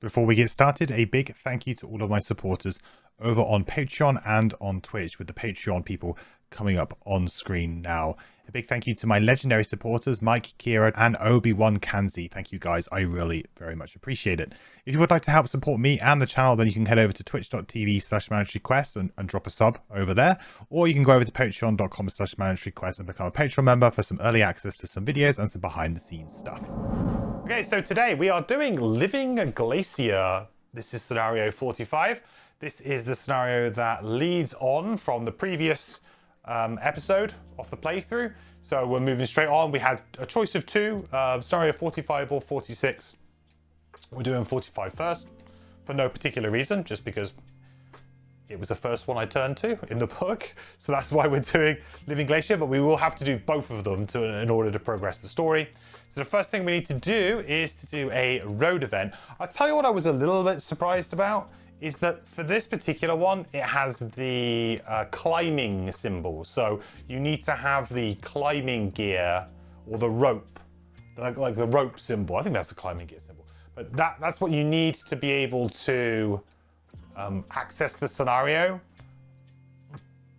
Before we get started, a big thank you to all of my supporters over on Patreon and on Twitch, with the Patreon people coming up on screen now. A big thank you to my legendary supporters, Mike, Kira, and Obi-Wan Kanzi. Thank you guys. I really very much appreciate it. If you would like to help support me and the channel, then you can head over to twitch.tv/mandatoryquest and drop a sub over there. Or you can go over to patreon.com/mandatoryquest and become a Patreon member for some early access to some videos and some behind the scenes stuff. Okay, so today we are doing Living Glacier. This is scenario 45. This is the scenario that leads on from the previous episode of the playthrough. So we're moving straight on. We had a choice of two, scenario 45 or 46. We're doing 45 first for no particular reason, just because it was the first one I turned to in the book. So that's why we're doing Living Glacier, but we will have to do both of them in order to progress the story. So the first thing we need to do is to do a road event. I'll tell you what I was a little bit surprised about is that for this particular one, it has the climbing symbol. So you need to have the climbing gear or the rope, like the rope symbol. I think that's the climbing gear symbol. But that's what you need to be able to access the scenario.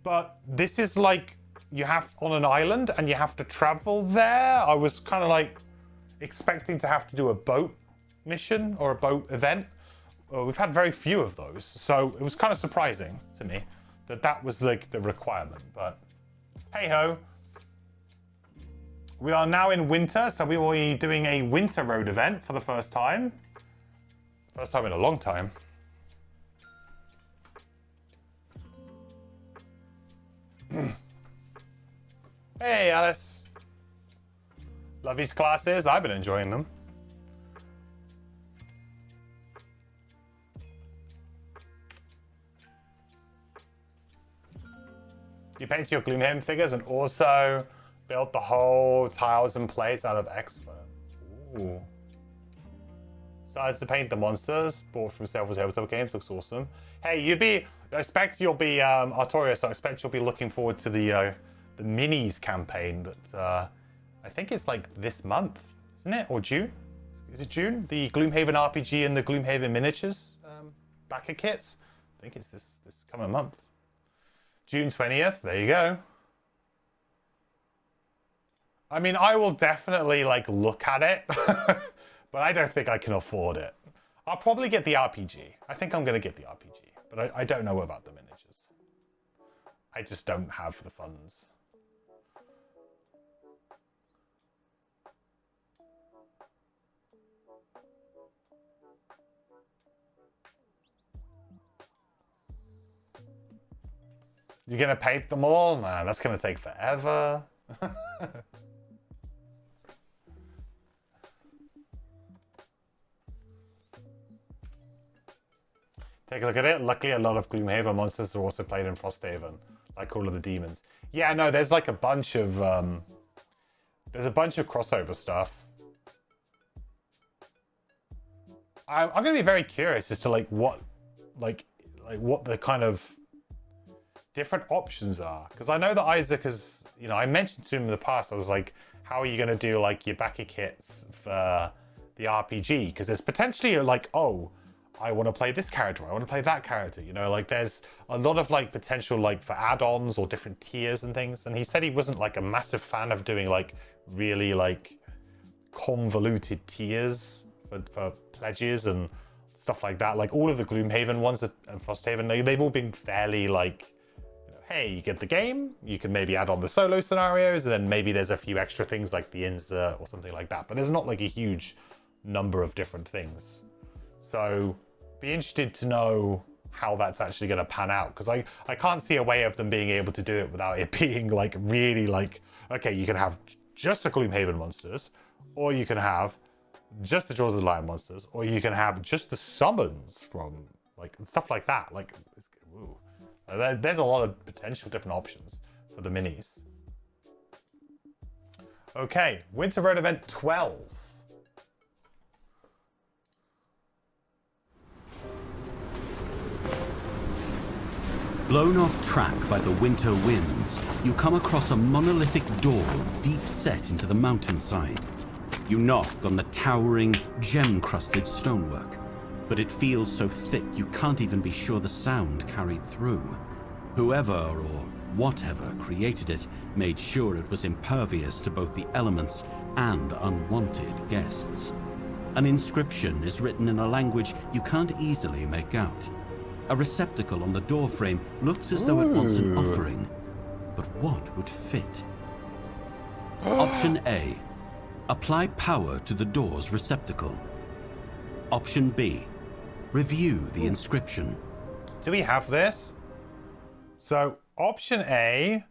But this is like, you have on an island and you have to travel there. I was kind of like expecting to have to do a boat mission or a boat event. We've had very few of those, so it was kind of surprising to me that that was like the requirement, but hey ho. We are now in winter, so we will be doing a winter road event for the first time. First time in a long time. Hey Alice. Love these classes, I've been enjoying them. You painted your Gloomhaven figures and also built the whole tiles and plates out of expert. Ooh. Started to paint the monsters, bought from several Tabletop games, looks awesome. Hey, I expect you'll be, Artorias, I expect you'll be looking forward to the minis campaign that, I think it's like this month, isn't it? Or June? Is it June? The Gloomhaven RPG and the Gloomhaven miniatures, backer kits. I think it's this coming month. June 20th, there you go. I mean, I will definitely like look at it, but I don't think I can afford it. I'll probably get the RPG. I think I'm going to get the RPG, but I don't know about the miniatures. I just don't have the funds. You're gonna paint them all? Nah, that's gonna take forever. Take a look at it. Luckily, a lot of Gloomhaven monsters are also played in Frosthaven, like all of the demons. Yeah, no, there's like a bunch of crossover stuff. I'm gonna be very curious as to what the kind of different options are, because I know that Isaac has, I mentioned to him in the past, I was like, how are you going to do like your backer kits for the RPG? Because there's potentially like, oh, I want to play this character, I want to play that character, like there's a lot of like potential like for add-ons or different tiers and things. And he said he wasn't like a massive fan of doing like really like convoluted tiers for pledges and stuff like that. Like all of the Gloomhaven ones and Frosthaven, they've all been fairly like, hey, you get the game, you can maybe add on the solo scenarios, and then maybe there's a few extra things like the insert or something like that. But there's not like a huge number of different things. So be interested to know how that's actually going to pan out, because I can't see a way of them being able to do it without it being like really like, okay, you can have just the Gloomhaven monsters, or you can have just the Jaws of the Lion monsters, or you can have just the summons from like stuff like that. Like, ooh. There's a lot of potential different options for the minis. Okay, Winter Road Event 12. Blown off track by the winter winds, you come across a monolithic door deep set into the mountainside. You knock on the towering, gem-crusted stonework, but it feels so thick you can't even be sure the sound carried through. Whoever or whatever created it made sure it was impervious to both the elements and unwanted guests. An inscription is written in a language you can't easily make out. A receptacle on the doorframe looks as though it wants an offering, but what would fit? Option A. Apply power to the door's receptacle. Option B. Review the inscription. Do we have this? So, option A,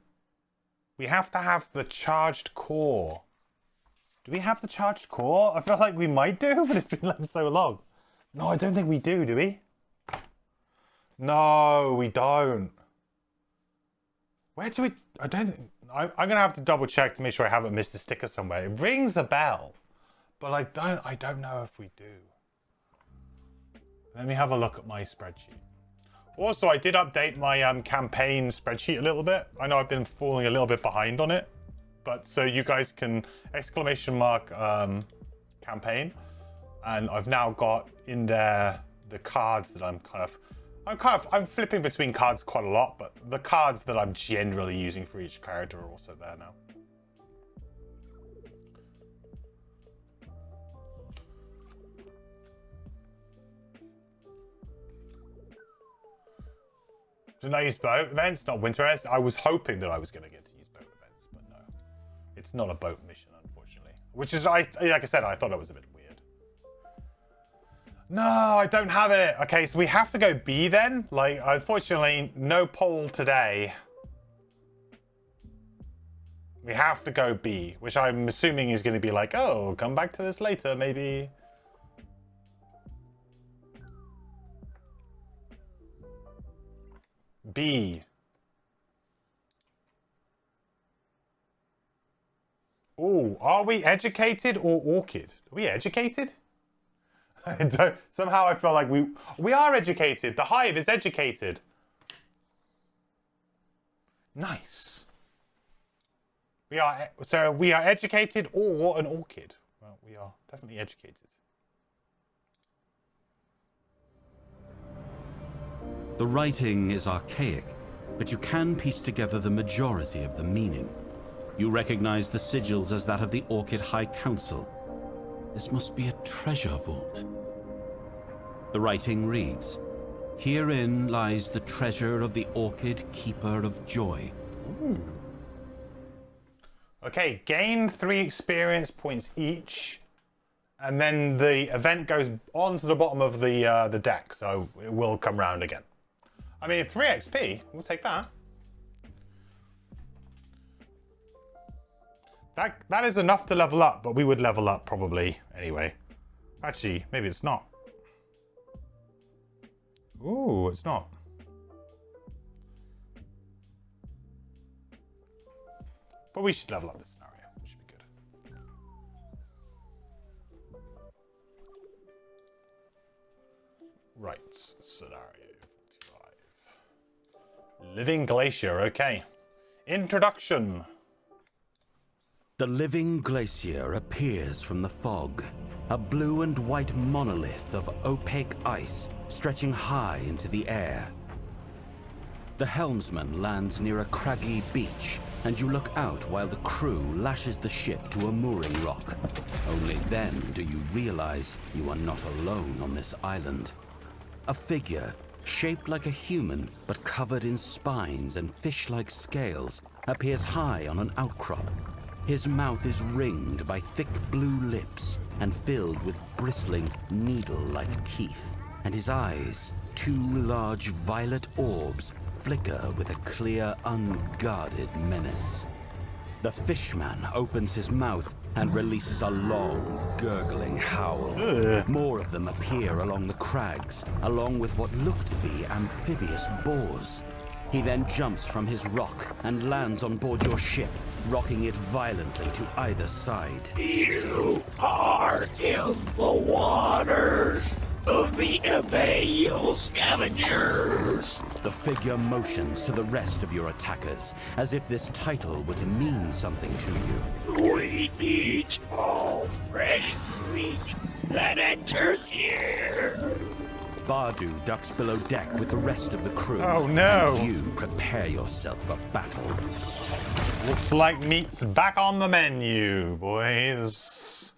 we have to have the charged core. Do we have the charged core? I feel like we might do, but it's been like so long. No, I don't think we do we? No, we don't. Where do we... I don't think... I'm going to have to double check to make sure I haven't missed a sticker somewhere. It rings a bell, but I don't know if we do. Let me have a look at my spreadsheet. Also, I did update my campaign spreadsheet a little bit. I know I've been falling a little bit behind on it, but so you guys can exclamation mark campaign, and I've now got in there the cards that I'm flipping between cards quite a lot, but the cards that I'm generally using for each character are also there now. Didn't I use boat events, not winter events? I was hoping that I was going to get to use boat events, but no. It's not a boat mission, unfortunately. Which is, like I said, I thought it was a bit weird. No, I don't have it. Okay, so we have to go B then. Like, unfortunately, no poll today. We have to go B, which I'm assuming is going to be like, oh, come back to this later, maybe. B. Oh, are we educated or orchid? Are we educated? Somehow I feel like we are educated. The hive is educated. Nice. We are educated or an orchid. Well, we are definitely educated. The writing is archaic, but you can piece together the majority of the meaning. You recognize the sigils as that of the Orchid High Council. This must be a treasure vault. The writing reads, "Herein lies the treasure of the Orchid Keeper of Joy." Ooh. Okay, gain 3 experience points each, and then the event goes on to the bottom of the deck, so it will come round again. I mean, 3 XP, we'll take that. That is enough to level up, but we would level up probably anyway. Actually, maybe it's not. Ooh, it's not. But we should level up this scenario. It should be good. Right, scenario 45. Living Glacier, okay. Introduction. The living glacier appears from the fog, a blue and white monolith of opaque ice stretching high into the air. The helmsman lands near a craggy beach, and you look out while the crew lashes the ship to a mooring rock. Only then do you realize you are not alone on this island. A figure, shaped like a human but covered in spines and fish-like scales, appears high on an outcrop. His mouth is ringed by thick blue lips and filled with bristling, needle-like teeth, and his eyes, 2 large violet orbs, flicker with a clear, unguarded menace. The fishman opens his mouth and releases a long, gurgling howl. More of them appear along the crags, along with what look to be amphibious boars. He then jumps from his rock and lands on board your ship, rocking it violently to either side. You are in the waters of the Abyssal Scavengers. The figure motions to the rest of your attackers, as if this title were to mean something to you. We eat all fresh meat that enters here. Bardu ducks below deck with the rest of the crew. Oh no! And you prepare yourself for battle. Looks like meat's back on the menu, boys.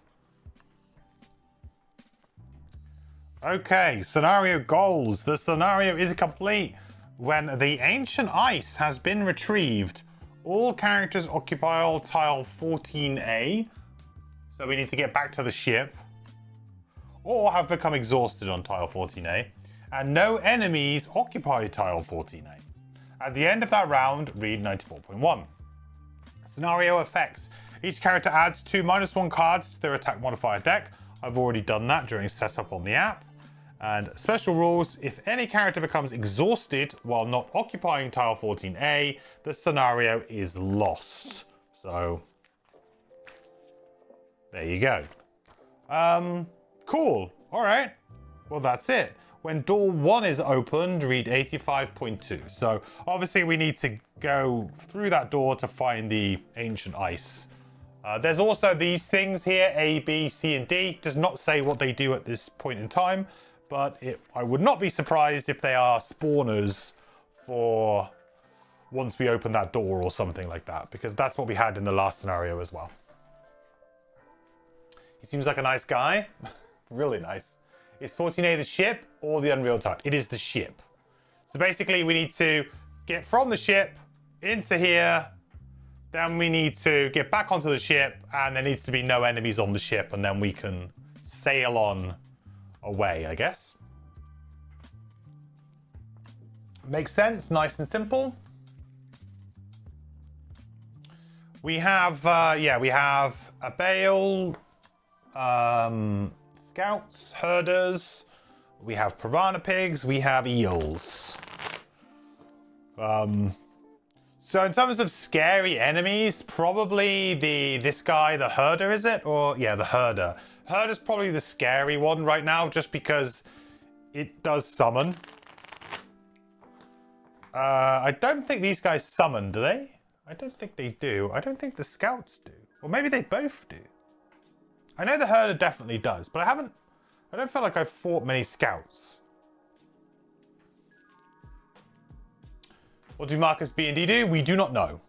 Okay, scenario goals. The scenario is complete when the ancient ice has been retrieved. All characters occupy tile 14A. So we need to get back to the ship. Or have become exhausted on tile 14A. And no enemies occupy tile 14A. At the end of that round, read 94.1. Scenario effects. Each character adds 2 -1 cards to their attack modifier deck. I've already done that during setup on the app. And special rules, if any character becomes exhausted while not occupying tile 14A, the scenario is lost. So, there you go. Cool. All right. Well, that's it. When door 1 is opened, read 85.2. So, obviously, we need to go through that door to find the ancient ice. There's also these things here, A, B, C, and D. Does not say what they do at this point in time. But I would not be surprised if they are spawners for once we open that door or something like that. Because that's what we had in the last scenario as well. He seems like a nice guy. Really nice. Is 14A the ship or the Unreal Tide? It is the ship. So basically we need to get from the ship into here. Then we need to get back onto the ship. And there needs to be no enemies on the ship. And then we can sail on away, I guess. Makes sense, nice and simple. We have, we have a bale, scouts, herders, we have piranha pigs, we have eels. So in terms of scary enemies, probably this guy, the herder, is it? Or, yeah, the herder. Herder's probably the scary one right now, just because it does summon. I don't think these guys summon, do they? I don't think they do. I don't think the scouts do. Or maybe they both do. I know the herder definitely does, but I don't feel like I've fought many scouts. What do markers B and D do? We do not know.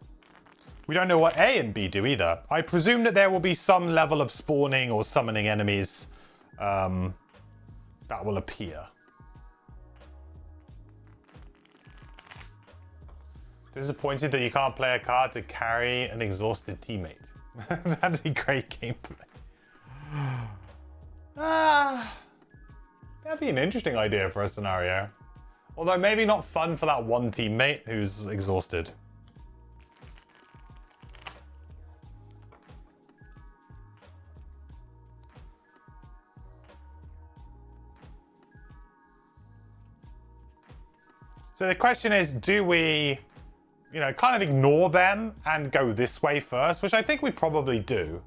We don't know what A and B do either. I presume that there will be some level of spawning or summoning enemies that will appear. Disappointed that you can't play a card to carry an exhausted teammate. That'd be great gameplay. That'd be an interesting idea for a scenario. Although maybe not fun for that one teammate who's exhausted. So the question is, do we, kind of ignore them and go this way first, which I think we probably do.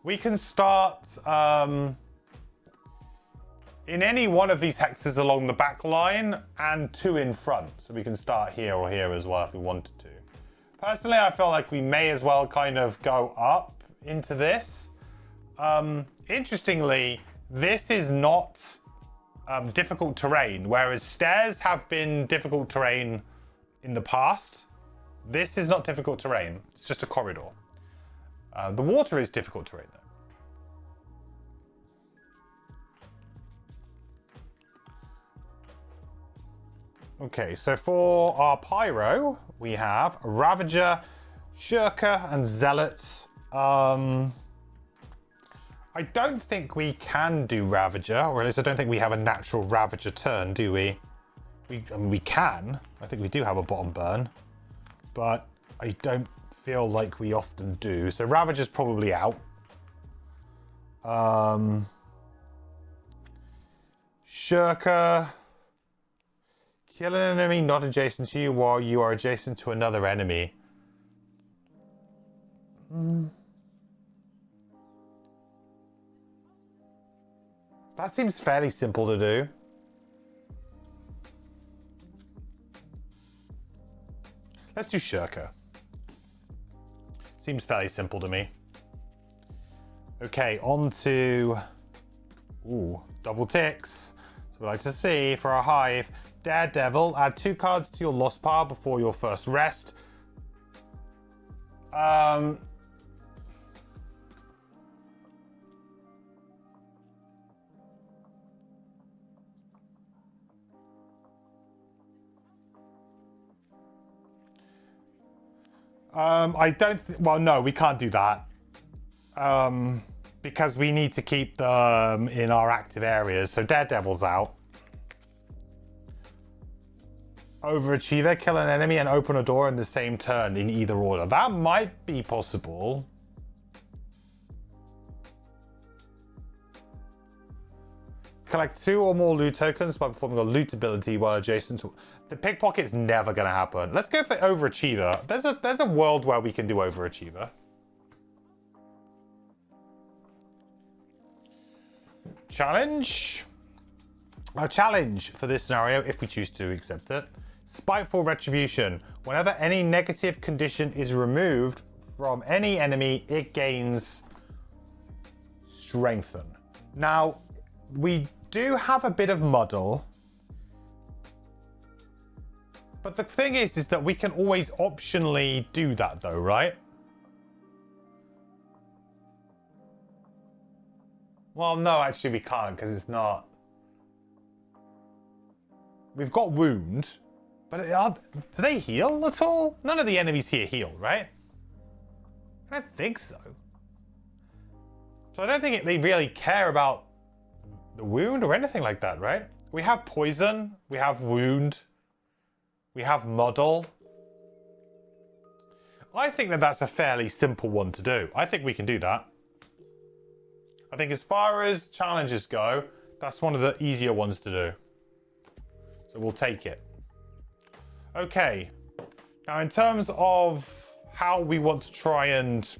We can start in any one of these hexes along the back line and 2 in front. So we can start here or here as well if we wanted to. Personally, I feel like we may as well kind of go up into this. Interestingly, this is not difficult terrain, whereas stairs have been difficult terrain in the past. This is not difficult terrain. It's just a corridor. The water is difficult terrain, though. Okay, so for our pyro, we have Ravager, Shirker, and Zealot. I don't think we can do Ravager, or at least I don't think we have a natural Ravager turn, do we? I mean, we can. I think we do have a bottom burn, but I don't feel like we often do. So Ravager's probably out. Shirker. Kill an enemy not adjacent to you while you are adjacent to another enemy. That seems fairly simple to do. Let's do Shirker. Seems fairly simple to me. Okay, on to... Ooh, double ticks. So we'd like to see for our hive. Daredevil, add 2 cards to your lost pile before your first rest. I don't, well, no, we can't do that. Because we need to keep them in our active areas. So Daredevil's out. Overachiever, kill an enemy and open a door in the same turn in either order. That might be possible. Collect 2 or more loot tokens by performing a loot ability while adjacent to... The pickpocket's never going to happen. Let's go for Overachiever. There's a world where we can do Overachiever. Challenge. A challenge for this scenario, if we choose to accept it. Spiteful Retribution. Whenever any negative condition is removed from any enemy, it gains Strengthen. Now, we do have a bit of muddle. But the thing is that we can always optionally do that though, right? Well, no, actually we can't because it's not. We've got wound, but do they heal at all? None of the enemies here heal, right? I don't think so. So I don't think they really care about the wound or anything like that, right? We have poison, we have wound, we have muddle. I think that that's a fairly simple one to do. I think we can do that. I think as far as challenges go, that's one of the easier ones to do. So we'll take it. Okay. Now in terms of how we want to try and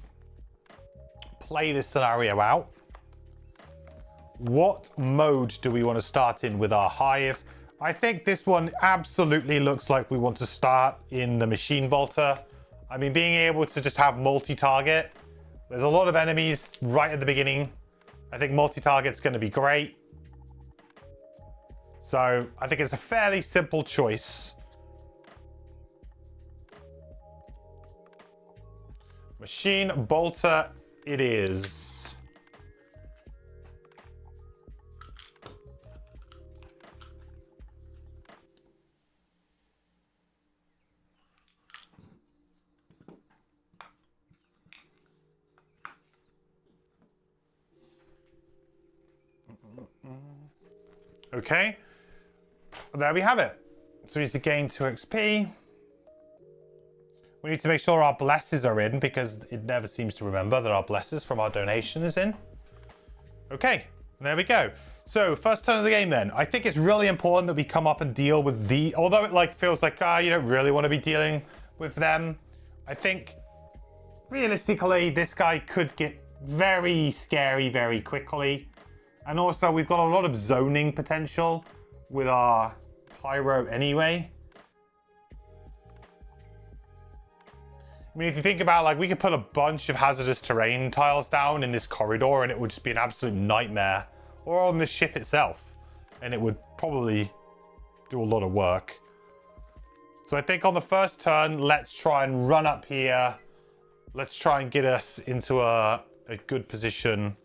play this scenario out, what mode do we want to start in with our hive? I think this one absolutely looks like we want to start in the machine bolter. I mean, being able to just have multi-target. There's a lot of enemies right at the beginning. I think multi-target's going to be great. So I think it's a fairly simple choice. Machine bolter it is. Okay, there we have it. So we need to gain 2 XP. We need to make sure our blesses are in because it never seems to remember that our blesses from our donation is in. Okay, there we go. So first turn of the game then. I think it's really important that we come up and deal with the, although it like feels like, you don't really want to be dealing with them. I think realistically, this guy could get very scary very quickly. And also we've got a lot of zoning potential with our pyro anyway. I mean, if you think about, like, we could put a bunch of hazardous terrain tiles down in this corridor and it would just be an absolute nightmare. Or on the ship itself. And it would probably do a lot of work. So I think on the first turn, let's try and run up here. Let's try and get us into a good position.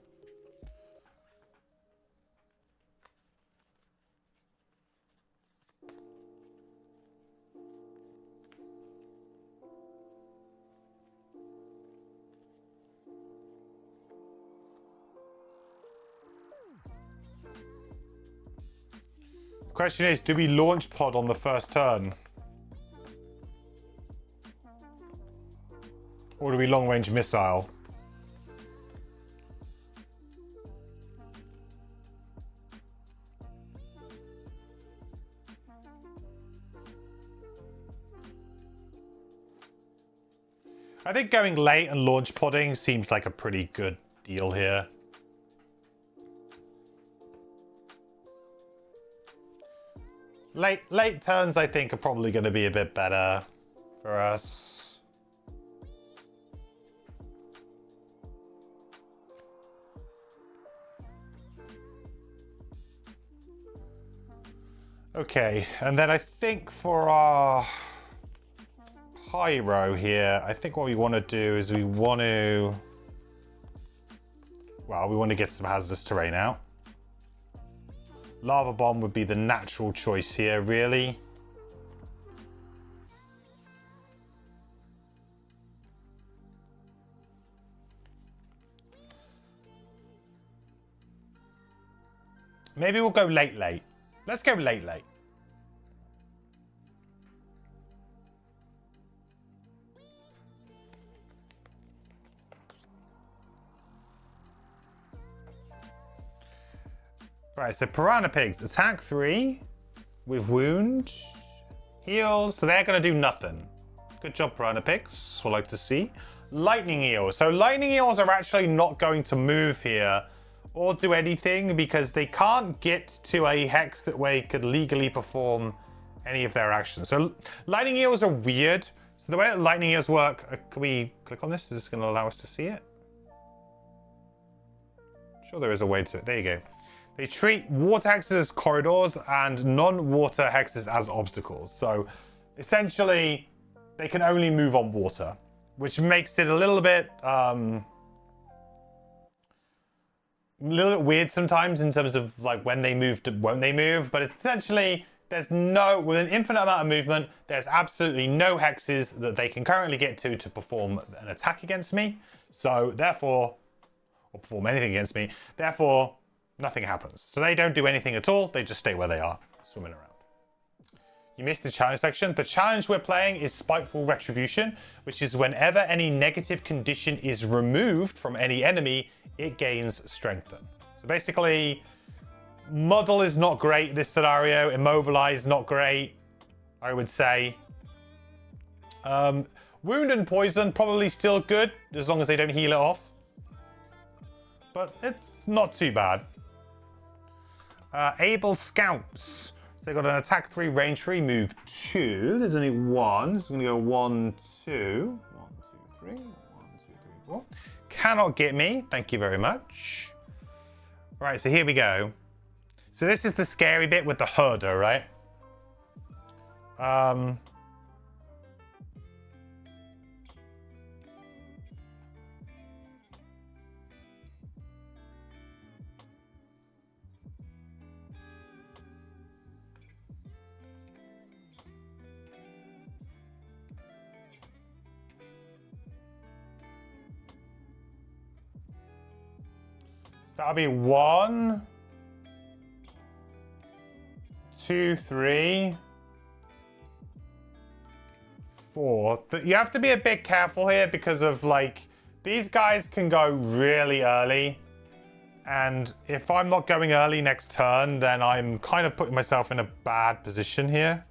Question is, do we launch pod on the first turn? Or do we long range missile? I think going late and launch podding seems like a pretty good deal here. Late turns, I think, are probably going to be a bit better for us. Okay, and then I think for our pyro here, I think what we want to do is we want to get some hazardous terrain out. Lava bomb would be the natural choice here, really. Maybe we'll go late. Let's go late. Right, so Piranha Pigs, attack 3 with wound, heal, so they're going to do nothing. Good job, Piranha Pigs, we'll like to see. Lightning Eels. So Lightning Eels are actually not going to move here or do anything because they can't get to a hex that way could legally perform any of their actions. So Lightning Eels are weird. So the way that Lightning Eels work, can we click on this? Is this going to allow us to see it? Sure, there is a way to it. There you go. They treat water hexes as corridors and non-water hexes as obstacles. So essentially, they can only move on water, which makes it a little bit weird sometimes in terms of like when they move to won't they move. But essentially, with an infinite amount of movement, there's absolutely no hexes that they can currently get to perform an attack against me. So therefore, or perform anything against me. Therefore, nothing happens. So they don't do anything at all. They just stay where they are, swimming around. You missed the challenge section. The challenge we're playing is Spiteful Retribution, which is whenever any negative condition is removed from any enemy, it gains Strengthen. So basically, Muddle is not great in this scenario. Immobilize, not great, I would say. Wound and Poison, probably still good, as long as they don't heal it off. But it's not too bad. Able Scouts. So they've got an attack 3, range 3, move 2. There's only one. So I'm going to go 1, 2. 1, 2, 3. 1, 2, 3, 4. Cannot get me. Thank you very much. Right, so here we go. So this is the scary bit with the herder, right? That'll be 1, 2, 3, 4. You have to be a bit careful here because of like, these guys can go really early. And if I'm not going early next turn, then I'm kind of putting myself in a bad position here.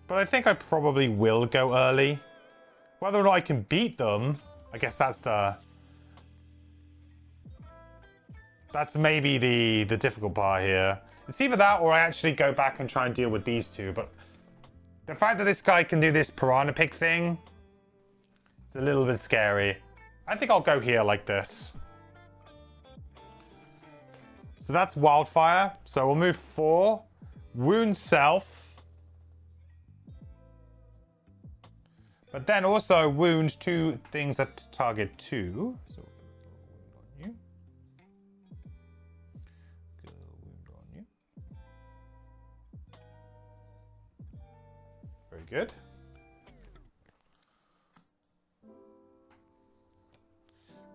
But I think I probably will go early. Whether or not I can beat them, I guess that's maybe the difficult part here. It's either that or I actually go back and try and deal with these two. But the fact that this guy can do this Piranha Pig thing, it's a little bit scary. I think I'll go here like this. So that's Wildfire. So we'll move 4. Wound Self. But then also wound 2 things that target 2. So good.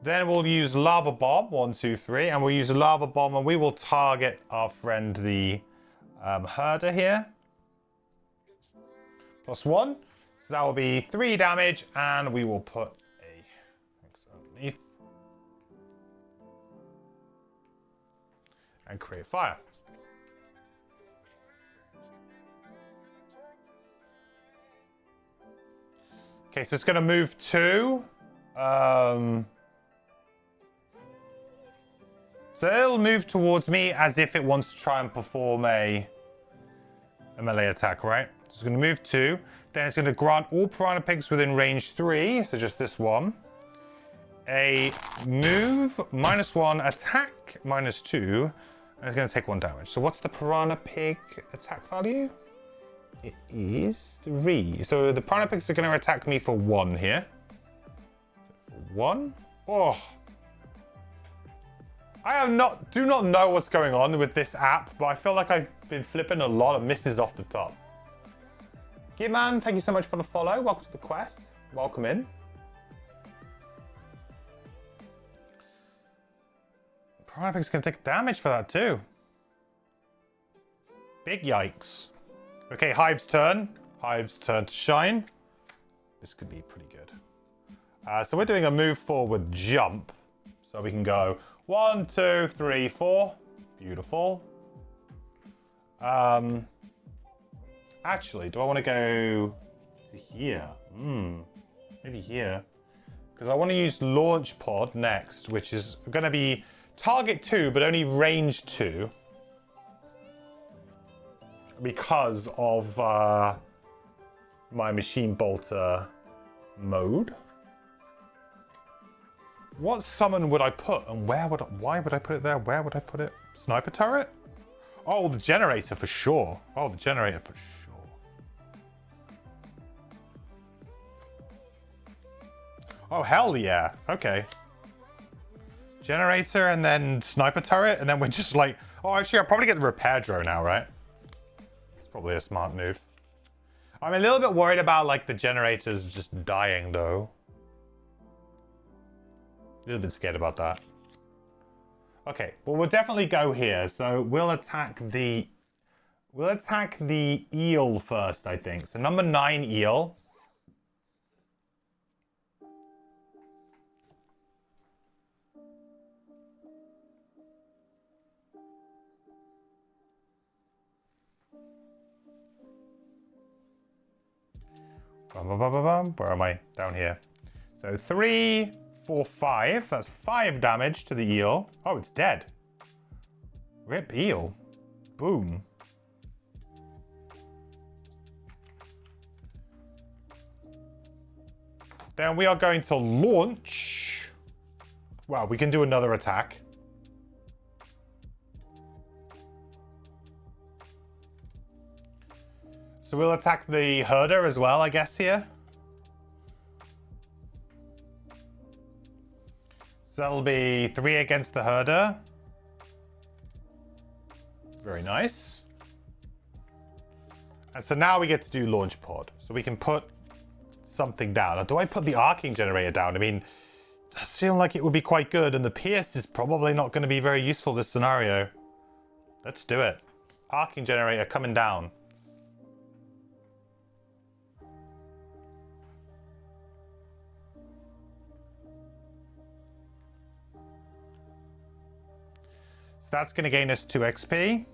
Then we'll use Lava Bomb, 1, 2, 3, and we'll use Lava Bomb and we will target our friend the herder here. +1. So that will be 3 damage and we will put a X underneath. And create fire. Okay, so it's going to move 2. So it'll move towards me as if it wants to try and perform a melee attack, right? So it's going to move 2. Then it's going to grant all Piranha Pigs within range 3, so just this one, a move, -1, attack, -2, And it's going to take 1 damage. So what's the Piranha Pig attack value? It is 3. So the Piranha Pigs are going to attack me for 1 here. 1. Oh. I do not know what's going on with this app, but I feel like I've been flipping a lot of misses off the top. Gitman, thank you so much for the follow. Welcome to the quest. Welcome in. Piranha Pig's going to take damage for that too. Big yikes. Okay, Hive's turn. Hive's turn to shine. This could be pretty good. So we're doing a move forward jump. So we can go 1, 2, 3, 4. Beautiful. Actually, do I want to go to here? Maybe here. Because I want to use Launch Pod next, which is going to be target 2, but only range 2. Because of my Machine Bolter mode. What summon would I put, and why would I put it there? Where would I put it? Sniper turret? Oh, the generator for sure. Oh, the generator for sure. Oh, hell yeah. Okay. Generator and then sniper turret, and then we're just like... Oh, actually, I'll probably get the repair drone now, right? It's probably a smart move. I'm a little bit worried about, like, the generators just dying, though. A little bit scared about that. Okay, well, we'll definitely go here. So we'll attack the eel first, I think. So number 9 eel. Where am I? Down here. So 3, 4, 5. That's 5 damage to the eel. Oh, it's dead. Rip eel. Boom. Then we are going to launch. Wow, we can do another attack. So we'll attack the herder as well, I guess, here. So that'll be 3 against the herder. Very nice. And so now we get to do launch pod. So we can put something down. Now, do I put the arcing generator down? I mean, it does seem like it would be quite good, and the pierce is probably not going to be very useful this scenario. Let's do it. Arcing generator coming down. That's going to gain us 2 XP.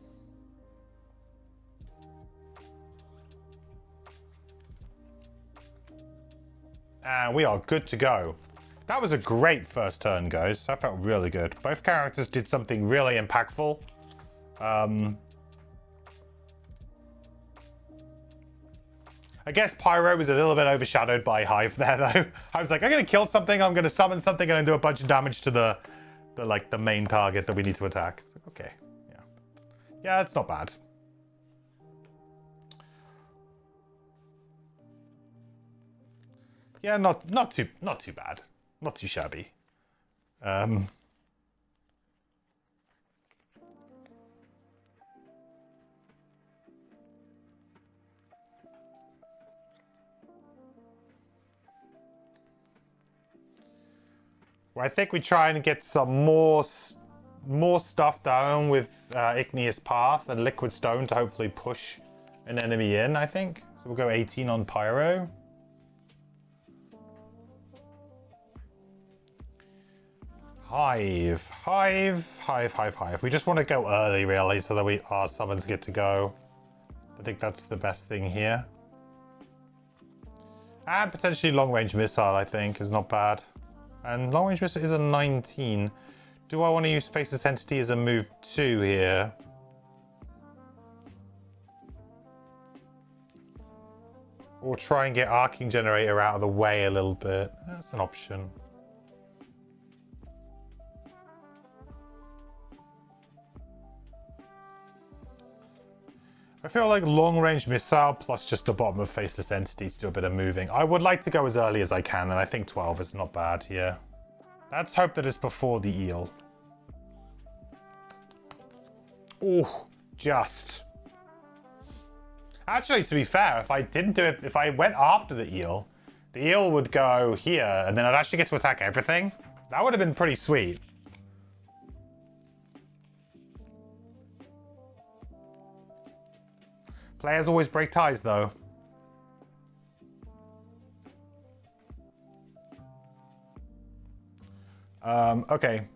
And we are good to go. That was a great first turn, guys. That felt really good. Both characters did something really impactful. I guess Pyro was a little bit overshadowed by Hive there, though. I was like, I'm going to kill something, I'm going to summon something, and then do a bunch of damage to the main target that we need to attack. It's like, okay, yeah. Yeah, it's not bad. Yeah, not too bad. Not too shabby. Well, I think we try and get some more stuff down with Igneous Path and Liquid Stone to hopefully push an enemy in, I think. So we'll go 18 on Pyro. Hive. We just want to go early, really, so that our summons get to go. I think that's the best thing here. And potentially long-range missile, I think, is not bad. And long-range missile is a 19. Do I want to use Faceless Entity as a move 2 here? Or try and get Arcing Generator out of the way a little bit. That's an option. I feel like long-range missile plus just the bottom of faceless entity to do a bit of moving. I would like to go as early as I can, and I think 12 is not bad here. Let's hope that it's before the eel. Oh, just. Actually, to be fair, if I didn't do it, if I went after the eel would go here, and then I'd actually get to attack everything. That would have been pretty sweet. Players always break ties, though. Okay,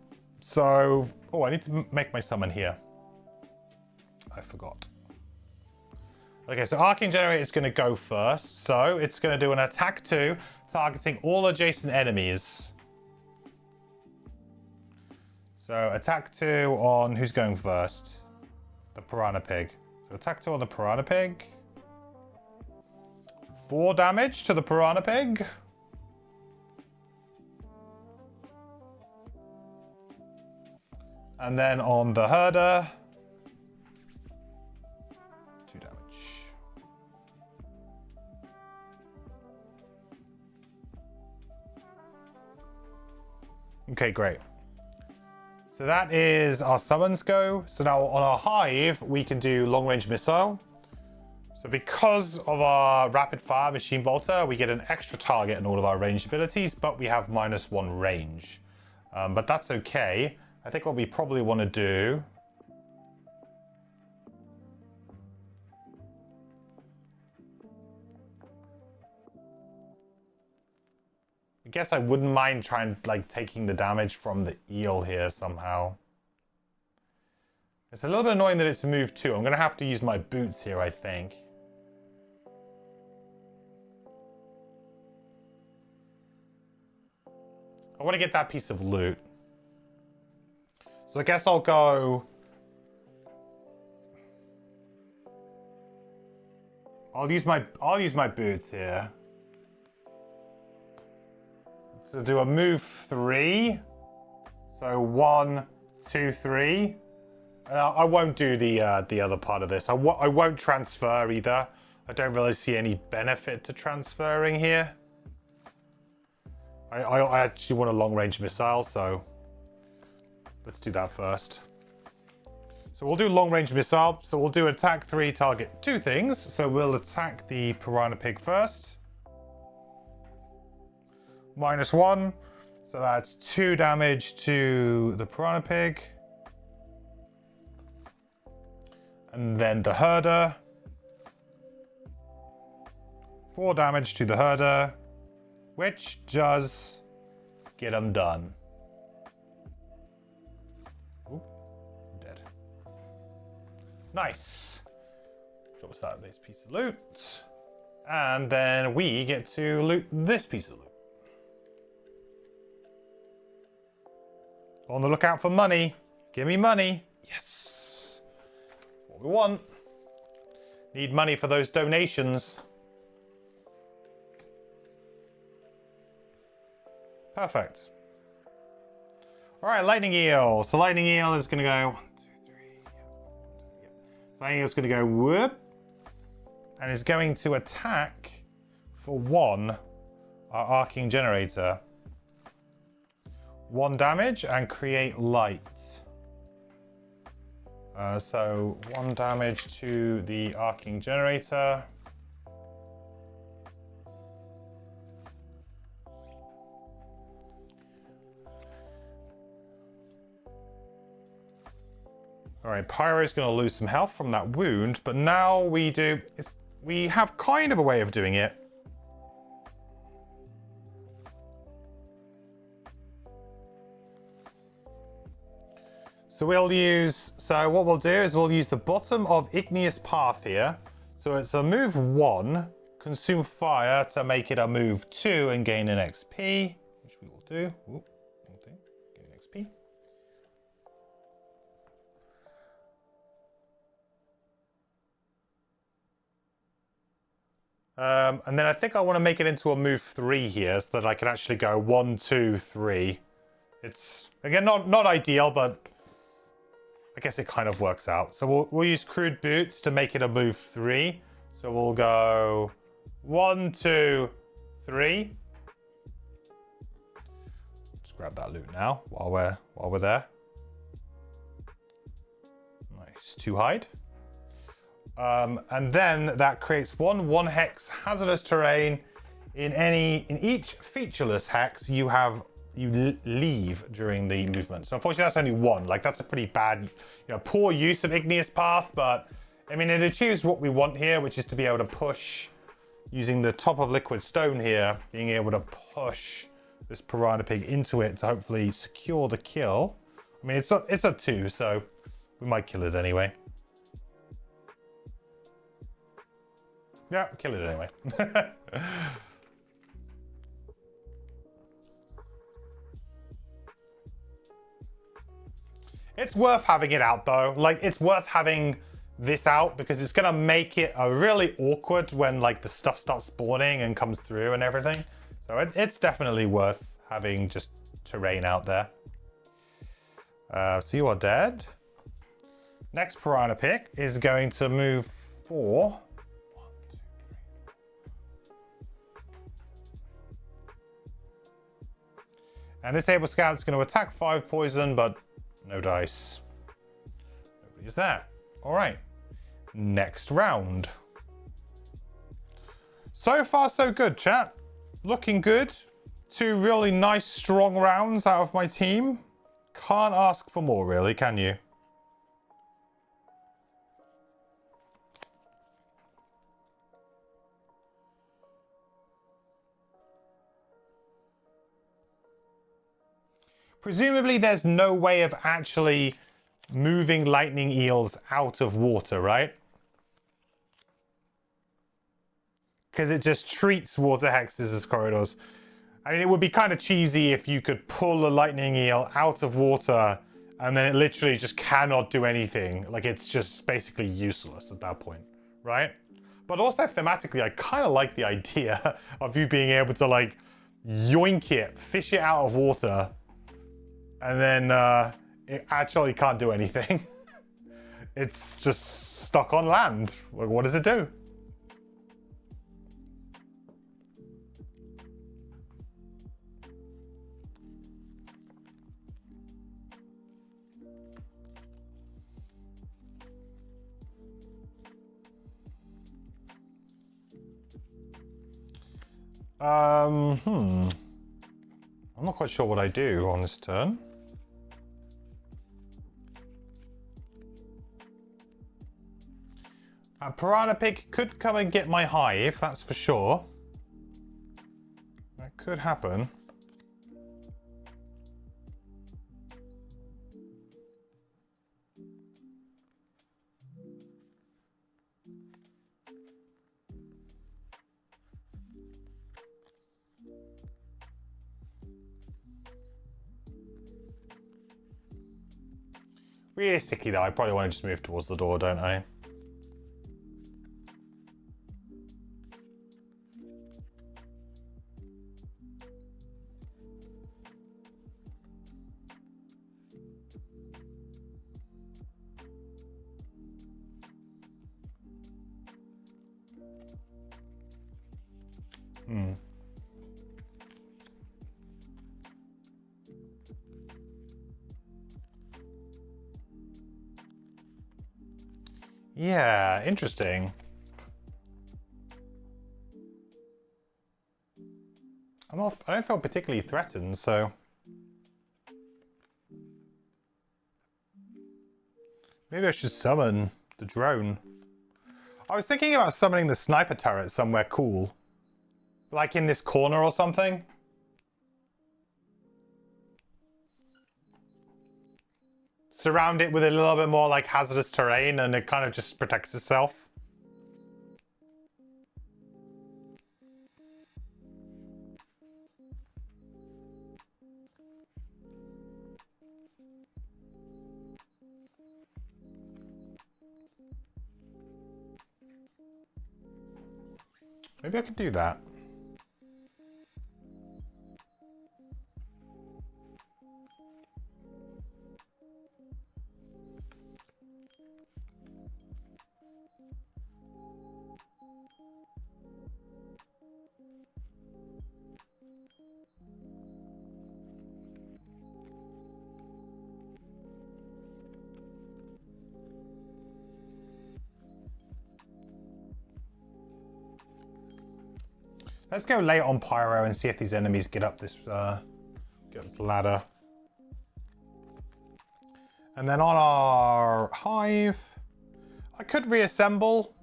so... Oh, I need to make my summon here. I forgot. Okay, so Arcane Generator is going to go first. So it's going to do an attack 2, targeting all adjacent enemies. So attack 2 on... Who's going first? The Piranha Pig. So attack 2 on the Piranha Pig. 4 damage to the Piranha Pig. And then on the Herder, 2 damage. Okay, great. So that is our summons go. So now on our hive, we can do long range missile. So because of our rapid fire machine bolter, we get an extra target in all of our ranged abilities, but we have -1 range. But that's okay. I think what we probably want to do I guess I wouldn't mind trying like taking the damage from the eel here somehow. It's a little bit annoying that it's a move 2. I'm going to have to use my boots here, I think. I want to get that piece of loot. So I guess I'll go... I'll use my boots here. So do a move 3. So 1, 2, 3. I won't do the other part of this. I won't transfer either. I don't really see any benefit to transferring here. I actually want a long-range missile, so let's do that first. So we'll do long-range missile. So we'll do attack 3, target 2 things. So we'll attack the Piranha Pig first. -1. So that's 2 damage to the Piranha Pig. And then the Herder. 4 damage to the Herder, which does get them done. Ooh, dead. Nice. Drop us that nice piece of loot. And then we get to loot this piece of loot. On the lookout for money. Give me money. Yes. What we want. Need money for those donations. Perfect. All right, Lightning Eel. So Lightning Eel is going to go 1, 2, 3. Yep. Lightning Eel is going to go whoop. And is going to attack for 1 our Arcane Generator. 1 damage and create light. So 1 damage to the Arcane Generator. Alright, Pyro's going to lose some health from that wound, but now we have kind of a way of doing it. So what we'll do is we'll use the bottom of Igneous Path here. So it's a move 1, consume fire to make it a move 2 and gain an XP, which we will do. Ooh, gain an XP. And then I think I want to make it into a move 3 here so that I can actually go 1, 2, 3. It's, again, not ideal, but I guess it kind of works out. So we'll use crude boots to make it a move 3. So we'll go 1, 2, 3. Just grab that loot now while we're there. Nice. 2 hide. And then that creates 1 hex hazardous terrain. In each featureless hex, you leave during the movement. So unfortunately, that's only 1. Like, that's a pretty bad, poor use of Igneous Path. But I mean, it achieves what we want here, which is to be able to push using the top of liquid stone here, being able to push this piranha pig into it to hopefully secure the kill. I mean, it's a 2, so we might kill it anyway. Yeah, kill it anyway. It's worth having it out though. Like, it's worth having this out because it's gonna make it really awkward when like the stuff starts spawning and comes through and everything. So it's definitely worth having just terrain out there. So you are dead. Next piranha pig is going to move 4. And this Able Scout's going to attack 5 poison, but no dice. Nobody's there. All right. Next round. So far, so good, chat. Looking good. 2 really nice, strong rounds out of my team. Can't ask for more, really, can you? Presumably there's no way of actually moving lightning eels out of water, right? Because it just treats water hexes as corridors. I mean, it would be kind of cheesy if you could pull a lightning eel out of water and then it literally just cannot do anything. Like, it's just basically useless at that point, right? But also thematically, I kind of like the idea of you being able to like yoink it, fish it out of water, and then it actually can't do anything. It's just stuck on land. Like, what does it do? I'm not quite sure what I do on this turn. A piranha pig could come and get my hive, that's for sure. That could happen. Realistically though, I probably want to just move towards the door, don't I? Yeah, interesting. I don't feel particularly threatened, so maybe I should summon the drone. I was thinking about summoning the sniper turret somewhere cool. Like in this corner or something. Surround it with a little bit more like hazardous terrain and it kind of just protects itself. Maybe I could do that. Let's go late on Pyro and see if these enemies get up this ladder. And then on our hive, I could reassemble.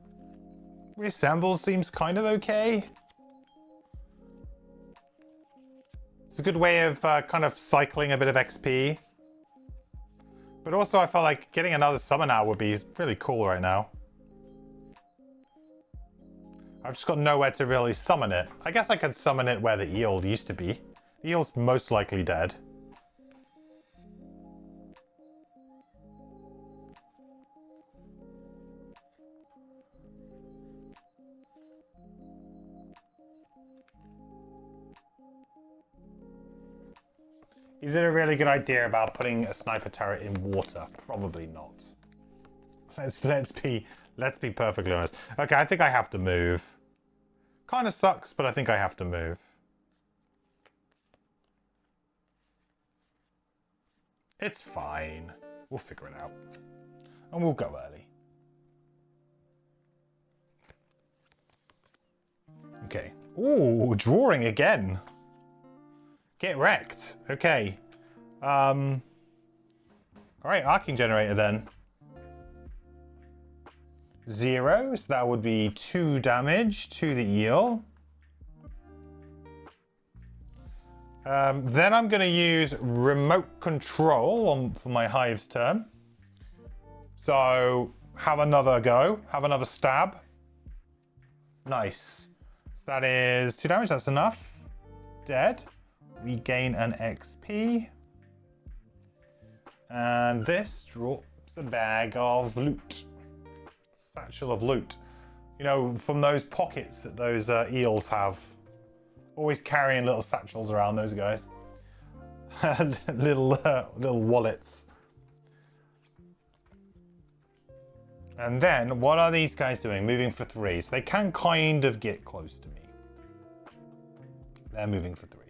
Reassemble seems kind of okay. It's a good way of kind of cycling a bit of XP. But also I felt like getting another summon out would be really cool right now. I've just got nowhere to really summon it. I guess I could summon it where the eel used to be. The eel's most likely dead. Is it a really good idea about putting a sniper turret in water? Probably not. Let's be perfectly honest. Okay, I think I have to move. Kind of sucks, but I think I have to move. It's fine. We'll figure it out. And we'll go early. Okay. Ooh, drawing again. Get wrecked. Okay. Alright, arcing generator then. 0, so that would be 2 damage to the eel. Then I'm going to use remote control for my hive's turn. So have another go, have another stab. Nice. So that is 2 damage, that's enough. Dead. We gain an XP. And this drops a bag of loot. Satchel of loot. You know, from those pockets that those eels have. Always carrying little satchels around, those guys. little wallets. And then, what are these guys doing? Moving for 3. So they can kind of get close to me. They're moving for 3.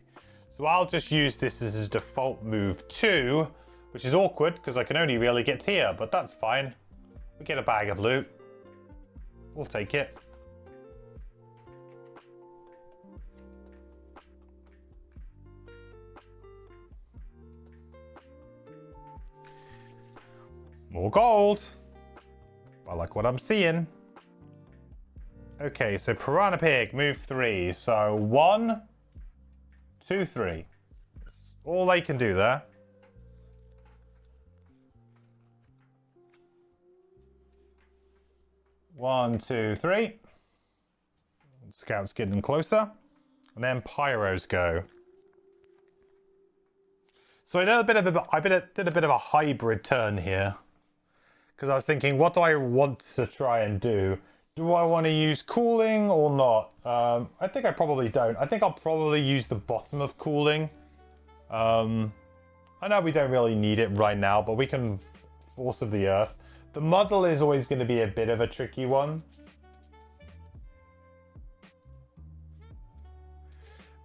So I'll just use this as a default move 2, which is awkward because I can only really get here, but that's fine. We get a bag of loot. We'll take it. More gold. I like what I'm seeing. Okay, so Piranha Pig, move 3. So 1, 2, 3. That's all they can do there. One, 2, 3. Scout's getting closer. And then Pyros go. So I did a bit of a hybrid turn here. Because I was thinking, what do I want to try and do? Do I want to use cooling or not? I think I probably don't. I think I'll probably use the bottom of cooling. I know we don't really need it right now, but we can Force of the Earth. The muddle is always going to be a bit of a tricky one.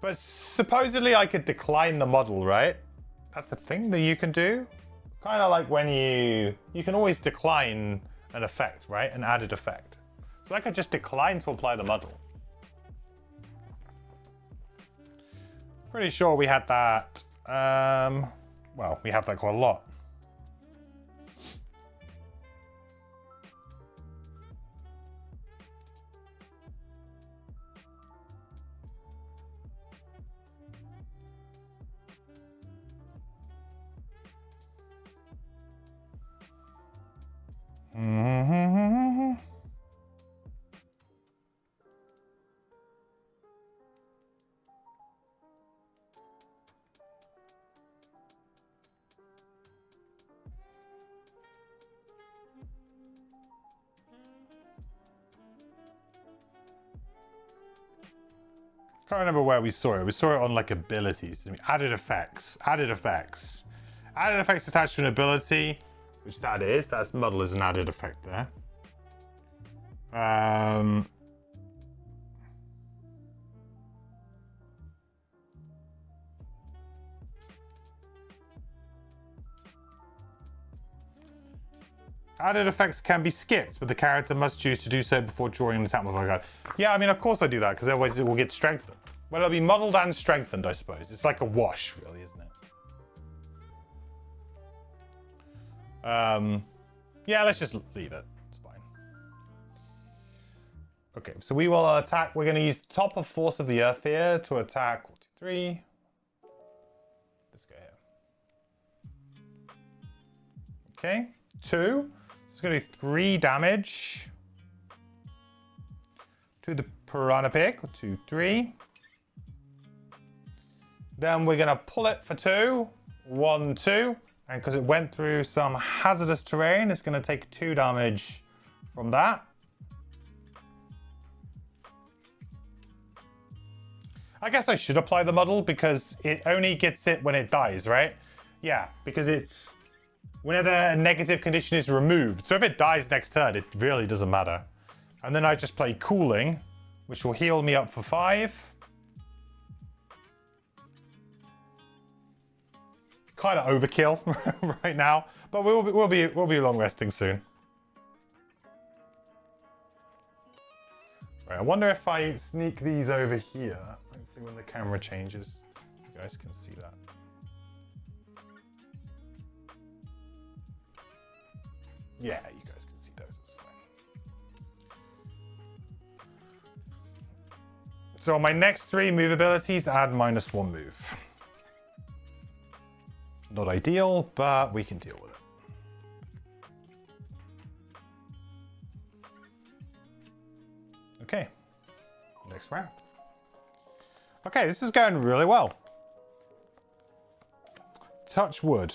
But supposedly I could decline the muddle, right? That's a thing that you can do. Kind of like when you can always decline an effect, right? An added effect. So I could just decline to apply the muddle. Pretty sure we had that. Well, we have that quite a lot. Can't remember where we saw it. We saw it on like abilities. Added effects. Added effects. Added effects attached to an ability, which that is. That's muddle is an added effect there. Added effects can be skipped, but the character must choose to do so before drawing an attack modifier card. Yeah, I mean, of course I do that, because otherwise it will get strengthened. Well, it'll be modeled and strengthened, I suppose. It's like a wash, really, isn't it? Yeah, let's just leave it. It's fine. Okay, so we will attack. We're going to use the top of Force of the Earth here to attack 1, 2, 3. This guy here. Okay, 2. It's going to do 3 damage to the Piranha Pig. 2, 3. Then we're going to pull it for 2. 1, 2. And because it went through some hazardous terrain, it's going to take 2 damage from that. I guess I should apply the muddle because it only gets it when it dies, right? Yeah, because it's whenever a negative condition is removed. So if it dies next turn, it really doesn't matter. And then I just play Cooling, which will heal me up for 5. Kind of overkill right now, but we'll be long resting soon. Right, I wonder if I sneak these over here. Hopefully, when the camera changes, you guys can see that. Yeah, you guys can see those. It's fine. So on my next 3 move abilities, add -1 move. Not ideal, but we can deal with it. Okay, next round. Okay, this is going really well. Touch wood.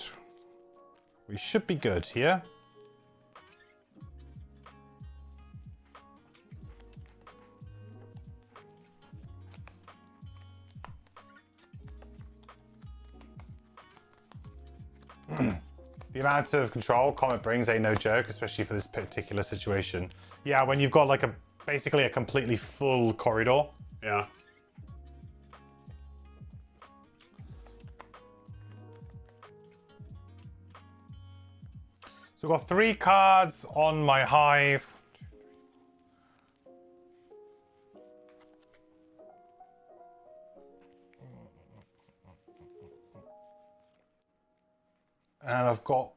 We should be good here. The amount of control Comet brings ain't no joke, especially for this particular situation. Yeah, when you've got like basically a completely full corridor. Yeah. So I've got 3 cards on my hive. And I've got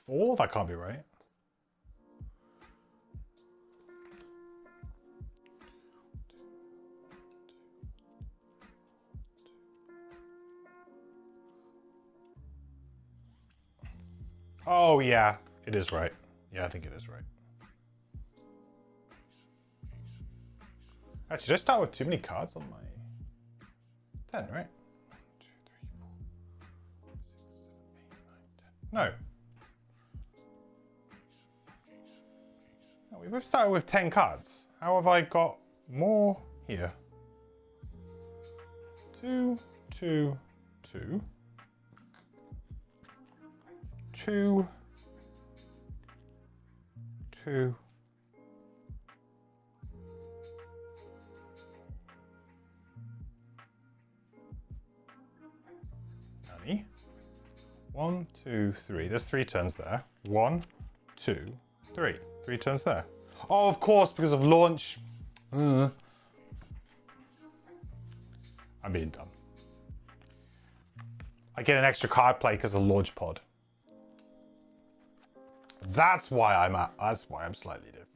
4? That can't be right. Oh, yeah. It is right. Yeah, I think it is right. Actually, did I start with too many cards on my 10, right? 1, 2, 3, 4, 5, 6, 7, 8, 9, 10. No. We've started with 10 cards. How have I got more here? 2, 2, 2. 2, 2. Nani? 1, 2, 3. There's 3 turns there. 1, 2, 3. 3 turns there. Oh, of course, because of launch. I'm being dumb. I get an extra card play because of launch pod. That's why I'm slightly different.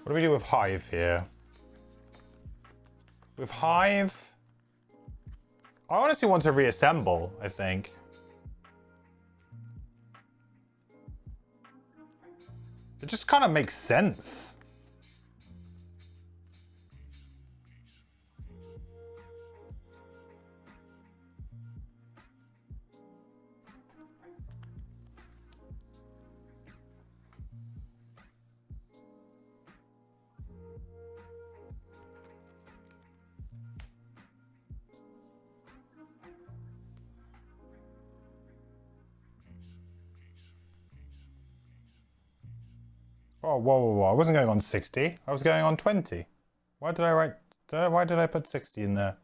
What do we do with Hive here? With Hive, I honestly want to reassemble, I think. It just kind of makes sense. Oh, whoa. I wasn't going on 60. I was going on 20. Why did I put 60 in there?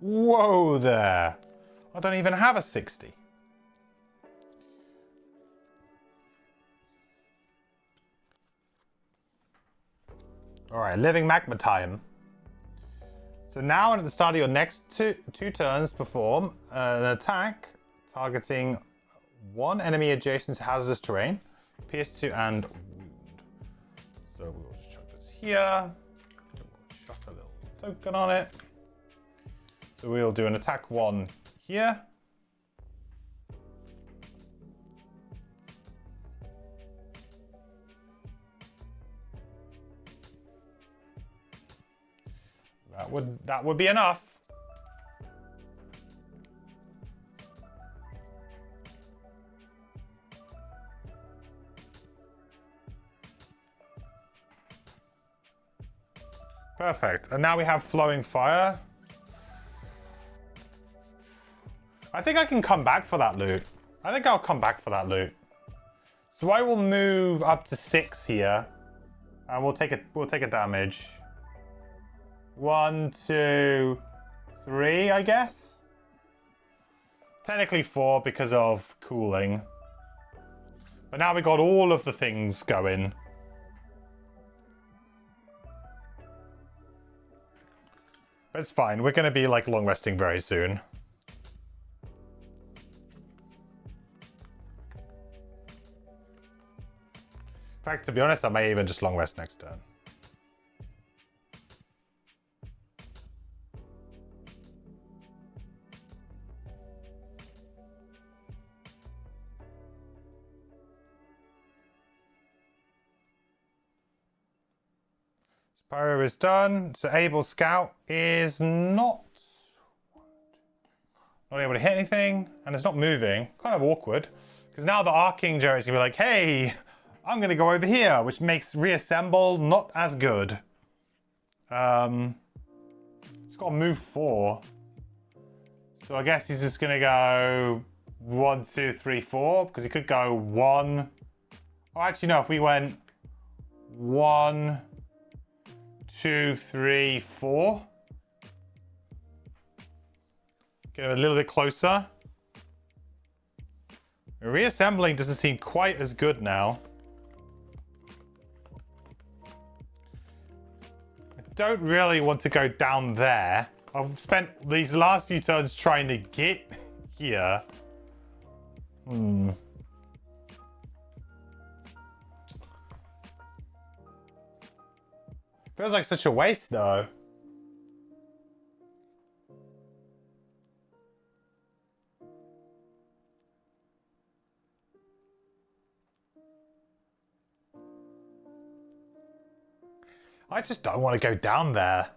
Whoa there. I don't even have a 60. All right, living magma time. So now at the start of your next two turns, perform an attack targeting one enemy adjacent to hazardous terrain, pierce 2 and wound. So we'll just chuck this here. We'll chuck a little token on it. So we'll do an attack 1 here. That would be enough. Perfect. And now we have flowing fire. I think I can come back for that loot. I think I'll come back for that loot. So I will move up to 6 here, and we'll take a damage. 1, 2, 3, I guess. Technically 4 because of cooling. But now we got all of the things going. But it's fine. We're going to be like long resting very soon. In fact, to be honest, I may even just long rest next turn. Pyro is done. So Able Scout is not able to hit anything, and it's not moving. Kind of awkward, because now the Archangel is going to be like, hey, I'm going to go over here, which makes reassemble not as good. It's got to move 4. So I guess he's just going to go 1, 2, 3, 4, because he could go 1. Oh, actually, no, if we went 1, 2, 3, 4. Get him a little bit closer. Reassembling doesn't seem quite as good now. I don't really want to go down there. I've spent these last few turns trying to get here. Feels like such a waste, though. I just don't want to go down there.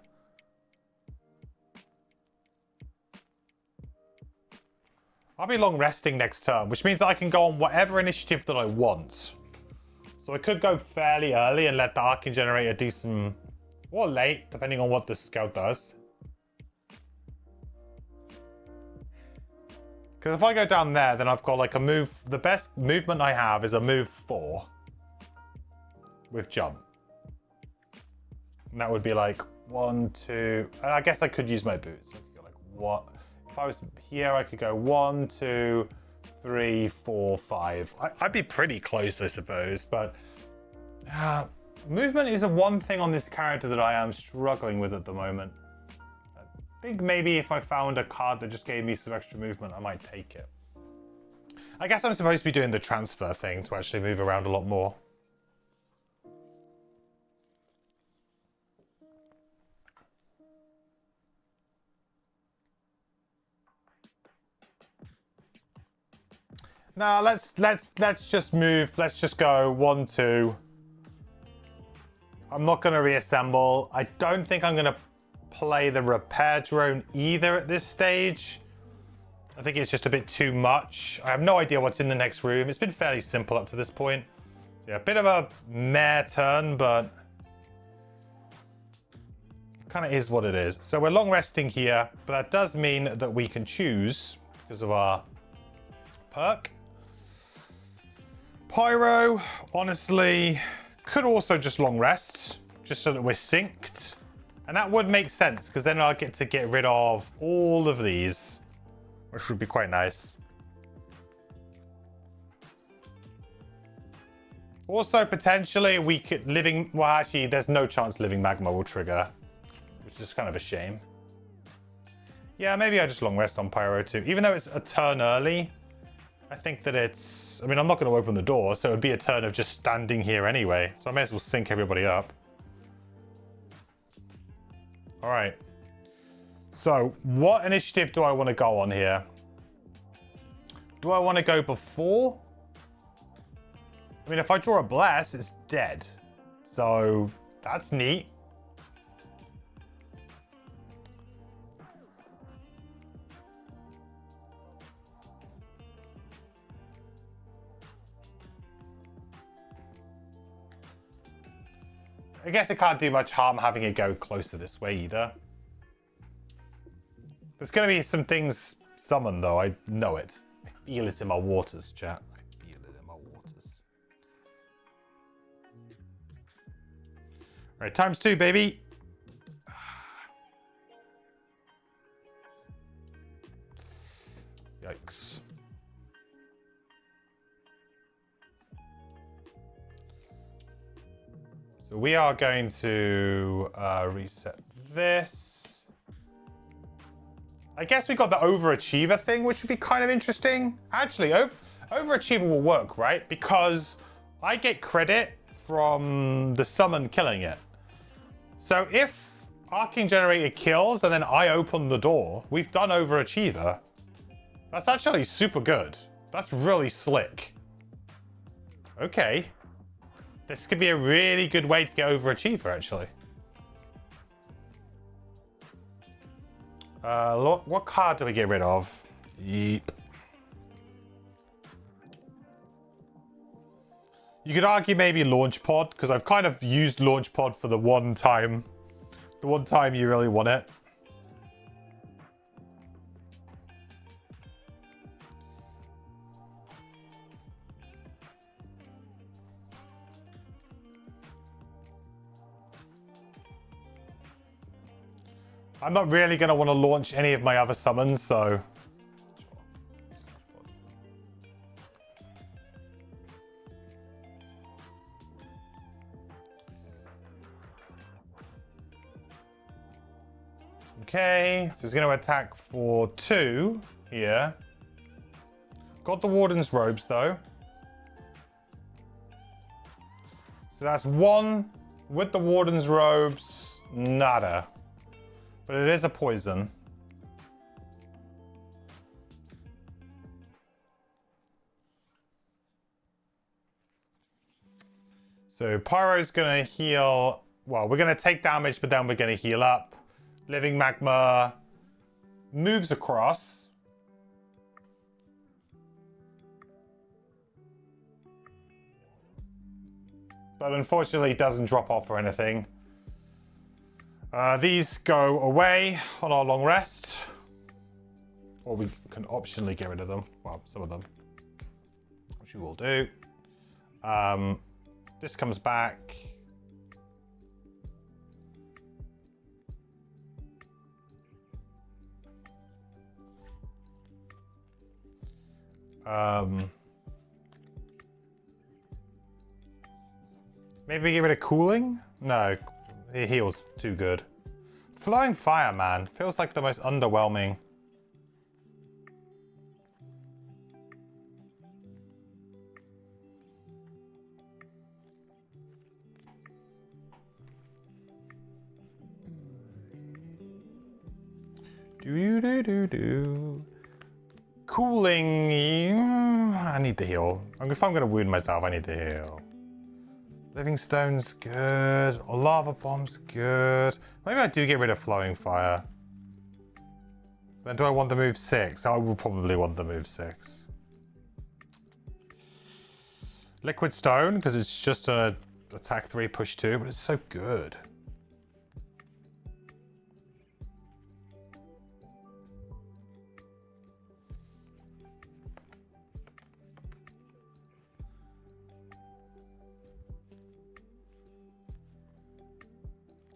I'll be long resting next turn, which means that I can go on whatever initiative that I want. So I could go fairly early and let the Arcane generate a decent... or late, depending on what the scout does. Because if I go down there, then I've got like a move... the best movement I have is a move 4. With jump. And that would be like 1, 2... and I guess I could use my boots. I could go like what? If I was here, I could go 1, 2, 3, 4, 5. I'd be pretty close, I suppose, but... movement is the one thing on this character that I am struggling with at the moment. I think maybe if I found a card that just gave me some extra movement, I might take it. I guess I'm supposed to be doing the transfer thing to actually move around a lot more. Now let's just move. Let's just go 1, 2. I'm not going to reassemble. I don't think I'm going to play the repair drone either at this stage. I think it's just a bit too much. I have no idea what's in the next room. It's been fairly simple up to this point. Yeah, a bit of a meh turn, but kind of is what it is. So we're long resting here, but that does mean that we can choose because of our perk. Pyro, honestly, could also just long rest, just so that we're synced. And that would make sense, because then I'll get to get rid of all of these, which would be quite nice. Also, potentially, we could well, actually, there's no chance living magma will trigger, which is kind of a shame. Yeah, maybe I just long rest on Pyro too. Even though it's a turn early, I think that it's... I mean, I'm not going to open the door, so it would be a turn of just standing here anyway. So I may as well sync everybody up. All right. So what initiative do I want to go on here? Do I want to go before? I mean, if I draw a bless, it's dead. So that's neat. I guess it can't do much harm having it go closer this way either. There's going to be some things summoned, though. I know it. I feel it in my waters, chat. I feel it in my waters. All right, ×2, baby. Yikes. So we are going to reset this. I guess we got the overachiever thing, which would be kind of interesting. Actually, overachiever will work, right? Because I get credit from the summon killing it. So if Arcane Generator kills and then I open the door, we've done overachiever. That's actually super good. That's really slick. Okay. This could be a really good way to get overachiever, actually. What card do we get rid of? Yeep. You could argue maybe Launch Pod, because I've kind of used Launch Pod for the one time you really want it. I'm not really going to want to launch any of my other summons, so... Okay, so he's going to attack for 2 here. Got the Warden's Robes, though. So that's 1 with the Warden's Robes, nada. But it is a poison. So Pyro's going to heal... Well, we're going to take damage, but then we're going to heal up. Living Magma moves across. But unfortunately, it doesn't drop off or anything. These go away on our long rest. Or we can optionally get rid of them. Well, some of them. Which we will do. This comes back. Maybe get rid of cooling? No. It heals too good. Flowing Fire, man. Feels like the most underwhelming. Do. Cooling. I need to heal. If I'm going to wound myself, I need to heal. Living Stone's good. Lava Bomb's good. Maybe I do get rid of Flowing Fire. Then do I want the move 6? I will probably want the move 6. Liquid Stone, because it's just a attack 3, push 2, but it's so good.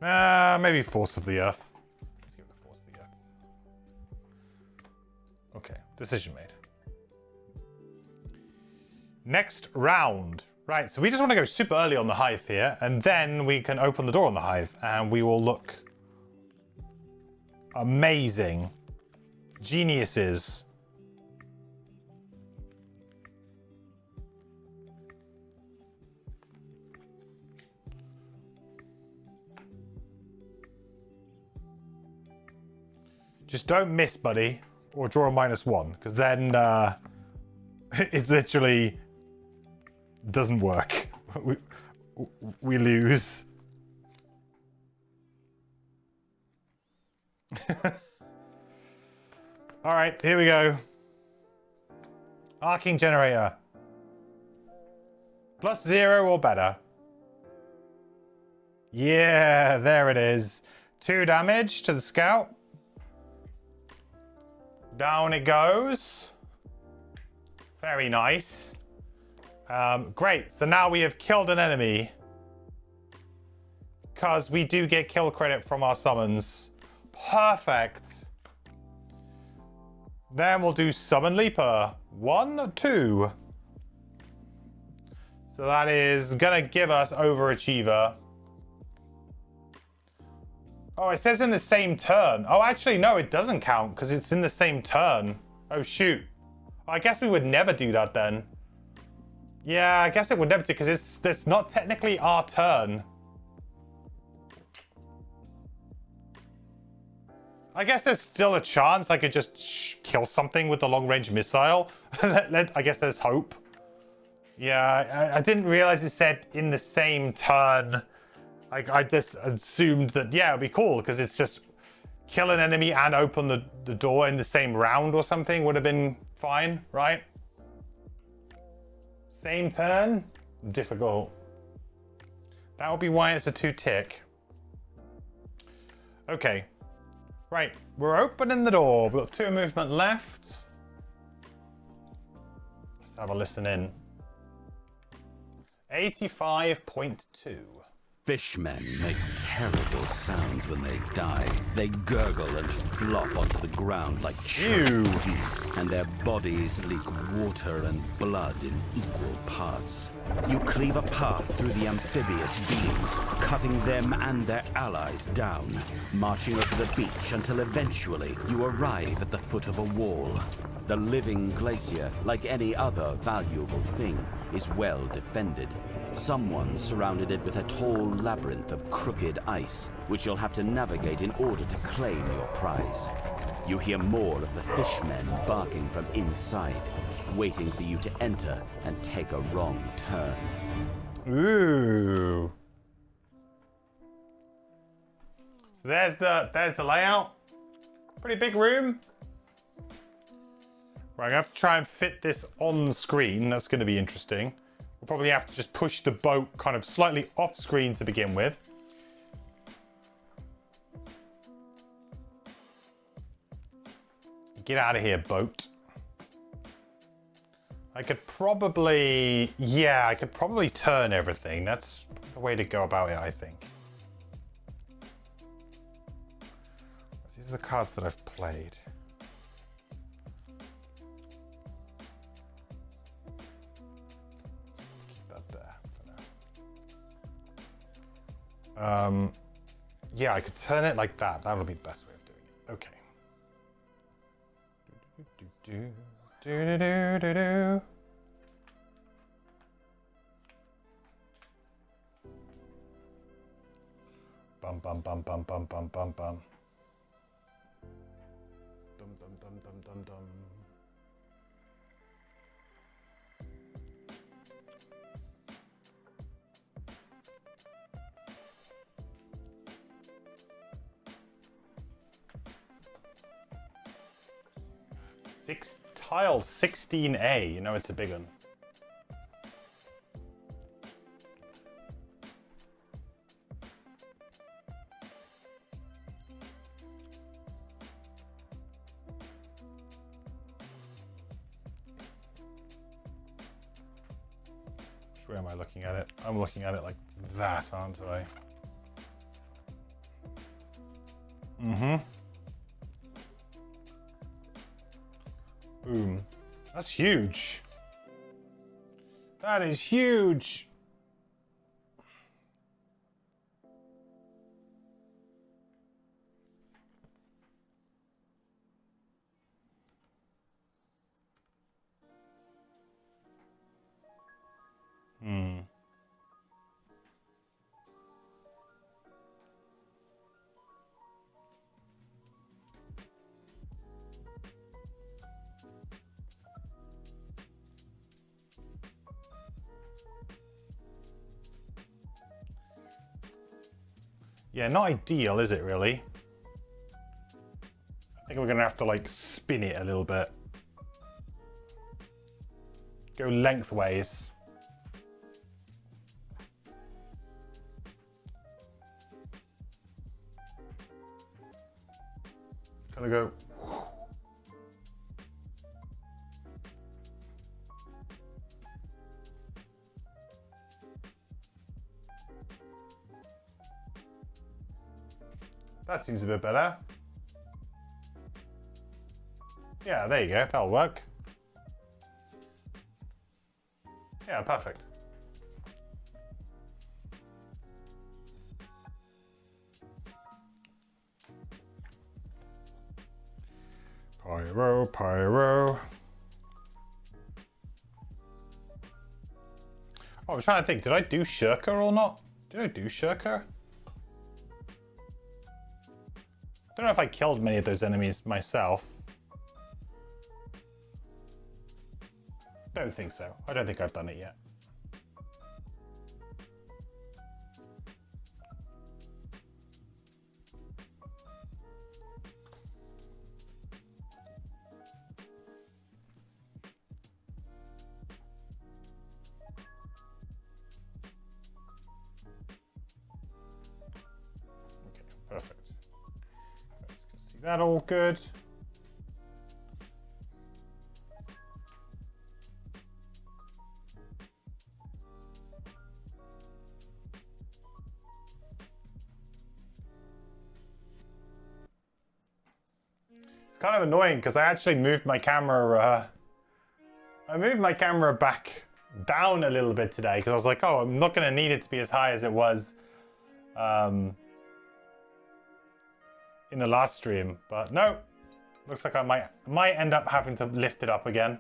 Maybe Force of the Earth. Let's give it the Force of the Earth. Okay, decision made. Next round. Right, so we just want to go super early on the hive here, and then we can open the door on the hive, and we will look amazing. Geniuses. Just don't miss, buddy, or draw a -1, because then it's literally doesn't work. We lose. All right, here we go. Arcing generator. +0 or better. Yeah, there it is. 2 damage to the scout. Down it goes. Very nice. Great, so now we have killed an enemy. Because we do get kill credit from our summons. Perfect. Then we'll do Summon Leaper. 1, 2. So that is gonna give us Overachiever. Oh, it says in the same turn. Oh, actually, no, it doesn't count because it's in the same turn. Oh, shoot. I guess we would never do that then. Yeah, I guess it would never do because it's not technically our turn. I guess there's still a chance I could just kill something with the long-range missile. I guess there's hope. Yeah, I didn't realize it said in the same turn. I just assumed that, yeah, it'd be cool because it's just kill an enemy and open the door in the same round or something would have been fine, right? Same turn? Difficult. That would be why it's a 2-tick. Okay. Right, we're opening the door. We've got 2 movement left. Let's have a listen in. 85.2. Fishmen make terrible sounds when they die. They gurgle and flop onto the ground like chewed geese, and their bodies leak water and blood in equal parts. You cleave a path through the amphibious beings, cutting them and their allies down, marching over the beach until eventually you arrive at the foot of a wall. The living glacier, like any other valuable thing, is well defended. Someone surrounded it with a tall labyrinth of crooked ice, which you'll have to navigate in order to claim your prize. You hear more of the fishmen barking from inside, waiting for you to enter and take a wrong turn. Ooh. So there's the layout. Pretty big room. Right, I'm gonna have to try and fit this on screen. That's gonna be interesting. We'll probably have to just push the boat kind of slightly off screen to begin with. Get out of here, boat. I could probably, yeah, I could probably turn everything. That's the way to go about it, I think. These are the cards that I've played. Keep that there for now. Yeah, I could turn it like that. That would be the best way of doing it. Okay. Do. Bum bum bum bum bum bum bum bum. Dum dum dum dum dum dum. Tile 16A, you know it's a big one. Which way am I looking at it? I'm looking at it like that, aren't I? Mm-hmm. Boom. That's huge. That is huge. Hmm. Yeah, not ideal, is it really? I think we're gonna have to like spin it a little bit. Go lengthways. Gonna go. That seems a bit better. Yeah, there you go. That'll work. Yeah, perfect. Pyro, pyro. Oh, I was trying to think, did I do Shirker or not? Did I do Shirker? Don't know if I killed many of those enemies myself. Don't think so. I don't think I've done it yet. Okay, perfect. Let's see that all good. It's kind of annoying because I actually moved my camera. I moved my camera back down a little bit today because I was like, oh, I'm not going to need it to be as high as it was in the last stream. But no, looks like I might end up having to lift it up again.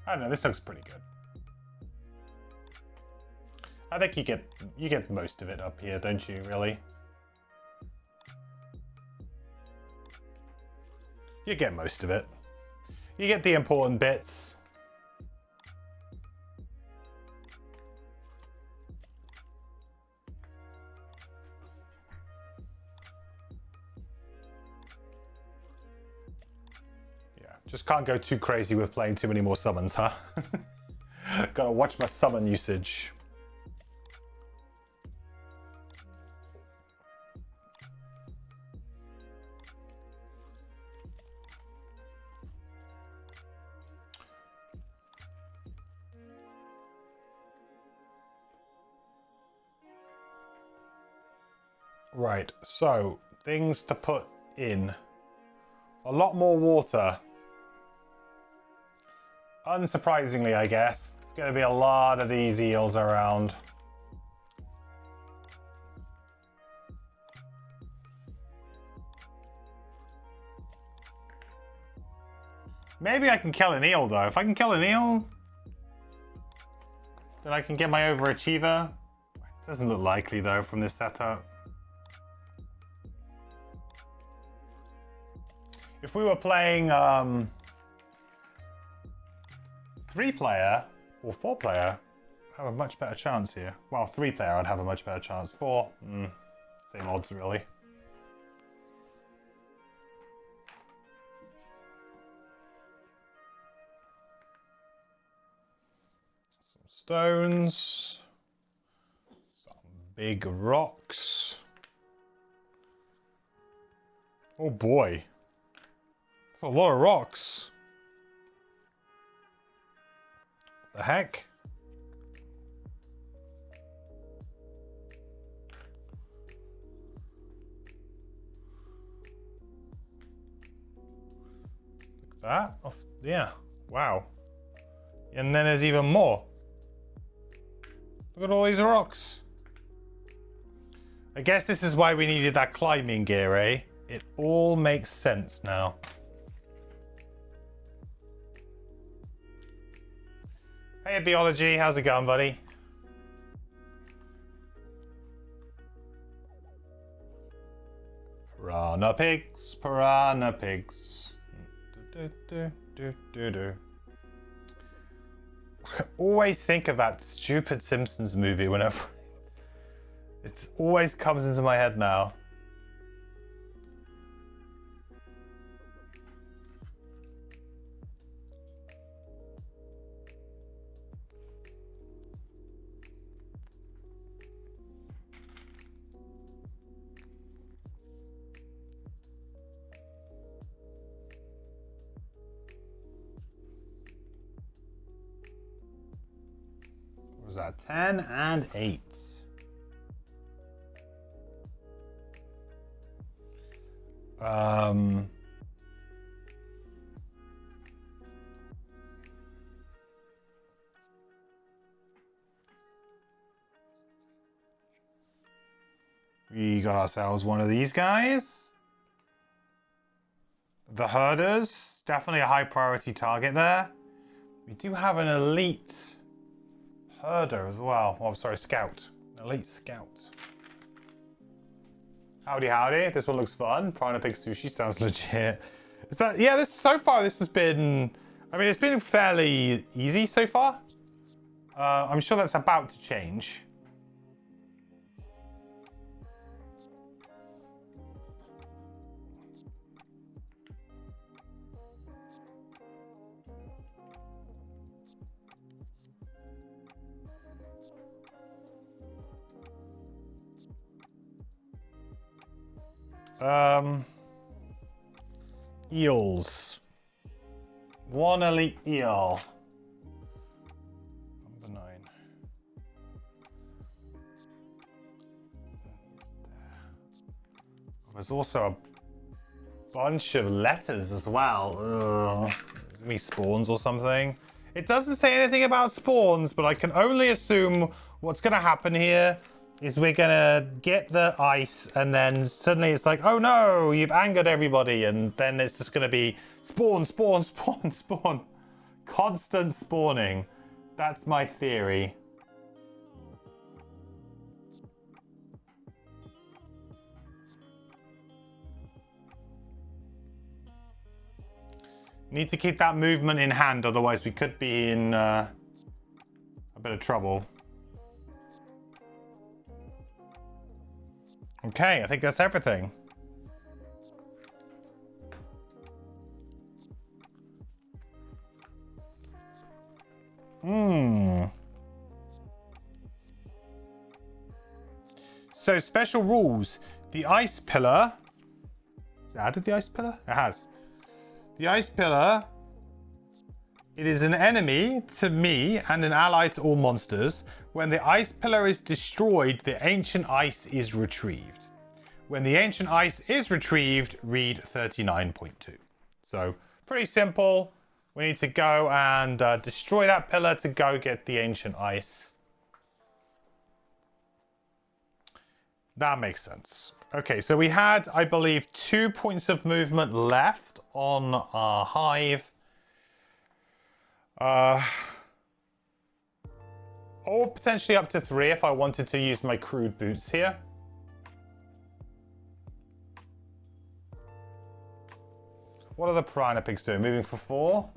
I don't know, this looks pretty good. I think you get most of it up here, don't you, really? You get most of it. You get the important bits. Just can't go too crazy with playing too many more summons, huh? Gotta watch my summon usage. Right, so things to put in. A lot more water. Unsurprisingly, I guess. There's going to be a lot of these eels around. Maybe I can kill an eel, though. If I can kill an eel, then I can get my overachiever. Doesn't look likely, though, from this setup. If we were playing 3-player or 4-player, I have a much better chance here. Well, 3-player, I'd have a much better chance. 4, same odds, really. Some stones. Some big rocks. Oh boy. That's a lot of rocks. What the heck? That? Oh, yeah. Wow. And then there's even more. Look at all these rocks. I guess this is why we needed that climbing gear, eh? It all makes sense now. Hey, Biology. How's it going, buddy? Piranha pigs, piranha pigs. I always think of that stupid Simpsons movie whenever it always comes into my head now. What was that? 10 and 8. We got ourselves one of these guys. The herders, definitely a high priority target there. We do have an elite herder as well. Oh, I'm sorry, scout. Elite scout. Howdy, howdy. This one looks fun. Piranha Pig Sushi sounds legit. Is that, yeah, so far this has been, I mean, it's been fairly easy so far. I'm sure that's about to change. Eels. One elite eel. Number 9. There's also a bunch of letters as well. Ugh. There's gonna be spawns or something. It doesn't say anything about spawns, but I can only assume what's gonna happen here is we're gonna get the ice and then suddenly it's like, oh no, you've angered everybody, and then it's just gonna be spawn, spawn, spawn, spawn. Constant spawning. That's my theory. Need to keep that movement in hand, otherwise we could be in a bit of trouble. Okay, I think that's everything. So, special rules. The ice pillar. Has it added the ice pillar? It has. The ice pillar. It is an enemy to me and an ally to all monsters. When the ice pillar is destroyed, the ancient ice is retrieved. When the ancient ice is retrieved, read 39.2. So, pretty simple. We need to go and destroy that pillar to go get the ancient ice. That makes sense. Okay, so we had, I believe, 2 points of movement left on our hive. Or potentially up to 3 if I wanted to use my crude boots here. What are the piranha pigs doing? Moving for 4?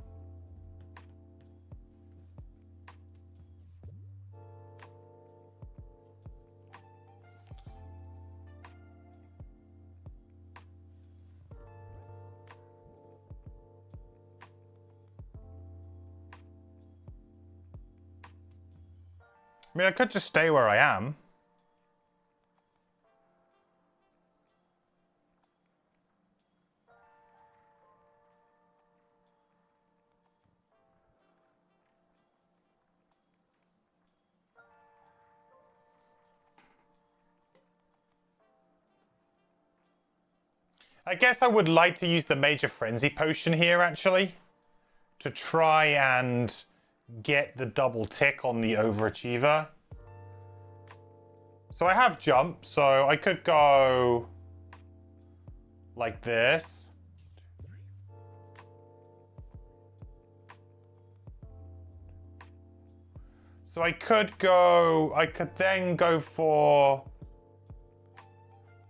I mean, I could just stay where I am. I guess I would like to use the Major Frenzy Potion here, actually, to try and get the double tick on the Overachiever. So I have jump, so I could go like this. So I could then go for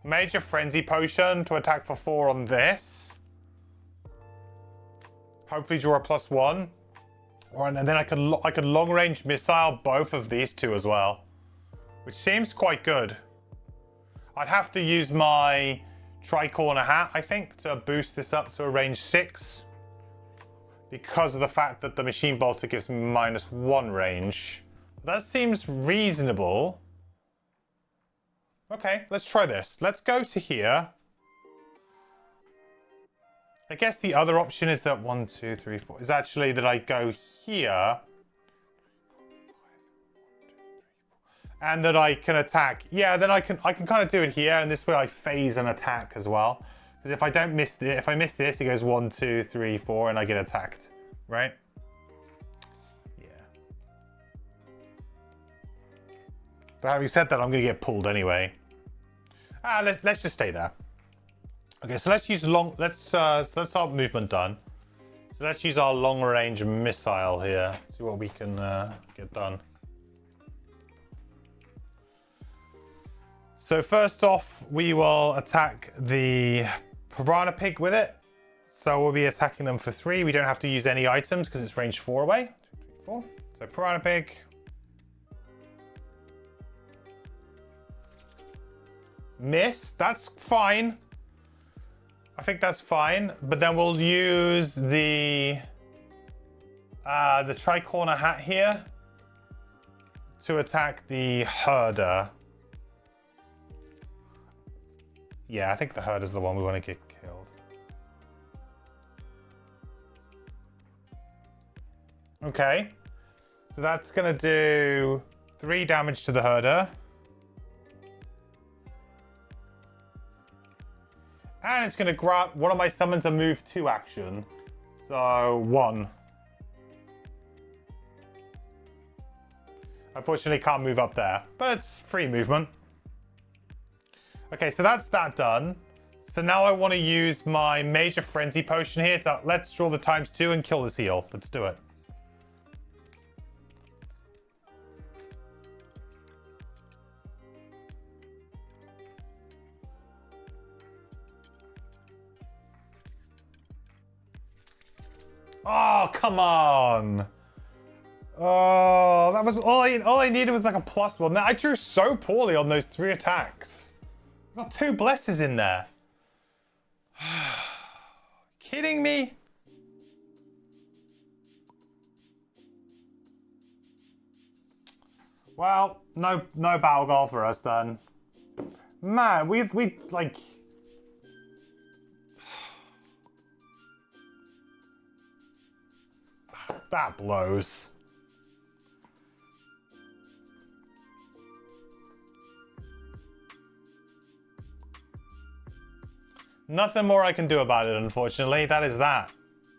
Major Frenzy Potion to attack for 4 on this. Hopefully draw a +1. And then I could long range missile both of these two as well, which seems quite good. I'd have to use my Tricorner Hat, I think, to boost this up to a range 6, because of the fact that the Machine Bolter gives me -1 range. That seems reasonable. Okay, let's try this. Let's go to here. I guess the other option is that 1, 2, 3, 4 is actually that I go here. And that I can attack. Yeah, then I can kind of do it here, and this way I phase an attack as well. Because if I don't miss this, if I miss this, it goes 1, 2, 3, 4, and I get attacked, right? Yeah. But having said that, I'm gonna get pulled anyway. Let's just stay there. Okay, so let's use let's our movement done. So let's use our long range missile here. See what we can get done. So first off, we will attack the Piranha Pig with it. So we'll be attacking them for 3. We don't have to use any items because it's range 4 away. 2, 3, 4. So Piranha Pig. Miss. That's fine. I think that's fine. But then we'll use the Tricorner Hat here to attack the Herder. Yeah, I think the Herder's the one we want to get killed. Okay. So that's going to do 3 damage to the Herder. And it's going to grant one of my summons a move 2 action. So 1. Unfortunately, can't move up there, but it's free movement. Okay, so that's that done. So now I want to use my Major Frenzy Potion here to let's draw the ×2 and kill this eel. Let's do it. Oh, come on. Oh, that was all I needed was like a +1. I drew so poorly on those 3 attacks. I got 2 blesses in there. Kidding me? Well, no battle goal for us then. Man, we like. That blows. Nothing more I can do about it, unfortunately. That is that.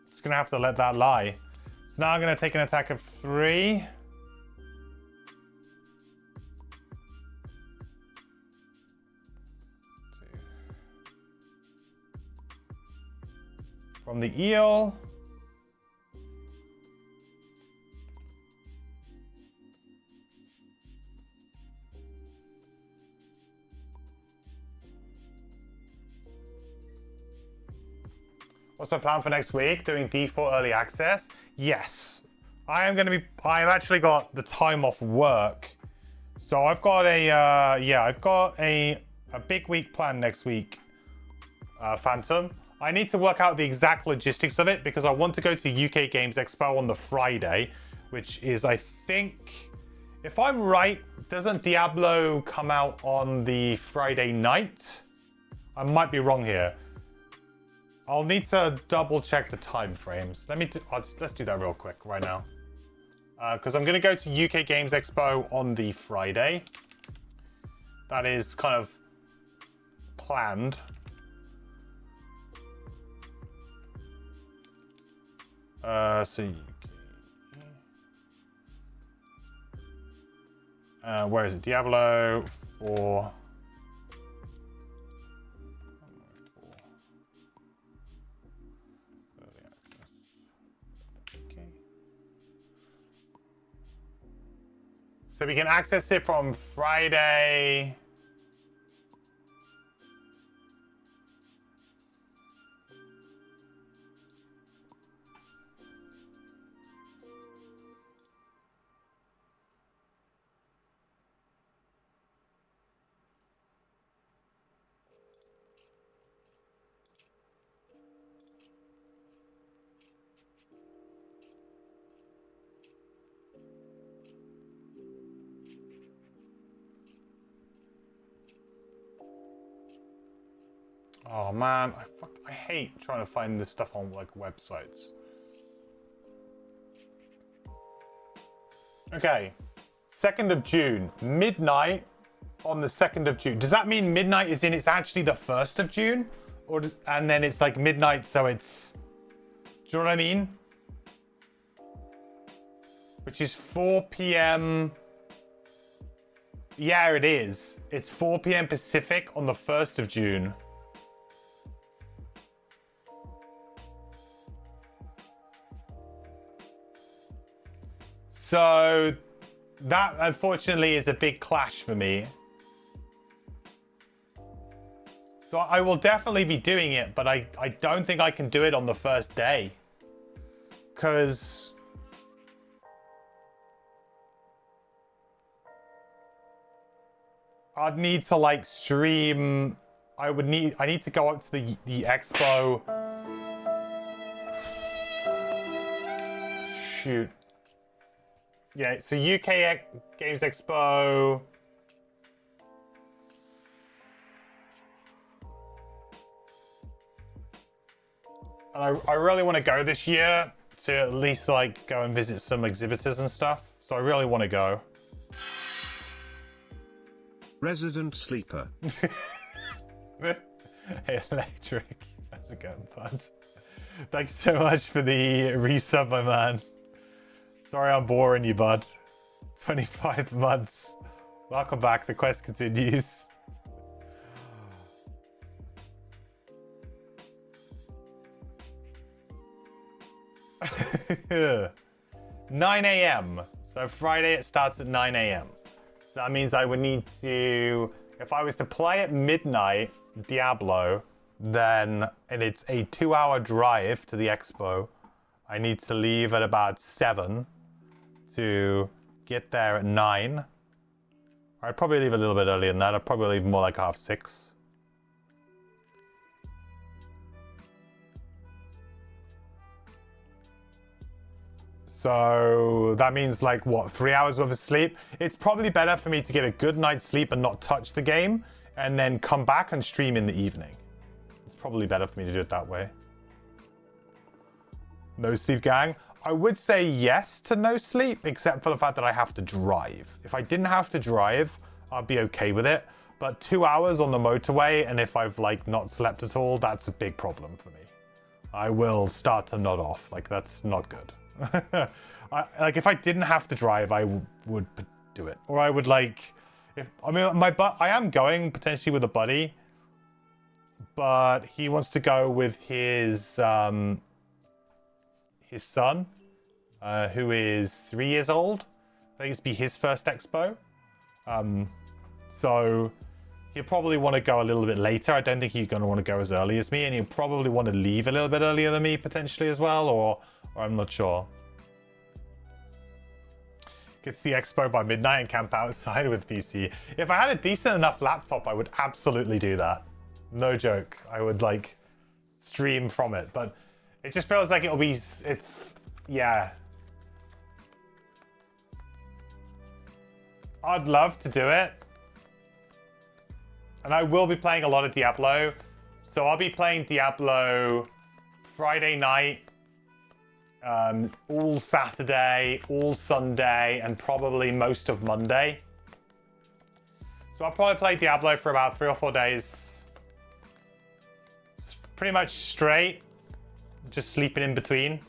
Just gonna have to let that lie. So now I'm gonna take an attack of 3. From the eel. What's my plan for next week? Doing D4 early access? Yes. I've actually got the time off work. So I've got a big week planned next week, Phantom. I need to work out the exact logistics of it because I want to go to UK Games Expo on the Friday, which is, I think, If I'm right, doesn't Diablo come out on the Friday night? I might be wrong here. I'll need to double check the time frames. Let's do that real quick right now. Because I'm going to go to UK Games Expo on the Friday. That is kind of planned. Where is it? Diablo 4. Okay. So we can access it from Friday. Oh man, I hate trying to find this stuff on like websites. Okay, 2nd of June, midnight on the 2nd of June. Does that mean midnight is in it's actually the 1st of June? And then it's like midnight, so it's... Do you know what I mean? Which is 4 p.m. Yeah, it is. It's 4 p.m. Pacific on the 1st of June. So that, unfortunately, is a big clash for me. So I will definitely be doing it, but I don't think I can do it on the first day. Because... I'd need to, like, stream... I need to go up to the expo. Shoot. Yeah, so UK Games Expo. And I really want to go this year to at least like go and visit some exhibitors and stuff. So I really want to go. Resident Sleeper. Hey, Electric. How's it going, bud? Thank you so much for the resub, my man. Sorry I'm boring you, bud. 25 months. Welcome back. The quest continues. Nine a.m. So Friday it starts at 9 a.m. So that means I would need to... If I was to play at midnight, Diablo, then... And it's a 2-hour drive to the expo. I need to leave at about 7 to get there at 9. I'd probably leave a little bit earlier than that. I'd probably leave more like 6:30. So that means like, what, 3 hours worth of sleep? It's probably better for me to get a good night's sleep and not touch the game and then come back and stream in the evening. It's probably better for me to do it that way. No sleep, gang? I would say yes to no sleep, except for the fact that I have to drive. If I didn't have to drive, I'd be okay with it. But 2 hours on the motorway, and if I've like not slept at all, that's a big problem for me. I will start to nod off. Like, that's not good. Like, if I didn't have to drive, I would do it. Or I would like, I am going potentially with a buddy, but he wants to go with his son, who is 3 years old. I think it's be his first expo. So he'll probably want to go a little bit later. I don't think he's going to want to go as early as me, and he'll probably want to leave a little bit earlier than me potentially as well, or I'm not sure. Get to the expo by midnight and camp outside with PC. If I had a decent enough laptop, I would absolutely do that. No joke. I would like stream from it, but it just feels like it'll be, yeah. I'd love to do it. And I will be playing a lot of Diablo. So I'll be playing Diablo Friday night, all Saturday, all Sunday, and probably most of Monday. So I'll probably play Diablo for about 3 or 4 days. Pretty much straight, just sleeping in between.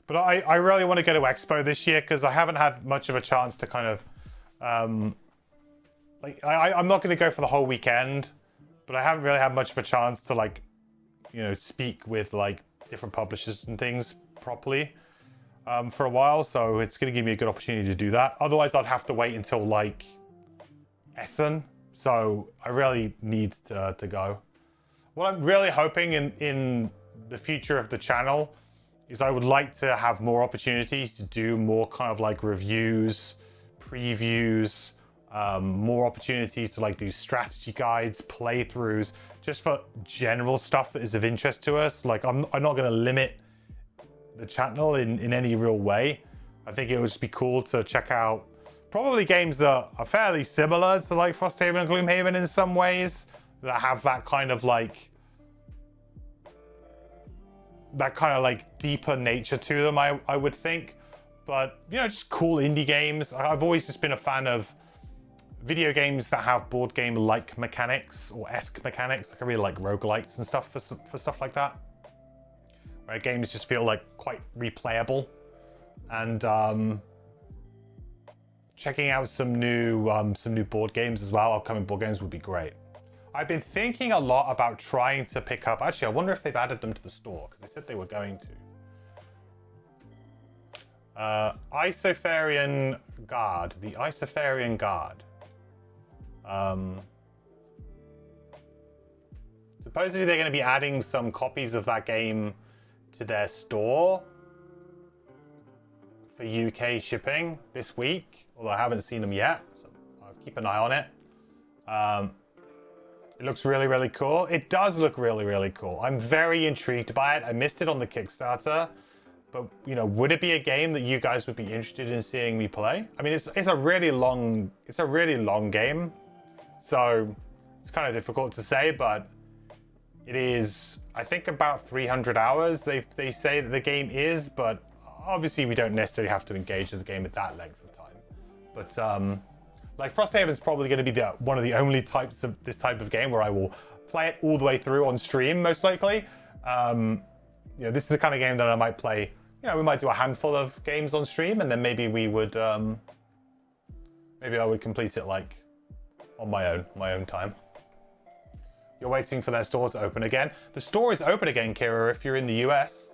But I really want to go to Expo this year because I haven't had much of a chance to kind of, I'm not going to go for the whole weekend, but I haven't really had much of a chance to like, you know, speak with like different publishers and things properly for a while. So it's going to give me a good opportunity to do that. Otherwise, I'd have to wait until like Essen. So I really need to go. What I'm really hoping in the future of the channel is I would like to have more opportunities to do more kind of like reviews, previews, more opportunities to like do strategy guides, playthroughs, just for general stuff that is of interest to us. Like I'm not going to limit the channel in any real way. I think it would just be cool to check out probably games that are fairly similar to like Frosthaven and Gloomhaven in some ways, that have that kind of like deeper nature to them, I would think. But, you know, just cool indie games. I've always just been a fan of video games that have board game-like mechanics or esque mechanics. Like I really like roguelites and stuff for stuff like that, where games just feel like quite replayable. And checking out some new board games as well. Upcoming board games would be great. I've been thinking a lot about trying to pick up... Actually, I wonder if they've added them to the store, because they said they were going to. Isofarian Guard. The Isofarian Guard. Supposedly they're going to be adding some copies of that game to their store for UK shipping this week, although I haven't seen them yet, so I'll keep an eye on it. It looks really, really cool. It does look really, really cool. I'm very intrigued by it. I missed it on the Kickstarter, but you know, would it be a game that you guys would be interested in seeing me play? I mean, it's a really long game, so it's kind of difficult to say, but it is, I think, about 300 hours. They say that the game is, but obviously we don't necessarily have to engage with the game at that length of time. But like Frosthaven is probably going to be one of the only types of this type of game where I will play it all the way through on stream, most likely. You know, this is the kind of game that I might play. You know, we might do a handful of games on stream, and then maybe we would, maybe I would complete it like on my own time. You're waiting for their store to open again. The store is open again, Kira, if you're in the US.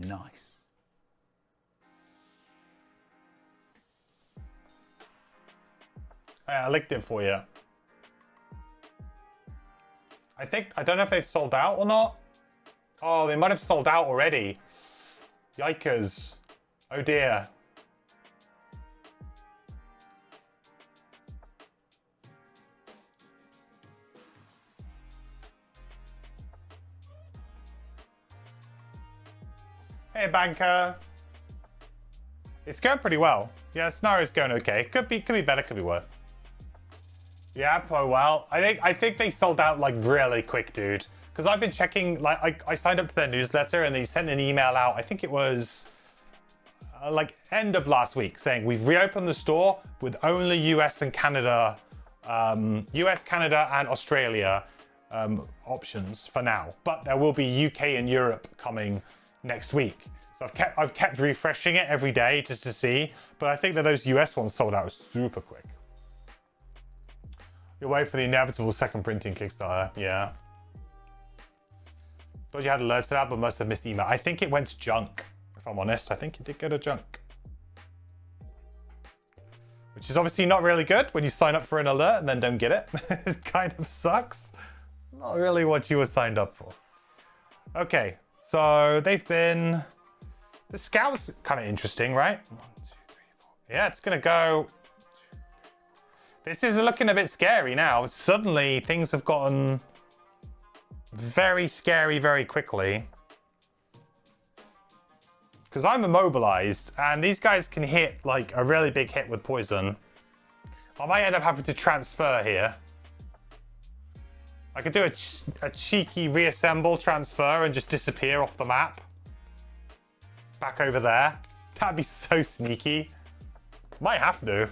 Nice. I linked it for you. I don't know if they've sold out or not. Oh, they might have sold out already. Yikers. Oh dear. Hey, banker. It's going pretty well. Yeah, Scenario's going okay. Could be better, could be worse. Yeah, oh well. I think they sold out like really quick, dude. Because I've been checking, like I signed up to their newsletter and they sent an email out. I think it was like end of last week saying we've reopened the store with only US and Canada, US, Canada and Australia options for now. But there will be UK and Europe coming next week. So I've kept refreshing it every day just to see. But I think that those US ones sold out super quick. You're waiting for the inevitable second printing Kickstarter. Yeah. Thought you had alerts to that, but must have missed the email. I think it went to junk, if I'm honest. I think it did go to junk. which is obviously not really good when you sign up for an alert and then don't get it. It kind of sucks. Not really what you were signed up for. Okay, so they've been... The scout's kind of interesting, right? 1, 2, 3, 4. Yeah, it's going to go... This is looking a bit scary now. Suddenly, things have gotten very scary very quickly. Because I'm immobilized, and these guys can hit, like, a really big hit with poison. I might end up having to transfer here. I could do a cheeky reassemble transfer and just disappear off the map. Back over there. That'd be so sneaky. Might have to.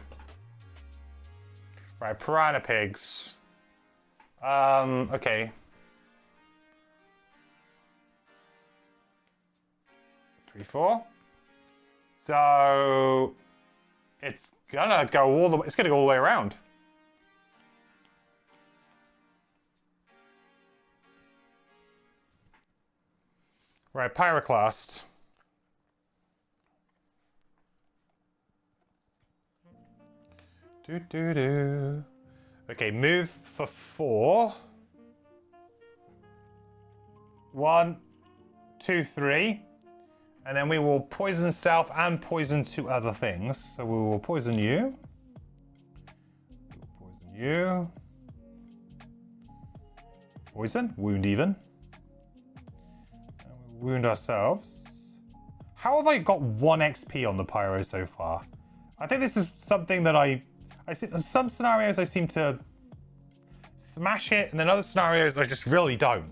Right, piranha pigs. Okay. 3, 4. So it's gonna go all the way. It's gonna go all the way around. Right, pyroclast. Okay, move for 4. 1, 2, 3. And then we will poison self and poison 2 other things. So we will poison you. Poison you. Poison. Wound even. And we wound ourselves. How have I got 1 XP on the pyro so far? I think this is something that I see in some scenarios I seem to smash it, and then other scenarios I just really don't.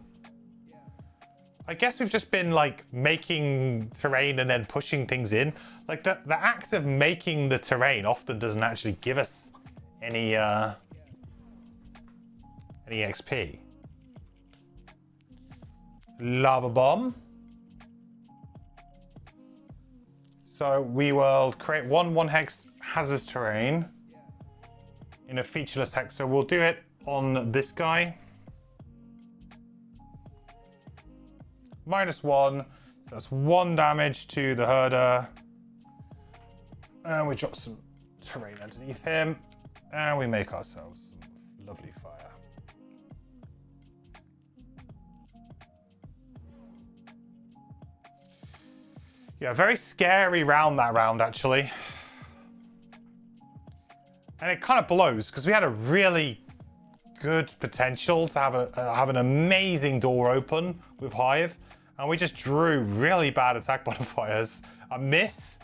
I guess we've just been like making terrain and then pushing things in. Like the act of making the terrain often doesn't actually give us any XP. Lava bomb. So we will create 1 hex hazardous terrain in a featureless hex. So we'll do it on this guy. -1. So that's 1 damage to the herder. And we drop some terrain underneath him. And we make ourselves some lovely fire. Yeah, very scary round that round, actually. And it kind of blows, because we had a really good potential to have an amazing door open with Hive. And we just drew really bad attack modifiers. A miss,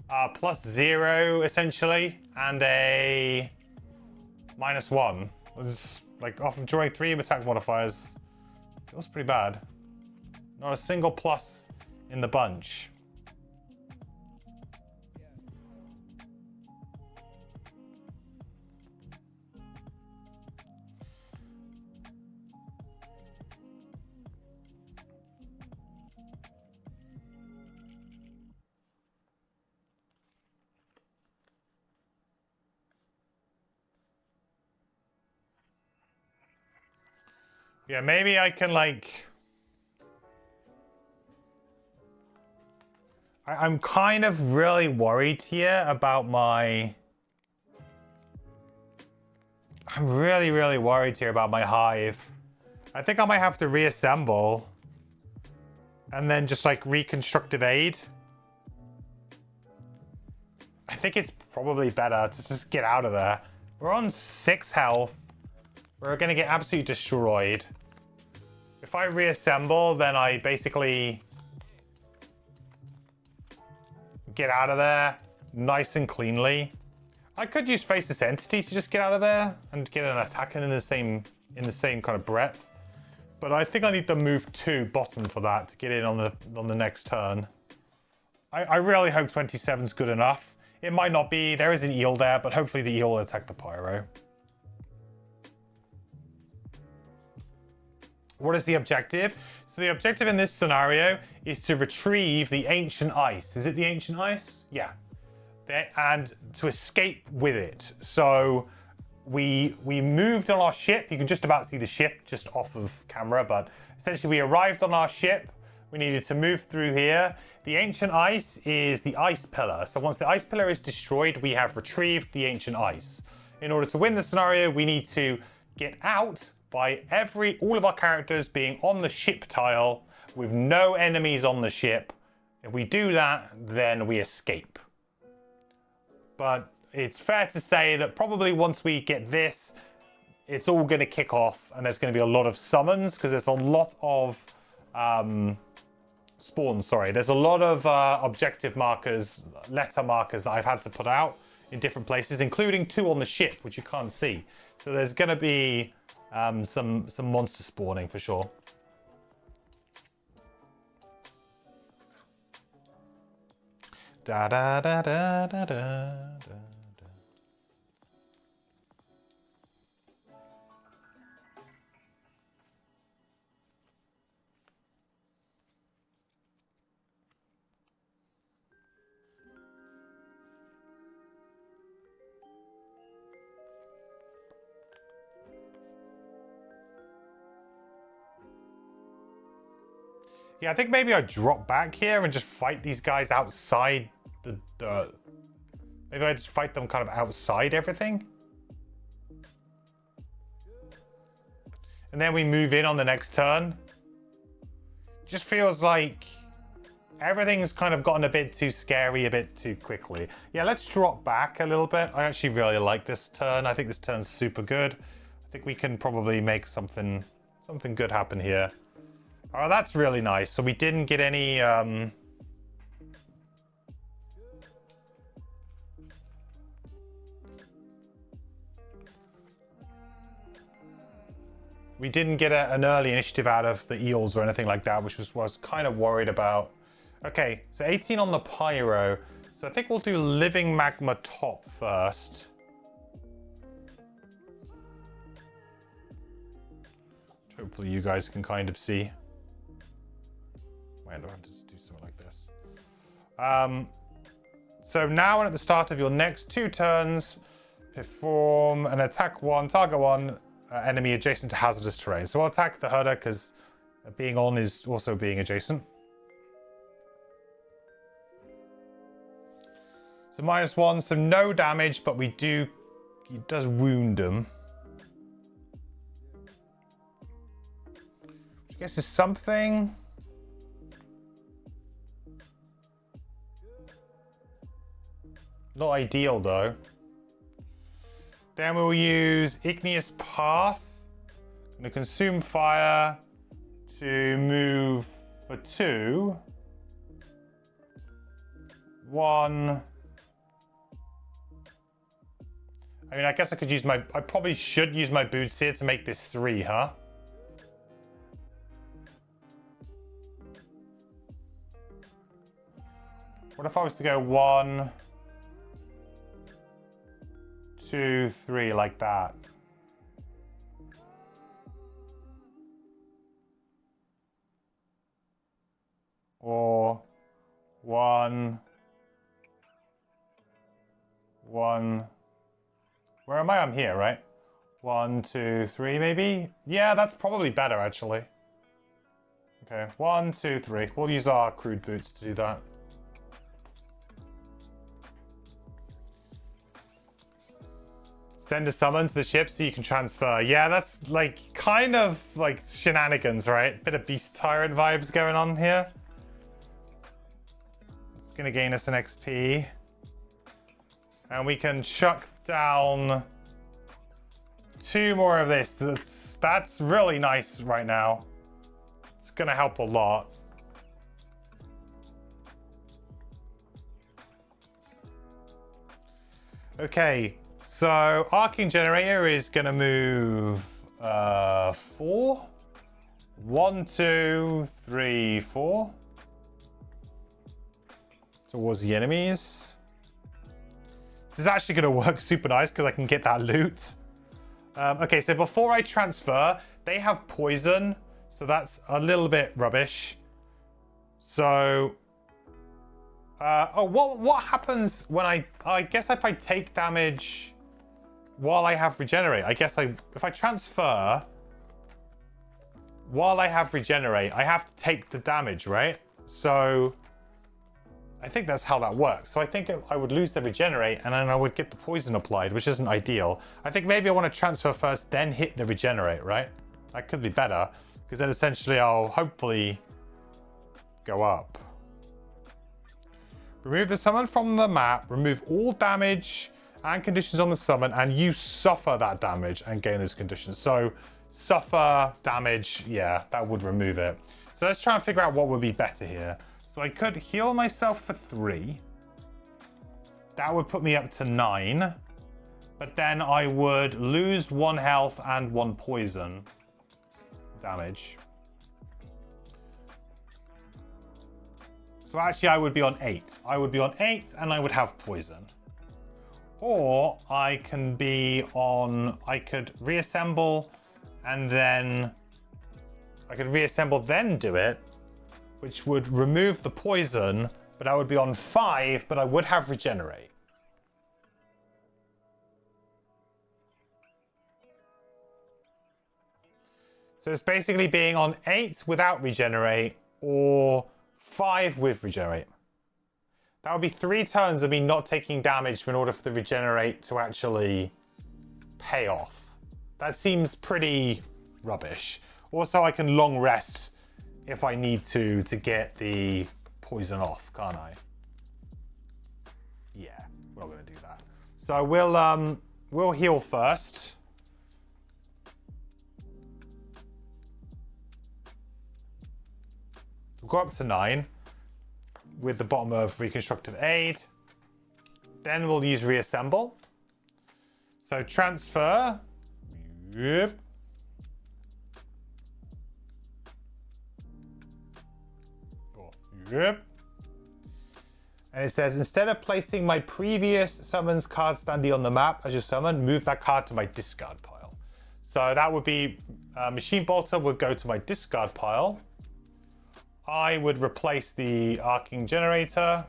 +0, essentially, and a -1. It was like, off of drawing 3 attack modifiers, feels pretty bad. Not a single plus in the bunch. Yeah, maybe I can, like... I'm kind of really worried here about my... I'm really, really worried here about my Hive. I think I might have to reassemble. And then just, like, reconstructive aid. I think it's probably better to just get out of there. We're on 6 health. We're going to get absolutely destroyed. If I reassemble, then I basically get out of there nice and cleanly. I could use Faceless Entity to just get out of there and get an attack in the same kind of breadth. But I think I need to move 2 bottom for that to get in on the next turn. I really hope 27's good enough. It might not be. There is an eel there, but hopefully the eel will attack the pyro. What is the objective? So the objective in this scenario is to retrieve the ancient ice. Is it the ancient ice? Yeah. And to escape with it. So we moved on our ship. You can just about see the ship just off of camera, but essentially we arrived on our ship. we needed to move through here. The ancient ice is the ice pillar. So once the ice pillar is destroyed, we have retrieved the ancient ice. In order to win the scenario, we need to get out by all of our characters being on the ship tile with no enemies on the ship. If we do that, then we escape. But it's fair to say that probably once we get this, it's all going to kick off, and there's going to be a lot of summons because there's a lot of spawns. Sorry, there's a lot of objective markers, letter markers that I've had to put out in different places, including 2 on the ship, which you can't see. So there's going to be some monster spawning for sure. Da da da da da da da. Yeah, I think maybe I drop back here and just fight these guys outside the... Maybe I just fight them kind of outside everything. And then we move in on the next turn. Just feels like everything's kind of gotten a bit too scary a bit too quickly. Yeah, let's drop back a little bit. I actually really like this turn. I think this turn's super good. I think we can probably make something good happen here. Oh, that's really nice. So we didn't get any... We didn't get an early initiative out of the eels or anything like that, which was what I was kind of worried about. Okay, so 18 on the pyro. So I think we'll do living magma top first. Hopefully you guys can kind of see. Wait, do I have to just do something like this? So now and at the start of your next 2 turns, perform an attack 1, target 1, enemy adjacent to hazardous terrain. So I'll attack the herder because being on is also being adjacent. So -1, so no damage, but it does wound them. Which I guess is something. Not ideal though. Then we'll use Igneous Path. I'm going to consume fire to move for 2. 1. I mean, I guess I could use I probably should use my boots here to make this 3, huh? What if I was to go 1, 2, 3, like that? Or 1, 1. Where am I? I'm here, right? 1, 2, 3, maybe? Yeah, that's probably better, actually. Okay, 1, 2, 3. We'll use our crude boots to do that. Send a summon to the ship so you can transfer. Yeah, that's like kind of like shenanigans, right? Bit of Beast Tyrant vibes going on here. It's gonna gain us an XP. And we can chuck down 2 more of this. That's really nice right now. It's gonna help a lot. Okay. So Arcing Generator is going to move 4. 1, 2, 3, 4. Towards the enemies. This is actually going to work super nice because I can get that loot. Okay, so before I transfer, they have poison. So that's a little bit rubbish. So... what happens when I guess if I take damage... while I have regenerate, I guess if I transfer, while I have regenerate, I have to take the damage, right? So I think that's how that works. So I think I would lose the regenerate and then I would get the poison applied, which isn't ideal. I think maybe I want to transfer first, then hit the regenerate, right? That could be better, because then essentially I'll hopefully go up. Remove the summon from the map, remove all damage and conditions on the summon, and you suffer that damage and gain those conditions. So suffer damage, yeah, that would remove it. So let's try and figure out what would be better here. So I could heal myself for 3. That would put me up to 9. But then I would lose 1 health and 1 poison damage. So actually I would be on 8. I would be on 8 and I would have poison. Or I can be on, I could reassemble and then I could reassemble then do it, which would remove the poison, but I would be on 5, but I would have regenerate. So it's basically being on 8 without regenerate or 5 with regenerate. That would be 3 turns of me not taking damage in order for the regenerate to actually pay off. That seems pretty rubbish. Also, I can long rest if I need to get the poison off, can't I? Yeah, we're not going to do that. So we'll heal first. We'll go up to 9 with the bottom of Reconstructive Aid. Then we'll use Reassemble. So transfer. Yep. Yep. And it says, instead of placing my previous summons card standing on the map as your summon, move that card to my discard pile. So that would be Machine Bolter would go to my discard pile. I would replace the Arcing Generator.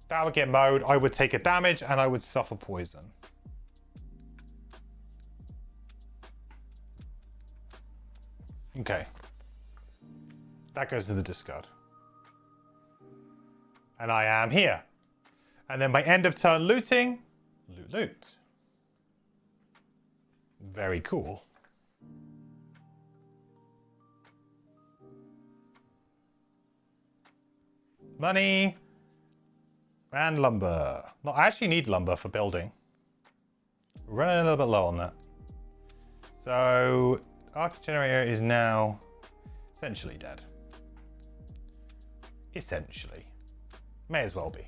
That would get mowed. I would take a damage and I would suffer poison. Okay. That goes to the discard. And I am here. And then by end of turn looting, loot. Very cool. Money and lumber. No, I actually need lumber for building. We're running a little bit low on that. So Arc Generator is now essentially dead. Essentially. May as well be.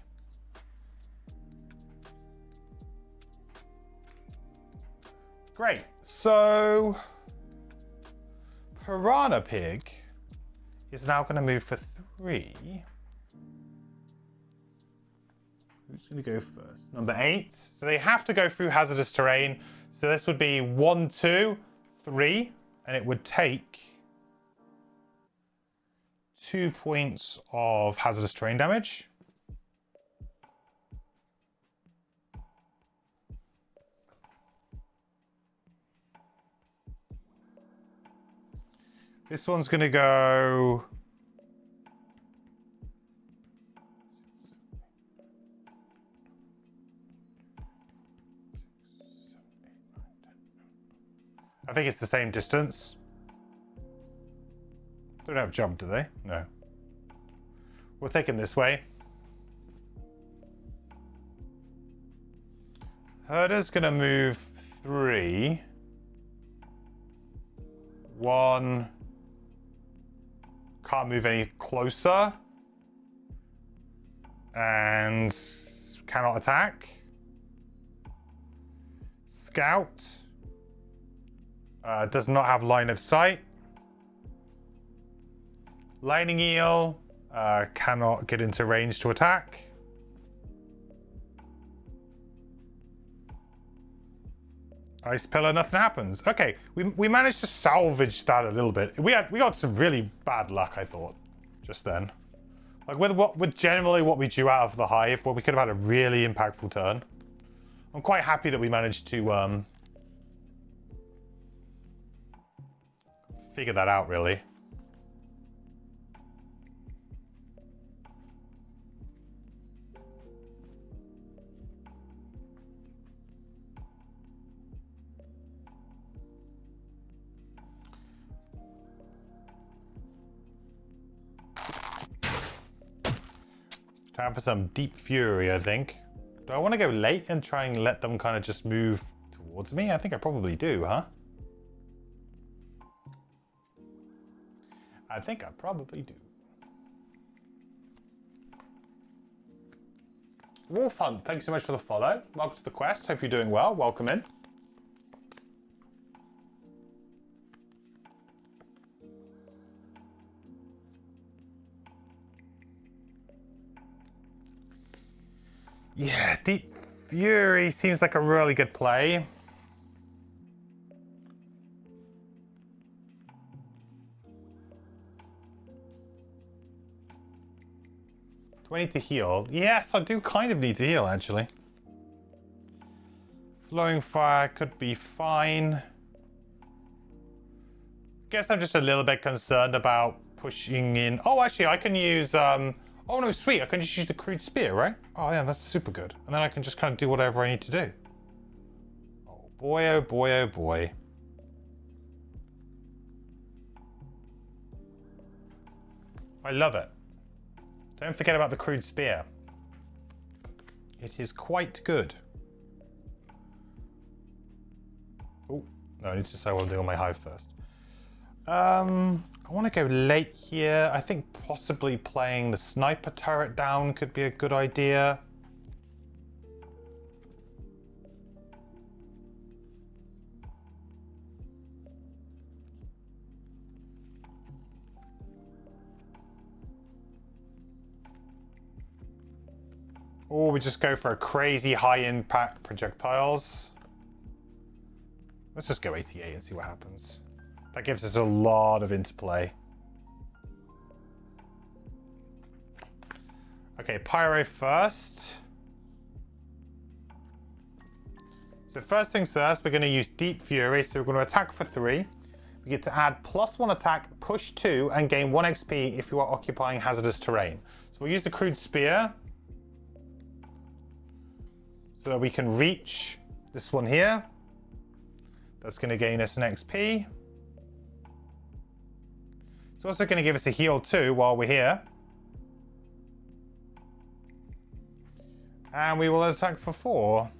Great. So Piranha Pig is now going to move for 3. Who's going to go first? Number 8. So they have to go through hazardous terrain. So this would be 1, 2, 3. And it would take 2 points of hazardous terrain damage. This one's going to go... I think it's the same distance. They don't have jump, do they? No. We'll take him this way. Herder's going to move 3. 1. Can't move any closer. And cannot attack. Scout. Does not have line of sight. Lightning Eel cannot get into range to attack. Ice Pillar, nothing happens. Okay, we managed to salvage that a little bit. We got some really bad luck, I thought, just then. Like with generally what we drew out of the hive, well, we could have had a really impactful turn. I'm quite happy that we managed to figure that out, really. Time for some deep fury, I think. Do I want to go late and try and let them kind of just move towards me? I think I probably do, huh? I think I probably do. Wolf Hunt, thanks so much for the follow. Welcome to the quest. Hope you're doing well. Welcome in. Yeah, Deep Fury seems like a really good play. Do I need to heal? Yes, I do kind of need to heal, actually. Flowing Fire could be fine. Guess I'm just a little bit concerned about pushing in. Oh, actually, I can use... Oh, no, sweet. I can just use the crude spear, right? Oh, yeah, that's super good. And then I can just kind of do whatever I need to do. Oh, boy, oh, boy, oh, boy. I love it. Don't forget about the crude spear. It is quite good. Oh, no, I need to decide what I'm doing on my hive first. I want to go late here. I think possibly playing the sniper turret down could be a good idea. Or we just go for a crazy high impact projectiles. Let's just go 88 and see what happens. That gives us a lot of interplay. Okay, Pyro first. So first things first, we're going to use Deep Fury. So we're going to attack for 3. We get to add +1 attack, push 2, and gain 1 XP if you are occupying hazardous terrain. So we'll use the crude spear so that we can reach this one here. That's going to gain us an XP. It's also going to give us a heal too while we're here. And we will attack for 4.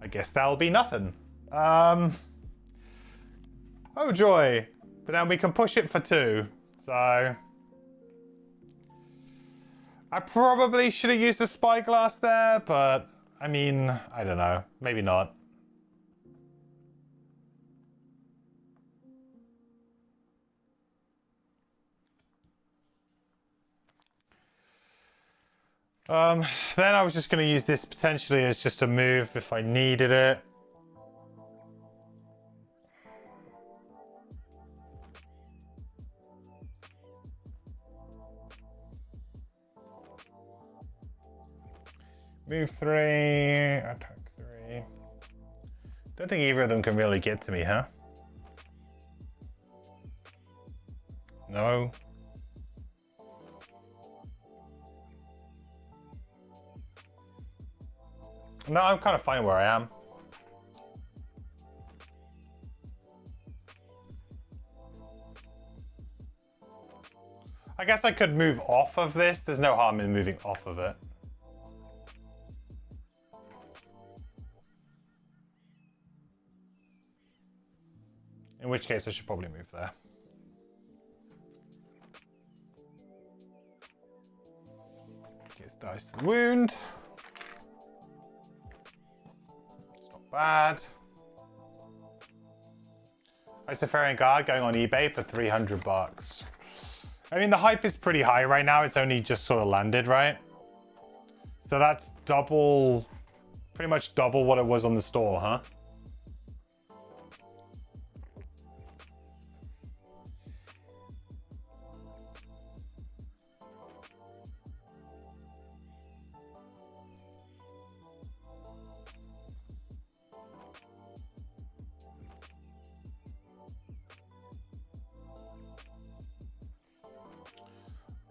I guess that'll be nothing. Oh joy. But then we can push it for 2. So I probably should have used a spyglass there, but I mean, I don't know. Maybe not. Then I was just going to use this potentially as just a move if I needed it. Move 3, attack 3. Don't think either of them can really get to me, huh? No. No, I'm kind of fine where I am. I guess I could move off of this. There's no harm in moving off of it. In which case I should probably move there. Gets dice to the wound. Bad. Isofarian Guard going on eBay for 300 bucks. I mean, the hype is pretty high right now. It's only just sort of landed, right? So that's double, pretty much double what it was on the store, huh?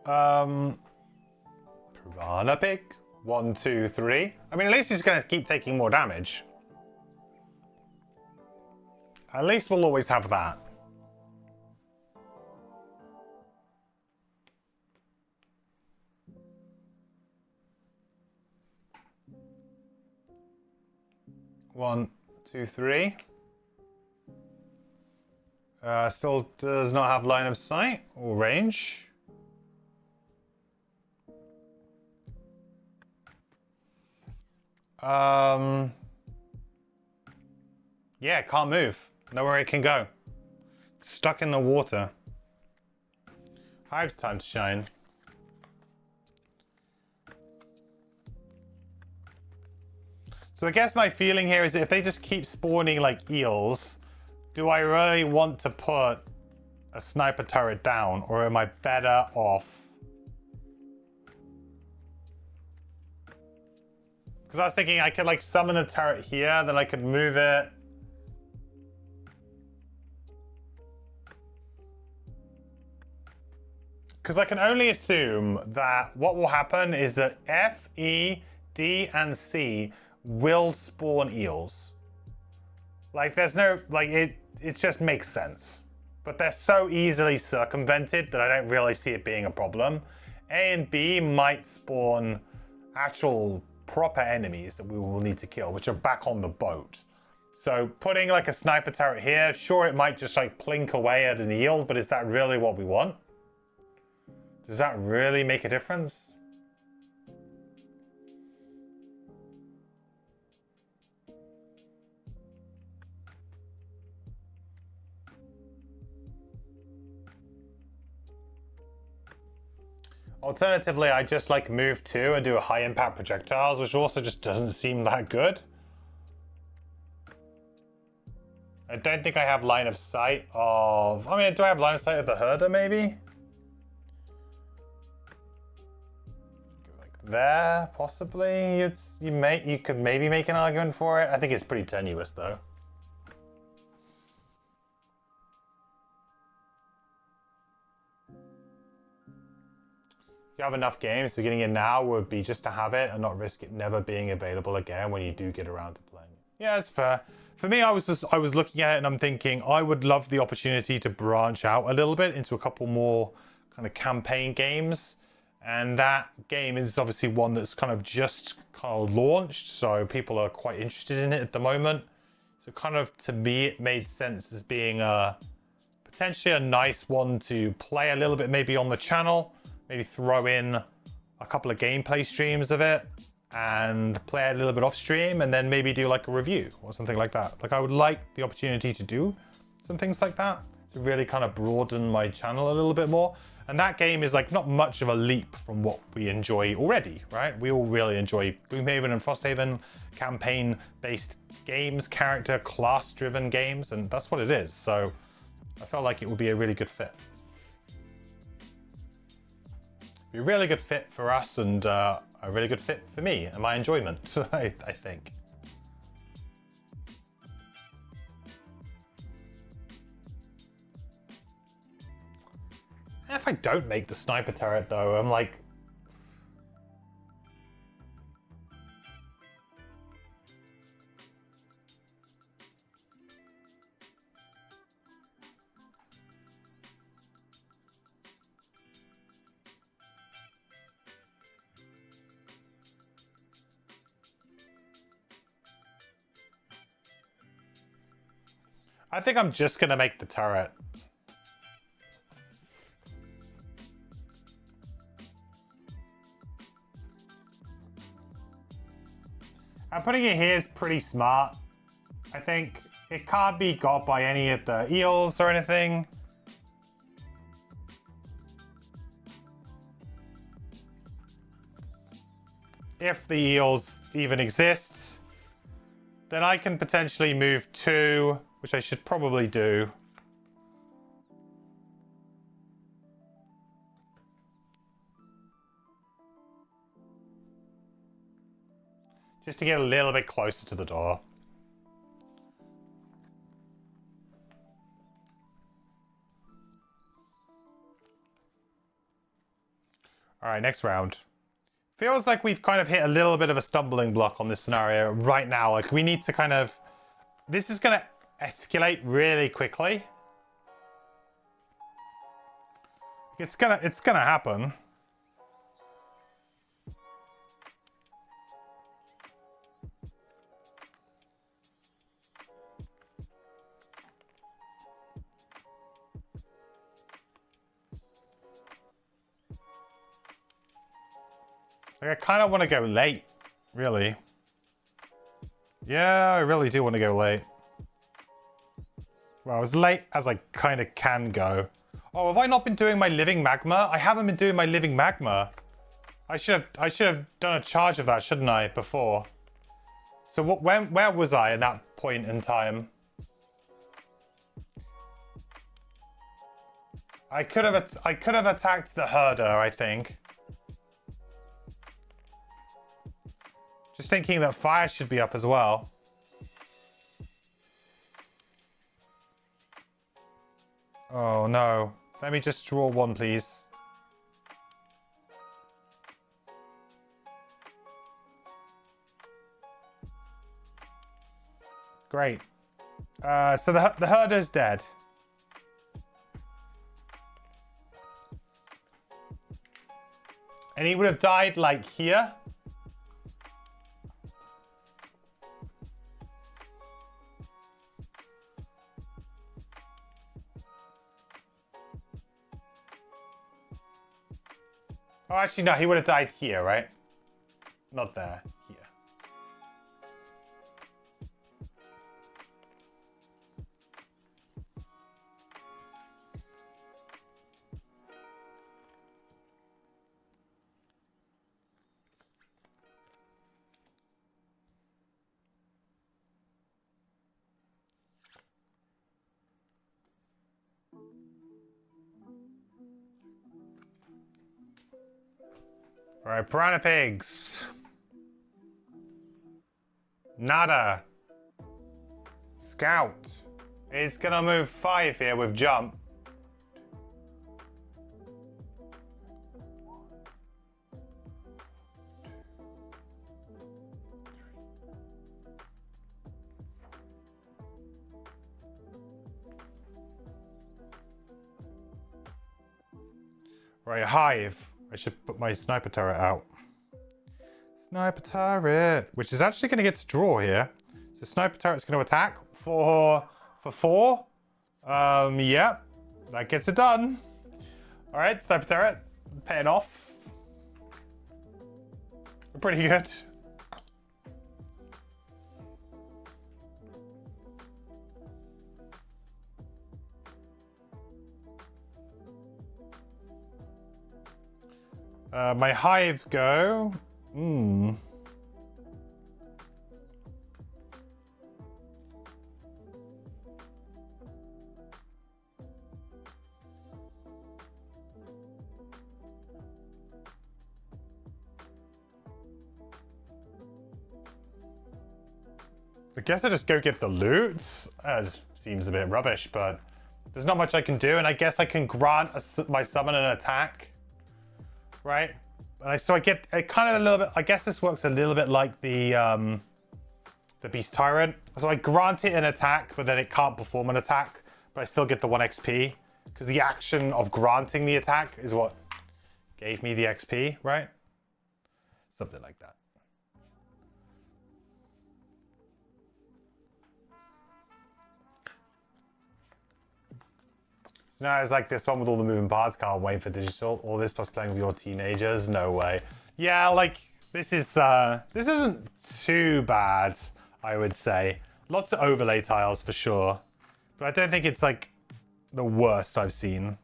Piranha Pig. 1, 2, 3. I mean, at least he's going to keep taking more damage. At least we'll always have that. One, two, three. Still does not have line of sight or range. Yeah, can't move. Nowhere it can go. Stuck in the water. Hive's time to shine. So I guess my feeling here is that if they just keep spawning like eels, do I really want to put a sniper turret down, or am I better off? Because I was thinking I could like summon the turret here, then I could move it. Because I can only assume that what will happen is that F, E, D, and C will spawn eels. Like there's no, like it just makes sense. But they're so easily circumvented that I don't really see it being a problem. A and B might spawn actual proper enemies that we will need to kill, which are back on the boat. So putting like a sniper turret here, sure it might just like plink away at an eel, but is that really what we want? Does that really make a difference? Alternatively, I just like move 2 and do a high impact projectiles, which also just doesn't seem that good. I don't think I have line of sight of... I mean, do I have line of sight of the herder, maybe? Like there, possibly. You could maybe make an argument for it. I think it's pretty tenuous, though. You have enough games, so getting it now would be just to have it and not risk it never being available again when you do get around to playing it. Yeah, it's fair. For me, I was looking at it and I'm thinking I would love the opportunity to branch out a little bit into a couple more kind of campaign games. And that game is obviously one that's kind of just launched, so people are quite interested in it at the moment. So kind of to me, it made sense as being potentially a nice one to play a little bit maybe on the channel. Maybe throw in a couple of gameplay streams of it and play it a little bit off stream and then maybe do like a review or something like that. Like I would like the opportunity to do some things like that to really kind of broaden my channel a little bit more. And that game is like not much of a leap from what we enjoy already, right? We all really enjoy Gloomhaven and Frosthaven, campaign-based games, character, class-driven games, and that's what it is. So I felt like it would be a really good fit. Be a really good fit for us and a really good fit for me and my enjoyment, I think. If I don't make the sniper turret though, I'm like... I think I'm just gonna make the turret. And putting it here is pretty smart. I think it can't be got by any of the eels or anything. If the eels even exist, then I can potentially move 2, which I should probably do. Just to get a little bit closer to the door. All right, next round. Feels like we've kind of hit a little bit of a stumbling block on this scenario right now. Like we need to kind of... This is going to escalate really quickly. It's gonna happen. Like, I kind of want to go late, really. Yeah, I really do want to go late. Well, as late as I kind of can go. Oh, have I not been doing my living magma? I haven't been doing my living magma. I should have done a charge of that, shouldn't I, before? So where was I at that point in time? I could have attacked the herder, I think. Just thinking that fire should be up as well. Oh no. Let me just draw one, please. Great. So the herder's dead. And he would have died like here. Oh, actually, no, he would have died here, right? Not there, here. All right, piranha pigs. Nada. Scout. It's gonna move 5 here with jump. Right, hive. I should put my sniper turret out. Sniper turret, which is actually going to get to draw here. So sniper turret's going to attack for 4. Yeah, that gets it done. All right, sniper turret, paying off. Pretty good. My hive go. I guess I just go get the loot. As seems a bit rubbish, but there's not much I can do, and I guess I can grant my summon an attack. Right, and so I get it kind of a little bit. I guess this works a little bit like the Beast Tyrant. So I grant it an attack, but then it can't perform an attack, but I still get the 1 XP because the action of granting the attack is what gave me the XP, right? Something like that. So now it's like this one with all the moving parts. Can't wait for digital. All this plus playing with your teenagers. No way. Yeah, like this isn't too bad, I would say. Lots of overlay tiles for sure, but I don't think it's like the worst I've seen.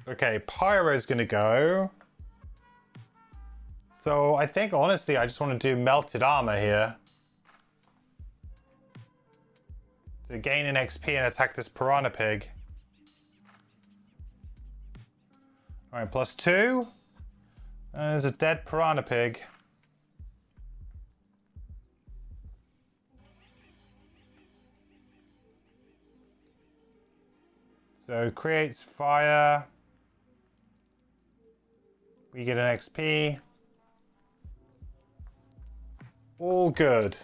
Okay, Pyro's gonna go. So I think honestly I just want to do melted armor here. To gain an XP and attack this piranha pig. Alright, +2. And there's a dead piranha pig. So creates fire. We get an XP. All good.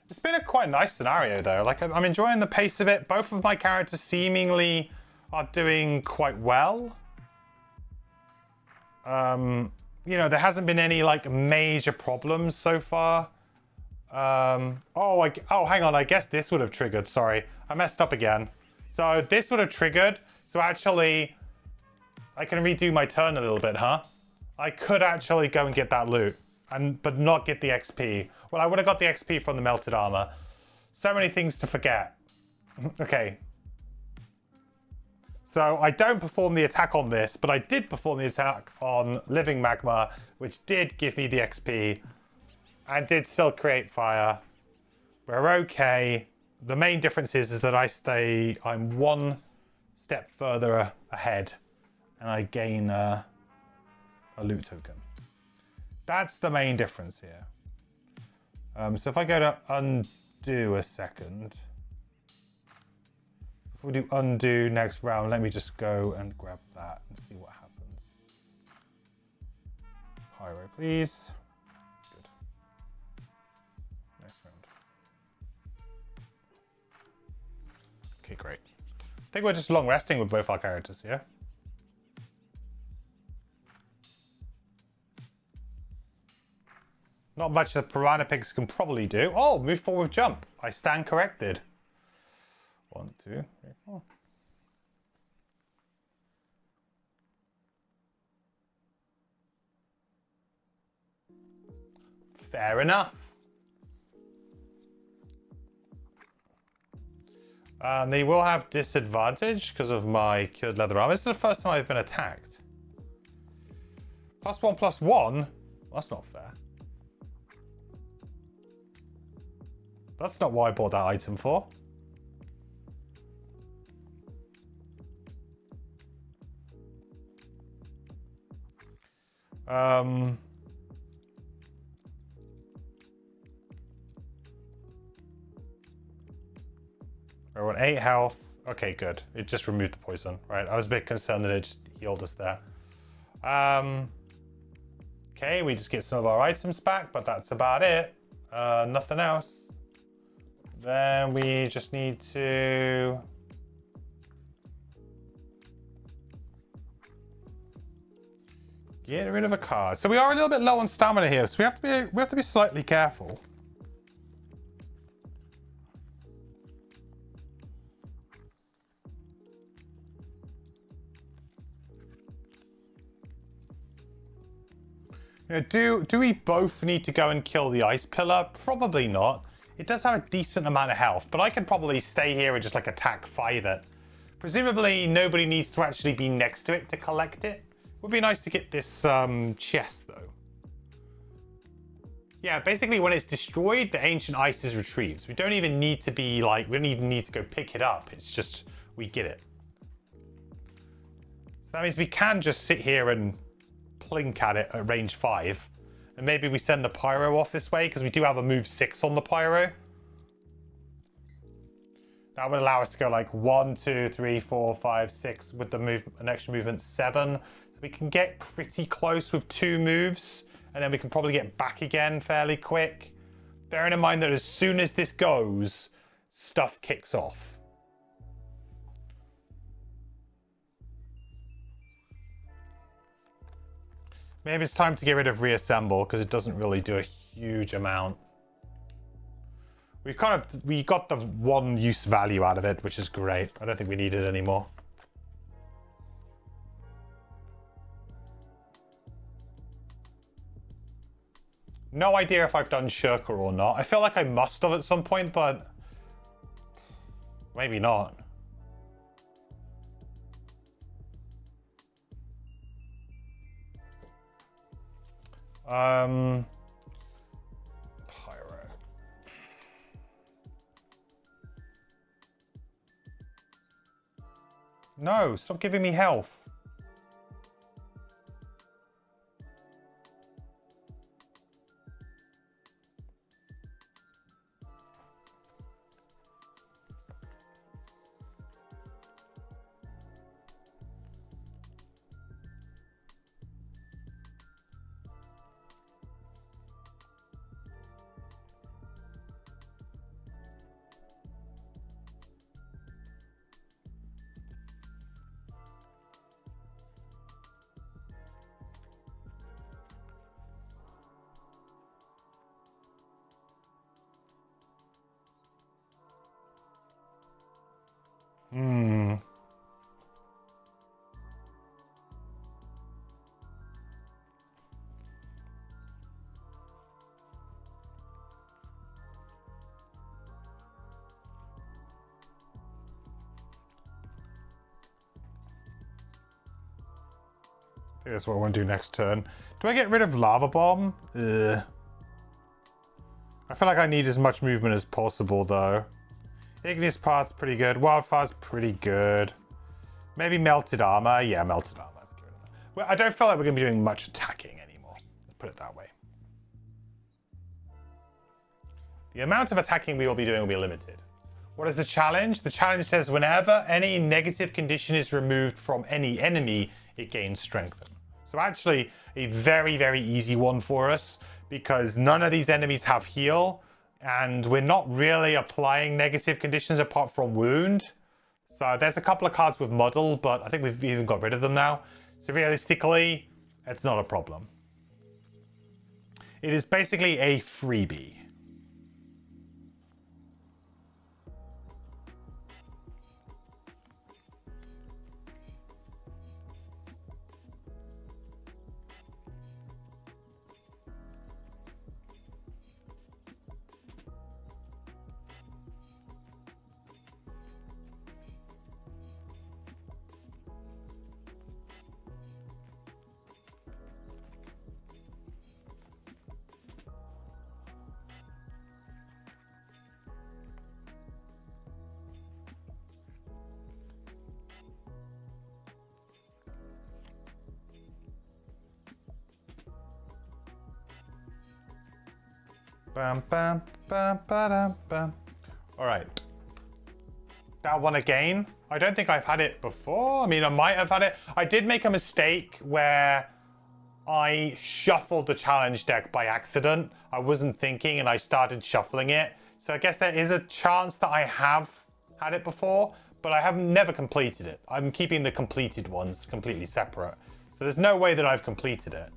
It's been a quite nice scenario though. Like I'm enjoying the pace of it. Both of my characters seemingly are doing quite well. You know, there hasn't been any like major problems so far. Oh, hang on. I guess this would have triggered. Sorry, I messed up again. So this would have triggered. So actually, I can redo my turn a little bit, huh? I could actually go and get that loot, but not get the XP. Well, I would have got the XP from the melted armor. So many things to forget. Okay. So I don't perform the attack on this, but I did perform the attack on Living Magma, which did give me the XP and did still create fire. We're okay. The main difference is that I'm one step further ahead and I gain a loot token. That's the main difference here. So if I go to undo a second, if we do undo next round, let me just go and grab that and see what happens. Pyro, please. Good. Next round. Okay, great. I think we're just long resting with both our characters here. Not much that Piranha Pigs can probably do. Oh, move forward, jump. I stand corrected. 1, 2, 3, 4. Fair enough. They will have disadvantage because of my cured leather armor. This is the first time I've been attacked. +1/+1? That's not fair. That's not what I bought that item for. We're on 8 health. Okay, good. It just removed the poison, right? I was a bit concerned that it just healed us there. Okay, we just get some of our items back, but that's about it. Nothing else. Then we just need to... get rid of a card. So we are a little bit low on stamina here, so we have to be slightly careful. You know, do we both need to go and kill the ice pillar? Probably not. It does have a decent amount of health, but I can probably stay here and just like attack 5 it. Presumably nobody needs to actually be next to it to collect it. Would be nice to get this chest though. Yeah, basically when it's destroyed, the ancient ice is retrieved. So we don't even need to be like, we don't even need to go pick it up. It's just, we get it. So that means we can just sit here and plink at it at range 5. And maybe we send the pyro off this way because we do have a move 6 on the pyro. That would allow us to go like 1, 2, 3, 4, 5, 6 with the move, an extra movement 7. So we can get pretty close with 2 moves and then we can probably get back again fairly quick. Bearing in mind that as soon as this goes, stuff kicks off. Maybe it's time to get rid of reassemble because it doesn't really do a huge amount. We got the 1 use value out of it, which is great. I don't think we need it anymore. No idea if I've done Shirker or not. I feel like I must have at some point, but maybe not. Pyro. No, stop giving me health. think that's what I want to do next turn. Do I get rid of Lava Bomb? Ugh. I feel like I need as much movement as possible, though. Igneous Part's pretty good. Wildfire's pretty good. Maybe Melted Armor. Yeah, Melted Armor. Let's get rid of that. Well, I don't feel like we're going to be doing much attacking anymore. Let's put it that way. The amount of attacking we will be doing will be limited. What is the challenge? The challenge says whenever any negative condition is removed from any enemy, it gains strengthen. So actually, a very, very easy one for us because none of these enemies have heal and we're not really applying negative conditions apart from wound. So there's a couple of cards with muddle, but I think we've even got rid of them now. So realistically, it's not a problem. It is basically a freebie. Bam, bam, bam, ba-dam, bam. All right. That one again. I don't think I've had it before. I mean, I might have had it. I did make a mistake where I shuffled the challenge deck by accident. I wasn't thinking and I started shuffling it. So I guess there is a chance that I have had it before, but I have never completed it. I'm keeping the completed ones completely separate. So there's no way that I've completed it.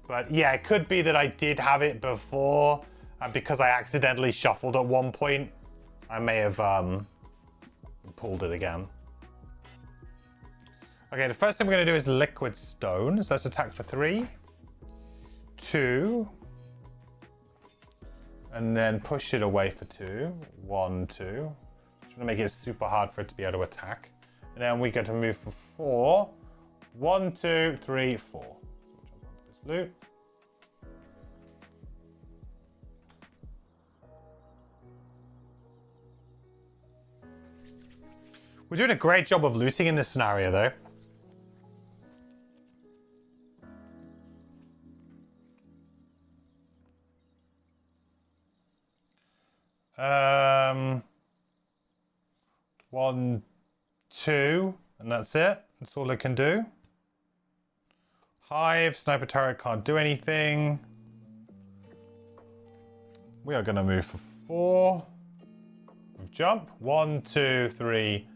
But yeah, it could be that I did have it before. And because I accidentally shuffled at one point, I may have pulled it again. Okay, the first thing we're going to do is Liquid Stone. So let's attack for 3, 2, and then push it away for 2. 1, 2. Just want to make it super hard for it to be able to attack. And then we get to move for 4. 1, 2, 3, 4. So we'll jump onto this loot. We're doing a great job of looting in this scenario, though. One, 2, and that's it. That's all it can do. Hive, Sniper Turret can't do anything. We are going to move for 4. Move jump. 1, 2, 3.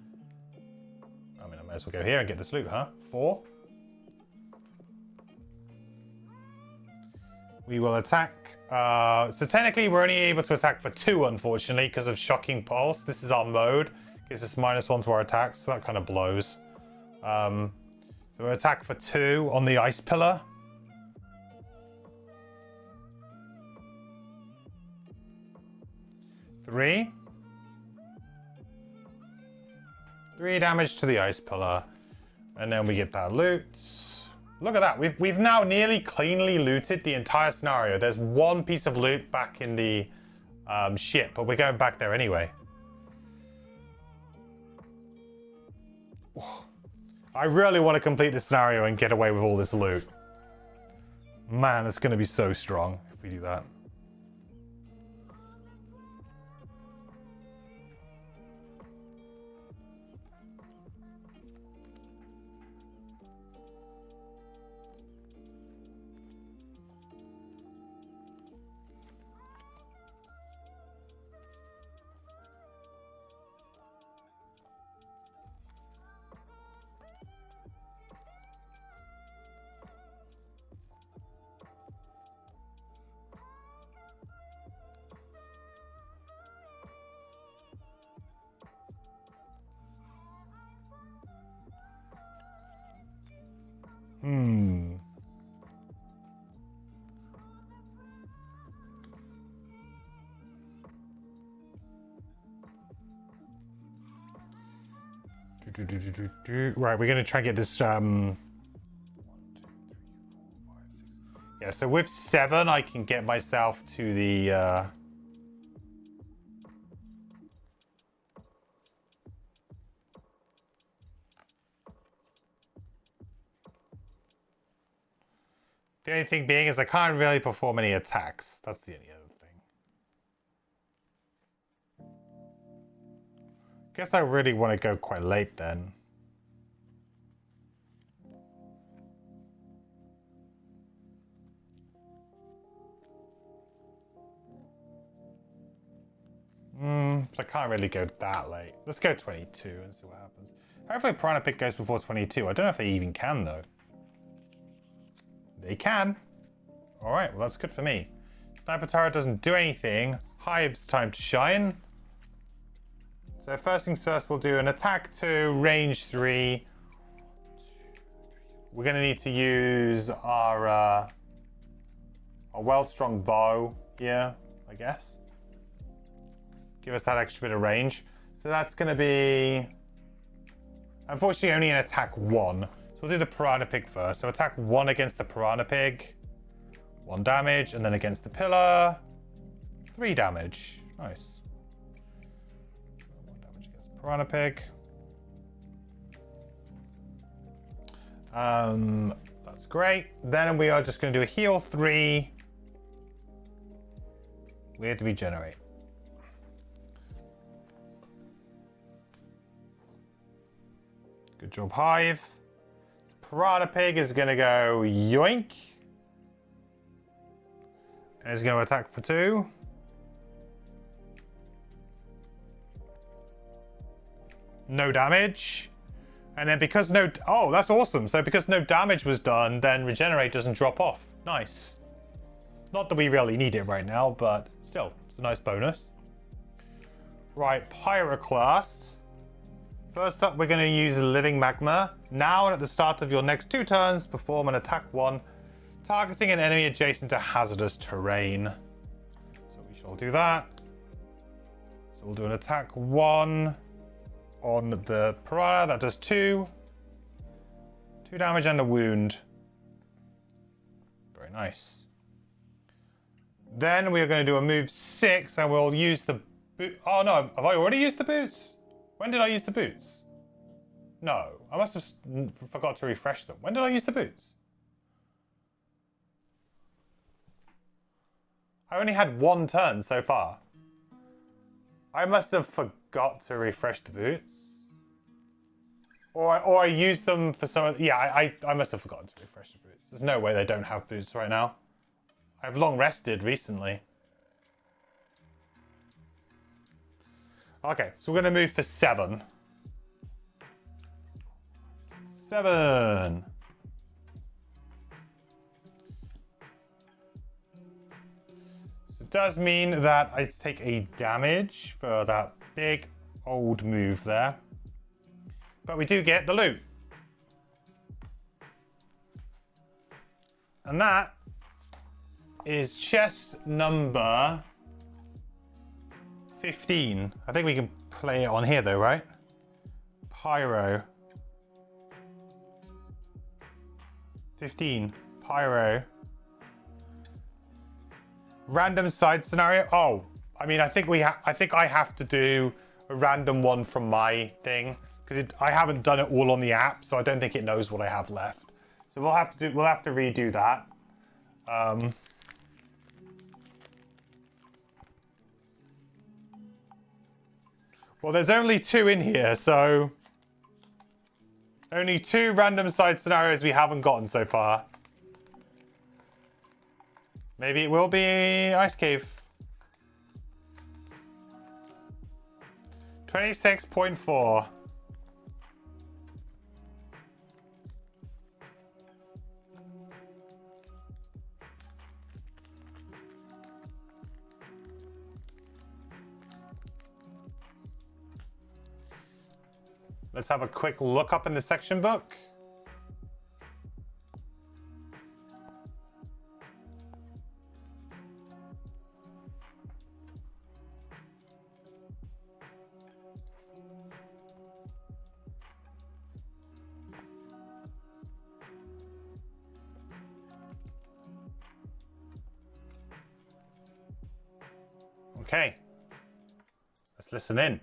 I mean, I might as well go here and get this loot, huh? 4. We will attack. So technically, we're only able to attack for 2, unfortunately, because of Shocking Pulse. This is our mode. Gives us -1 to our attacks, so that kind of blows. So we'll attack for 2 on the Ice Pillar. Three damage to the Ice Pillar. And then we get that loot. Look at that. We've now nearly cleanly looted the entire scenario. There's 1 piece of loot back in the ship, but we're going back there anyway. I really want to complete this scenario and get away with all this loot. Man, that's going to be so strong if we do that. Right, we're going to try and get this 1, 2, 3, Yeah, so with 7, I can get myself to the... The only thing being is I can't really perform any attacks. That's the only other thing. Guess I really want to go quite late then. I can't really go that late. Let's go 22 and see what happens. Hopefully Piranha Pit goes before 22. I don't know if they even can though. They can. Alright, well that's good for me. Sniper Turret doesn't do anything. Hive's time to shine. So first things first, we'll do an attack 2, range 3. We're going to need to use our well-strung bow here, I guess. Give us that extra bit of range. So that's going to be, unfortunately, only an attack 1. So we'll do the Piranha Pig first. So attack 1 against the Piranha Pig. 1 damage. And then against the pillar, 3 damage. Nice. 1 damage against the Piranha Pig. That's great. Then we are just going to do a heal 3 with regenerate. Good job, Hive. Piranha Pig is going to go yoink. And it's going to attack for 2. No damage. And then because no... Oh, that's awesome. So because no damage was done, then regenerate doesn't drop off. Nice. Not that we really need it right now, but still, it's a nice bonus. Right, Pyroclast. First up, we're going to use Living Magma. Now and at the start of your next 2 turns, perform an attack 1, targeting an enemy adjacent to hazardous terrain. So we shall do that. So we'll do an attack 1 on the Piranha. That does 2. 2 damage and a wound. Very nice. Then we are going to do a move 6, and we'll use the boot. Oh no, have I already used the boots? When did I use the boots? No, I must have forgot to refresh them. When did I use the boots? I only had 1 turn so far. I must have forgot to refresh the boots. Or I used them for some... Yeah, I must have forgotten to refresh the boots. There's no way they don't have boots right now. I've long rested recently. Okay, so we're going to move for 7. 7. So it does mean that I take a damage for that big old move there. But we do get the loot. And that is chest number 15. I think we can play it on here though, right? Pyro. 15. Pyro. Random side scenario. Oh, I mean, I think I have to do a random one from my thing because I haven't done it all on the app, so I don't think it knows what I have left. So we'll have to redo that. Well, there's only 2 in here, so only 2 random side scenarios we haven't gotten so far. Maybe it will be Ice Cave. 26.4. Let's have a quick look up in the section book. Okay. Let's listen in.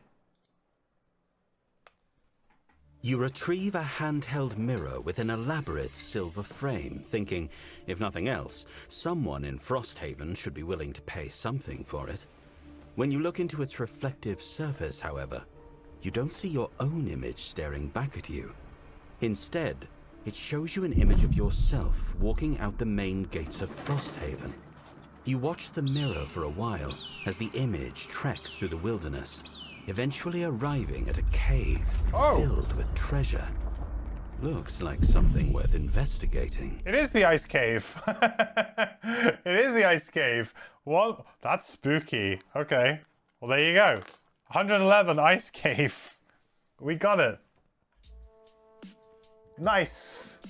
You retrieve a handheld mirror with an elaborate silver frame, thinking, if nothing else, someone in Frosthaven should be willing to pay something for it. When you look into its reflective surface, however, you don't see your own image staring back at you. Instead, it shows you an image of yourself walking out the main gates of Frosthaven. You watch the mirror for a while as the image treks through the wilderness, eventually arriving at a cave filled with treasure. Looks like something worth investigating. It is the ice cave. It is the ice cave. What? That's spooky. Okay. Well, there you go. 111 ice cave. We got it. Nice.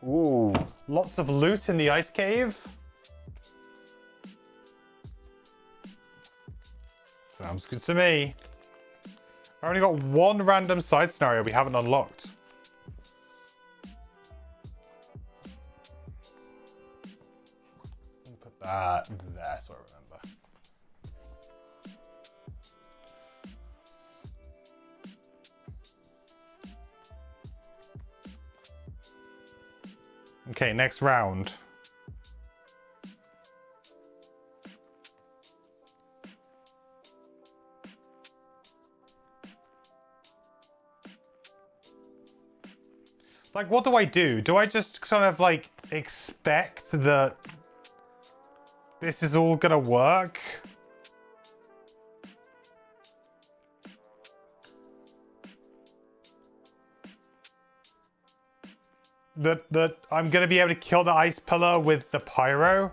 Ooh, lots of loot in the ice cave. Sounds good to me. I only got one random side scenario we haven't unlocked. Put that there so I remember. Okay, next round. Like, what do I do? Do I just kind of, like, expect that this is all gonna work? That I'm gonna be able to kill the ice pillar with the pyro?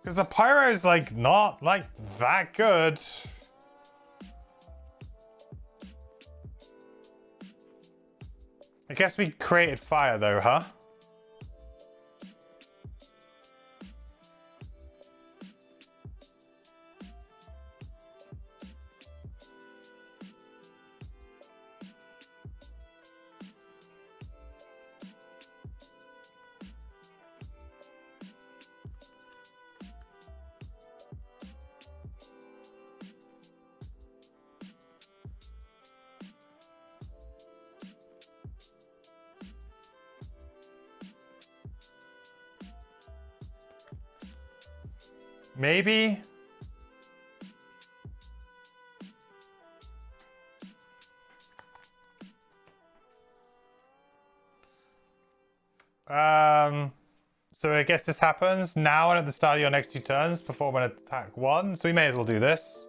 Because the pyro is, like, not, like, that good. I guess we created fire though, huh? Maybe? So I guess this happens now and at the start of your next 2 turns, perform an attack 1. So we may as well do this.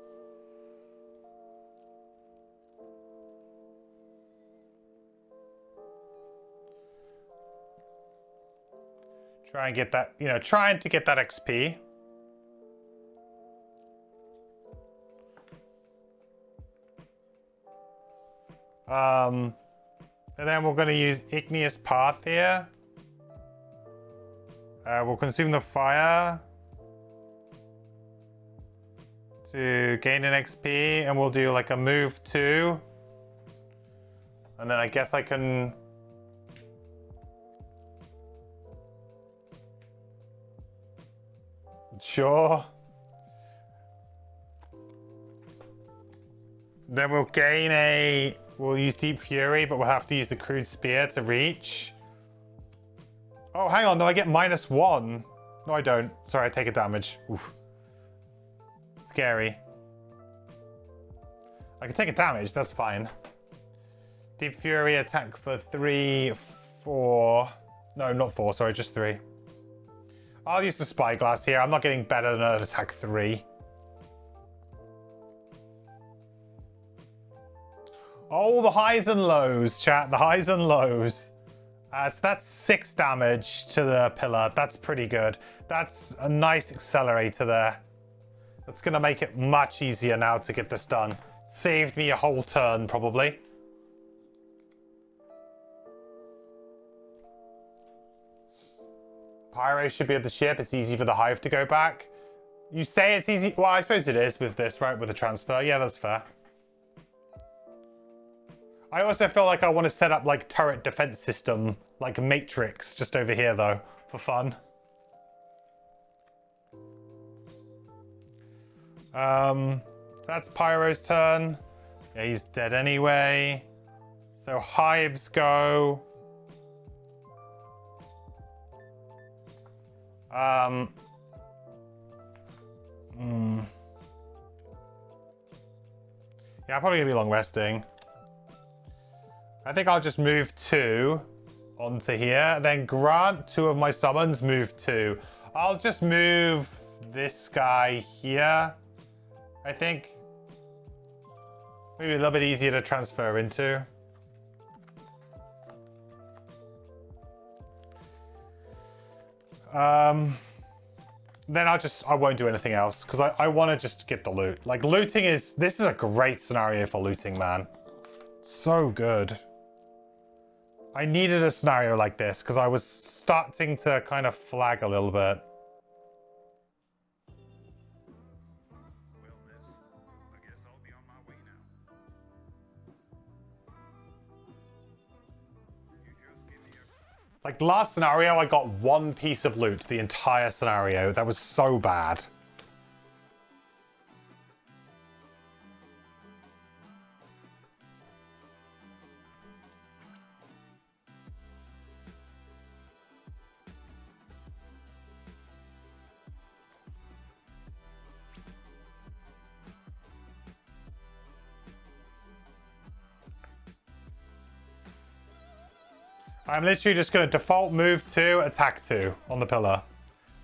Try and get that, you know, trying to get that XP. And then we're going to use Igneous Path here. We'll consume the fire to gain an XP, and we'll do like a move 2. And then I guess I can... Sure. Then we'll gain a... We'll use Deep Fury, but we'll have to use the Crude Spear to reach. Oh, hang on. No, I get -1. No, I don't. Sorry, I take a damage. Oof. Scary. I can take a damage. That's fine. Deep Fury attack for 3, 4. No, not 4. Sorry, just 3. I'll use the Spyglass here. I'm not getting better than an attack 3. Oh, the highs and lows, chat. The highs and lows. So that's 6 damage to the pillar. That's pretty good. That's a nice accelerator there. That's going to make it much easier now to get this done. Saved me a whole turn, probably. Pyro should be at the ship. It's easy for the hive to go back. You say it's easy. Well, I suppose it is with this, right? With the transfer. Yeah, that's fair. I also feel like I want to set up like turret defense system, like Matrix, just over here though, for fun. That's Pyro's turn. Yeah, he's dead anyway. So hives go. Yeah, I'm probably gonna be long resting. I think I'll just move 2 onto here. Then grant 2 of my summons, move 2. I'll just move this guy here. I think maybe a little bit easier to transfer into. Then I won't do anything else because I want to just get the loot. Like this is a great scenario for looting, man. So good. I needed a scenario like this because I was starting to kind of flag a little bit. Like last scenario, I got 1 piece of loot the entire scenario. That was so bad. I'm literally just going to default move 2, attack 2 on the pillar.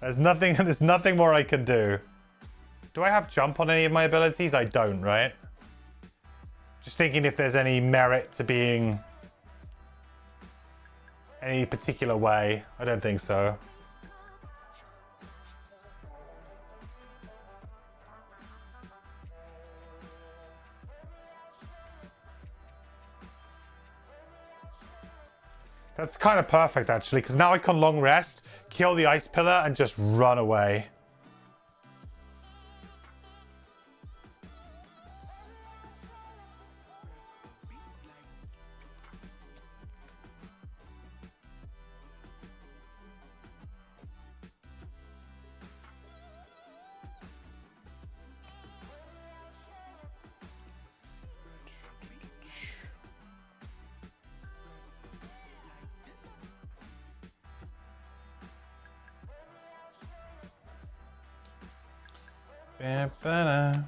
There's nothing more I can do. Do I have jump on any of my abilities? I don't, right? Just thinking if there's any merit to being any particular way. I don't think so. That's kind of perfect, actually, because now I can long rest, kill the ice pillar, and just run away. Ba-ba-da.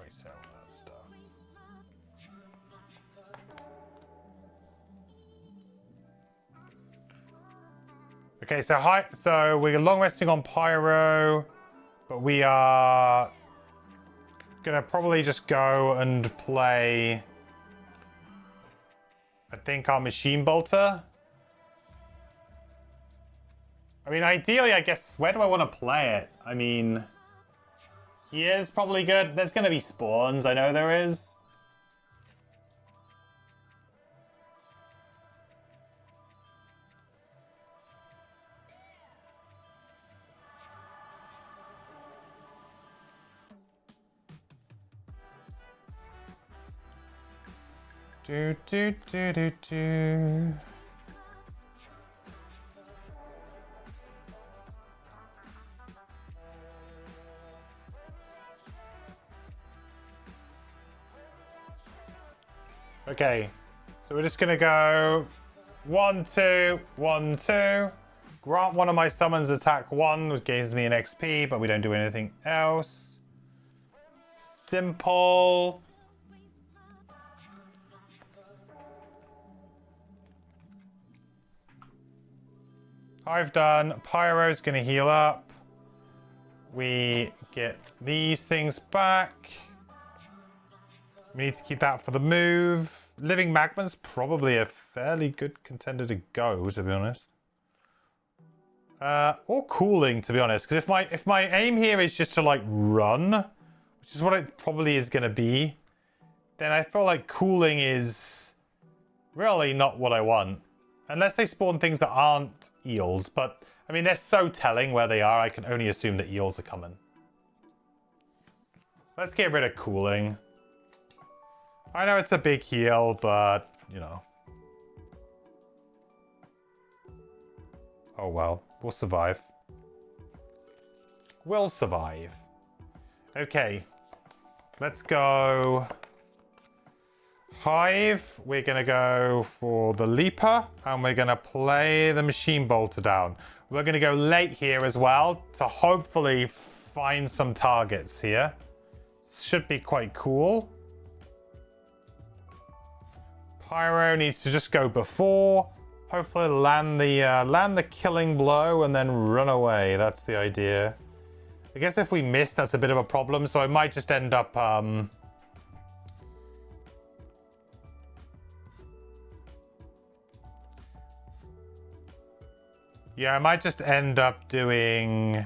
Reset all that stuff. Okay, so we're long resting on Pyro, but we are gonna probably just go and play, I think, our Machine Bolter. I mean, ideally, I guess, where do I want to play it? I mean, here's probably good. There's gonna be spawns, I know there is. Do, do, do, do, do. Okay, so we're just gonna go 1, 2, 1, 2. Grant one of my summons attack 1, which gives me an XP, but we don't do anything else. Simple. I've done. Pyro's gonna heal up. We get these things back. We need to keep that for the move. Living Magma's probably a fairly good contender to go, to be honest. Or Cooling, to be honest. Because if my aim here is just to, like, run, which is what it probably is going to be, then I feel like Cooling is Really not what I want. Unless they spawn things that aren't eels. But, I mean, they're so telling where they are, I can only assume that eels are coming. Let's get rid of cooling. I know it's a big heal, but, you know. Oh well, we'll survive. We'll survive. Okay, let's go Hive. We're going to go for the Leaper, and we're going to play the Machine Bolter down. We're going to go late here as well to hopefully find some targets here. Should be quite cool. Pyro needs to just go before. Hopefully land the killing blow and then run away. That's the idea. I guess if we miss, that's a bit of a problem. So I might just end up... Yeah, I might just end up doing...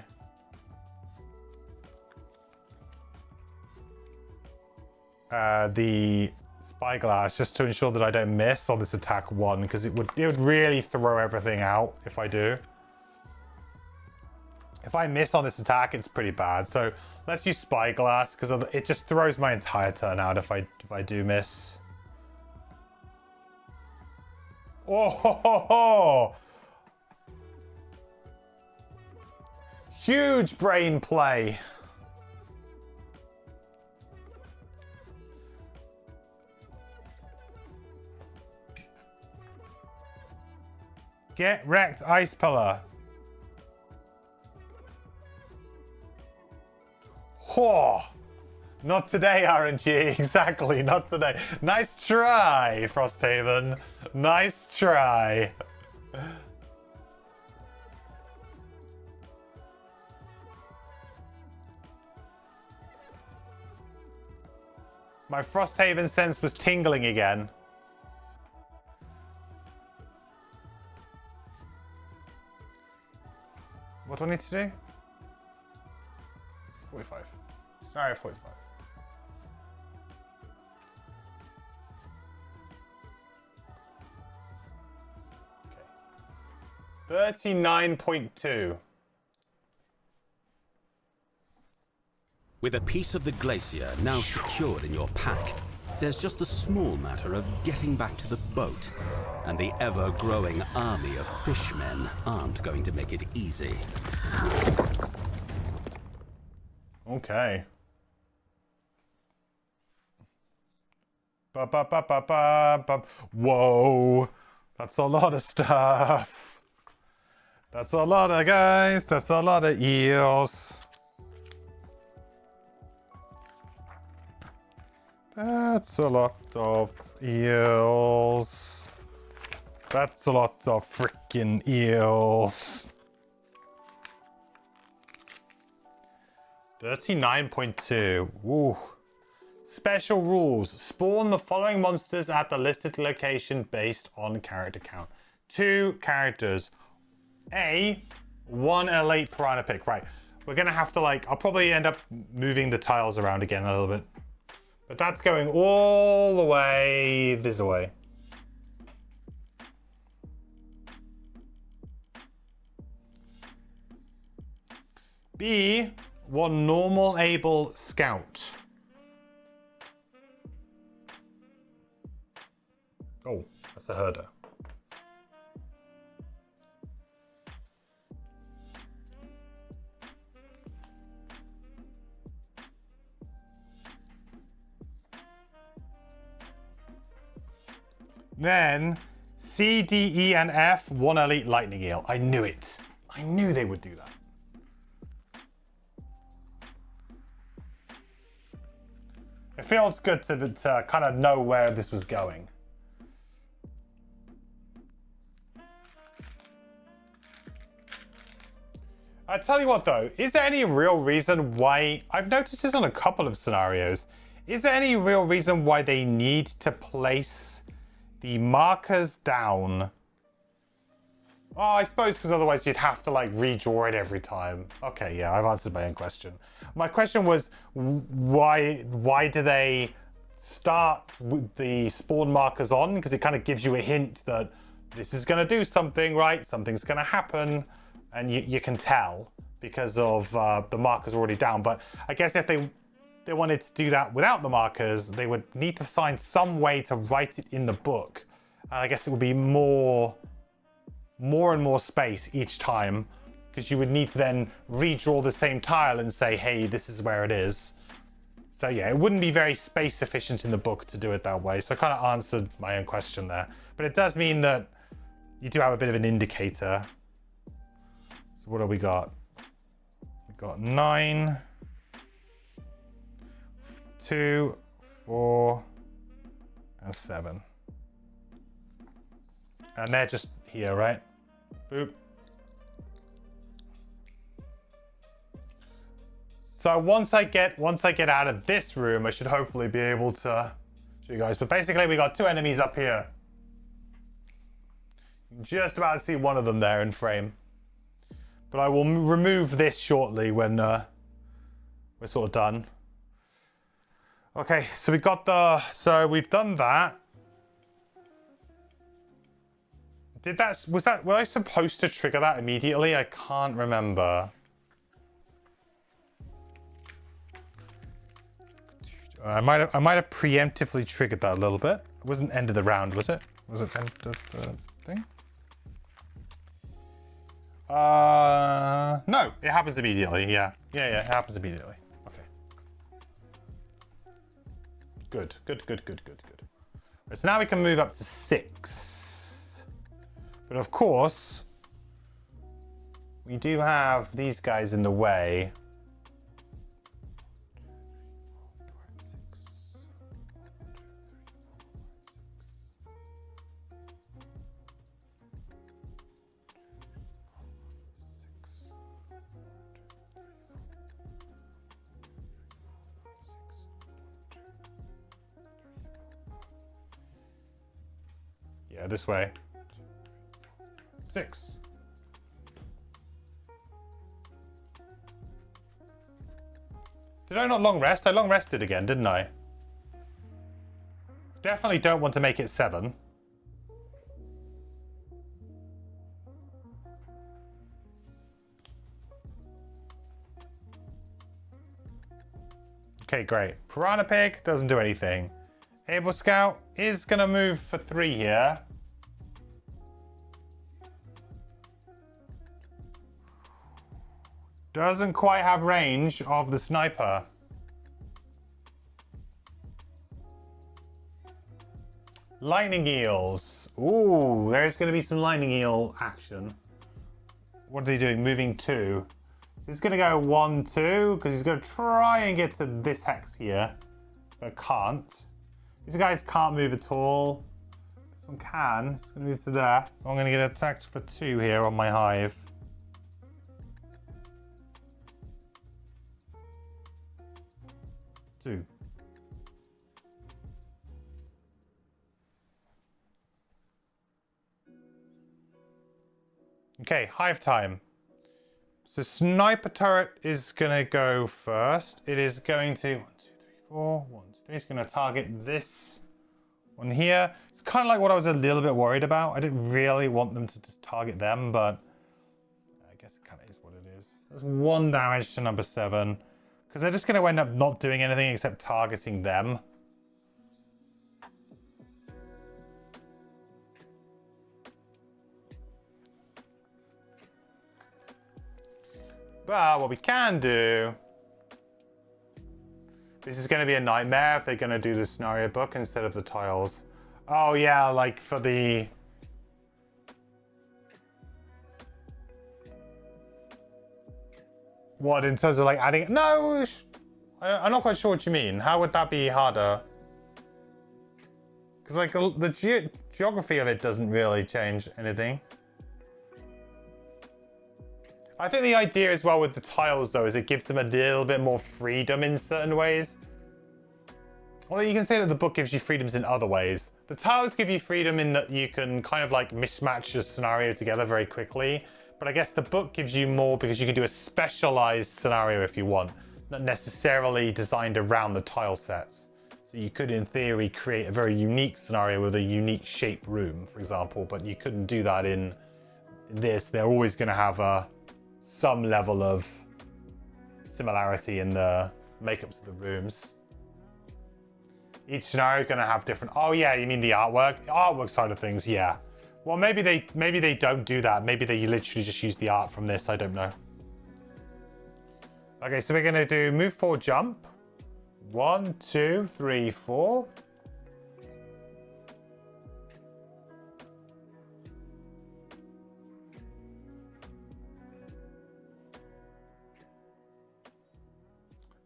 the spyglass just to ensure that I don't miss on this attack 1, because it would really throw everything out if I do. If I miss on this attack, it's pretty bad. So let's use spyglass because it just throws my entire turn out if I do miss. Oh ho ho ho! Huge brain play. Get wrecked, Ice Pillar. Whoa. Not today, RNG. Exactly, not today. Nice try, Frosthaven. Nice try. My Frosthaven sense was tingling again. What do I need to do? 45. Alright, 45. Okay. 39.2. With a piece of the Glacier now secured in your pack, there's just the small matter of getting back to the boat, and the ever-growing army of fishmen aren't going to make it easy. Okay. Whoa. That's a lot of stuff. That's a lot of guys. That's a lot of eels. That's a lot of eels. That's a lot of freaking eels. 39.2. Woo. Special rules. Spawn the following monsters at the listed location based on character count. 2 characters. One elite piranha pick. Right. We're going to have to I'll probably end up moving the tiles around again a little bit. But that's going all the way this way. One normal able scout. Oh, that's a herder. Then C, D, E, and F, 1 elite lightning eel. I knew it. I knew they would do that. It feels good to kind of know where this was going. I tell you what though, is there any real reason why, I've noticed this on a couple of scenarios, is there any real reason why they need to place the markers down? Oh, I suppose because otherwise you'd have to redraw it every time. Okay, yeah, I've answered my own question. My question was why do they start with the spawn markers on, because it kind of gives you a hint that this is going to do something, right? Something's going to happen, and you can tell because of the markers already down. But I guess if they wanted to do that without the markers, they would need to find some way to write it in the book. And I guess it would be more and more space each time, because you would need to then redraw the same tile and say, hey, this is where it is. So yeah, it wouldn't be very space efficient in the book to do it that way. So I kind of answered my own question there. But it does mean that you do have a bit of an indicator. So what have we got? We've got 9, 2, 4, and 7. And they're just here, right? Boop. So once I get out of this room, I should hopefully be able to show you guys. But basically, we got 2 enemies up here. You can just about see one of them there in frame. But I will remove this shortly when we're sort of done. Okay, so we got we've done that. Was I supposed to trigger that immediately? I can't remember. I might have preemptively triggered that a little bit. It wasn't end of the round, was it? Was it end of the thing? No, it happens immediately. Yeah, it happens immediately. Okay. Good. Right, so now we can move up to 6. But of course, we do have these guys in the way. Yeah, this way. 6. Did I not long rest? I long rested again, didn't I? Definitely don't want to make it 7. Okay, great. Piranha Pig doesn't do anything. Able Scout is going to move for 3 here. Doesn't quite have range of the sniper. Lightning eels. Ooh, there's going to be some lightning eel action. What are they doing? Moving 2. He's going to go 1, 2, because he's going to try and get to this hex here. But can't. These guys can't move at all. This one can. It's going to move to there. So I'm going to get attacked for 2 here on my hive. Okay, hive time. So sniper turret is gonna go first. It is going to 1, 2, 3, 4. 1, 2, 3. It's gonna target this one here. It's kind of like what I was a little bit worried about. I didn't really want them to just target them, but I guess it kind of is what it is. There's 1 damage to number 7. Because they're just going to end up not doing anything except targeting them. But what we can do... This is going to be a nightmare if they're going to do the scenario book instead of the tiles. Oh yeah, like for the... What, in terms of like adding... No, I'm not quite sure what you mean. How would that be harder? Because like the geography of it doesn't really change anything. I think the idea as well with the tiles though is it gives them a little bit more freedom in certain ways. Although you can say that the book gives you freedoms in other ways. The tiles give you freedom in that you can kind of like mismatch your scenario together very quickly. But I guess the book gives you more because you can do a specialized scenario if you want, not necessarily designed around the tile sets. So you could, in theory, create a very unique scenario with a unique shaped room, for example, but you couldn't do that in this. They're always going to have some level of similarity in the makeups of the rooms. Each scenario is going to have different... Oh, yeah, you mean the artwork? The artwork side of things, yeah. Well, maybe they don't do that. Maybe they literally just use the art from this. I don't know. Okay, so we're going to do move, forward, jump. 1, 2, 3, 4.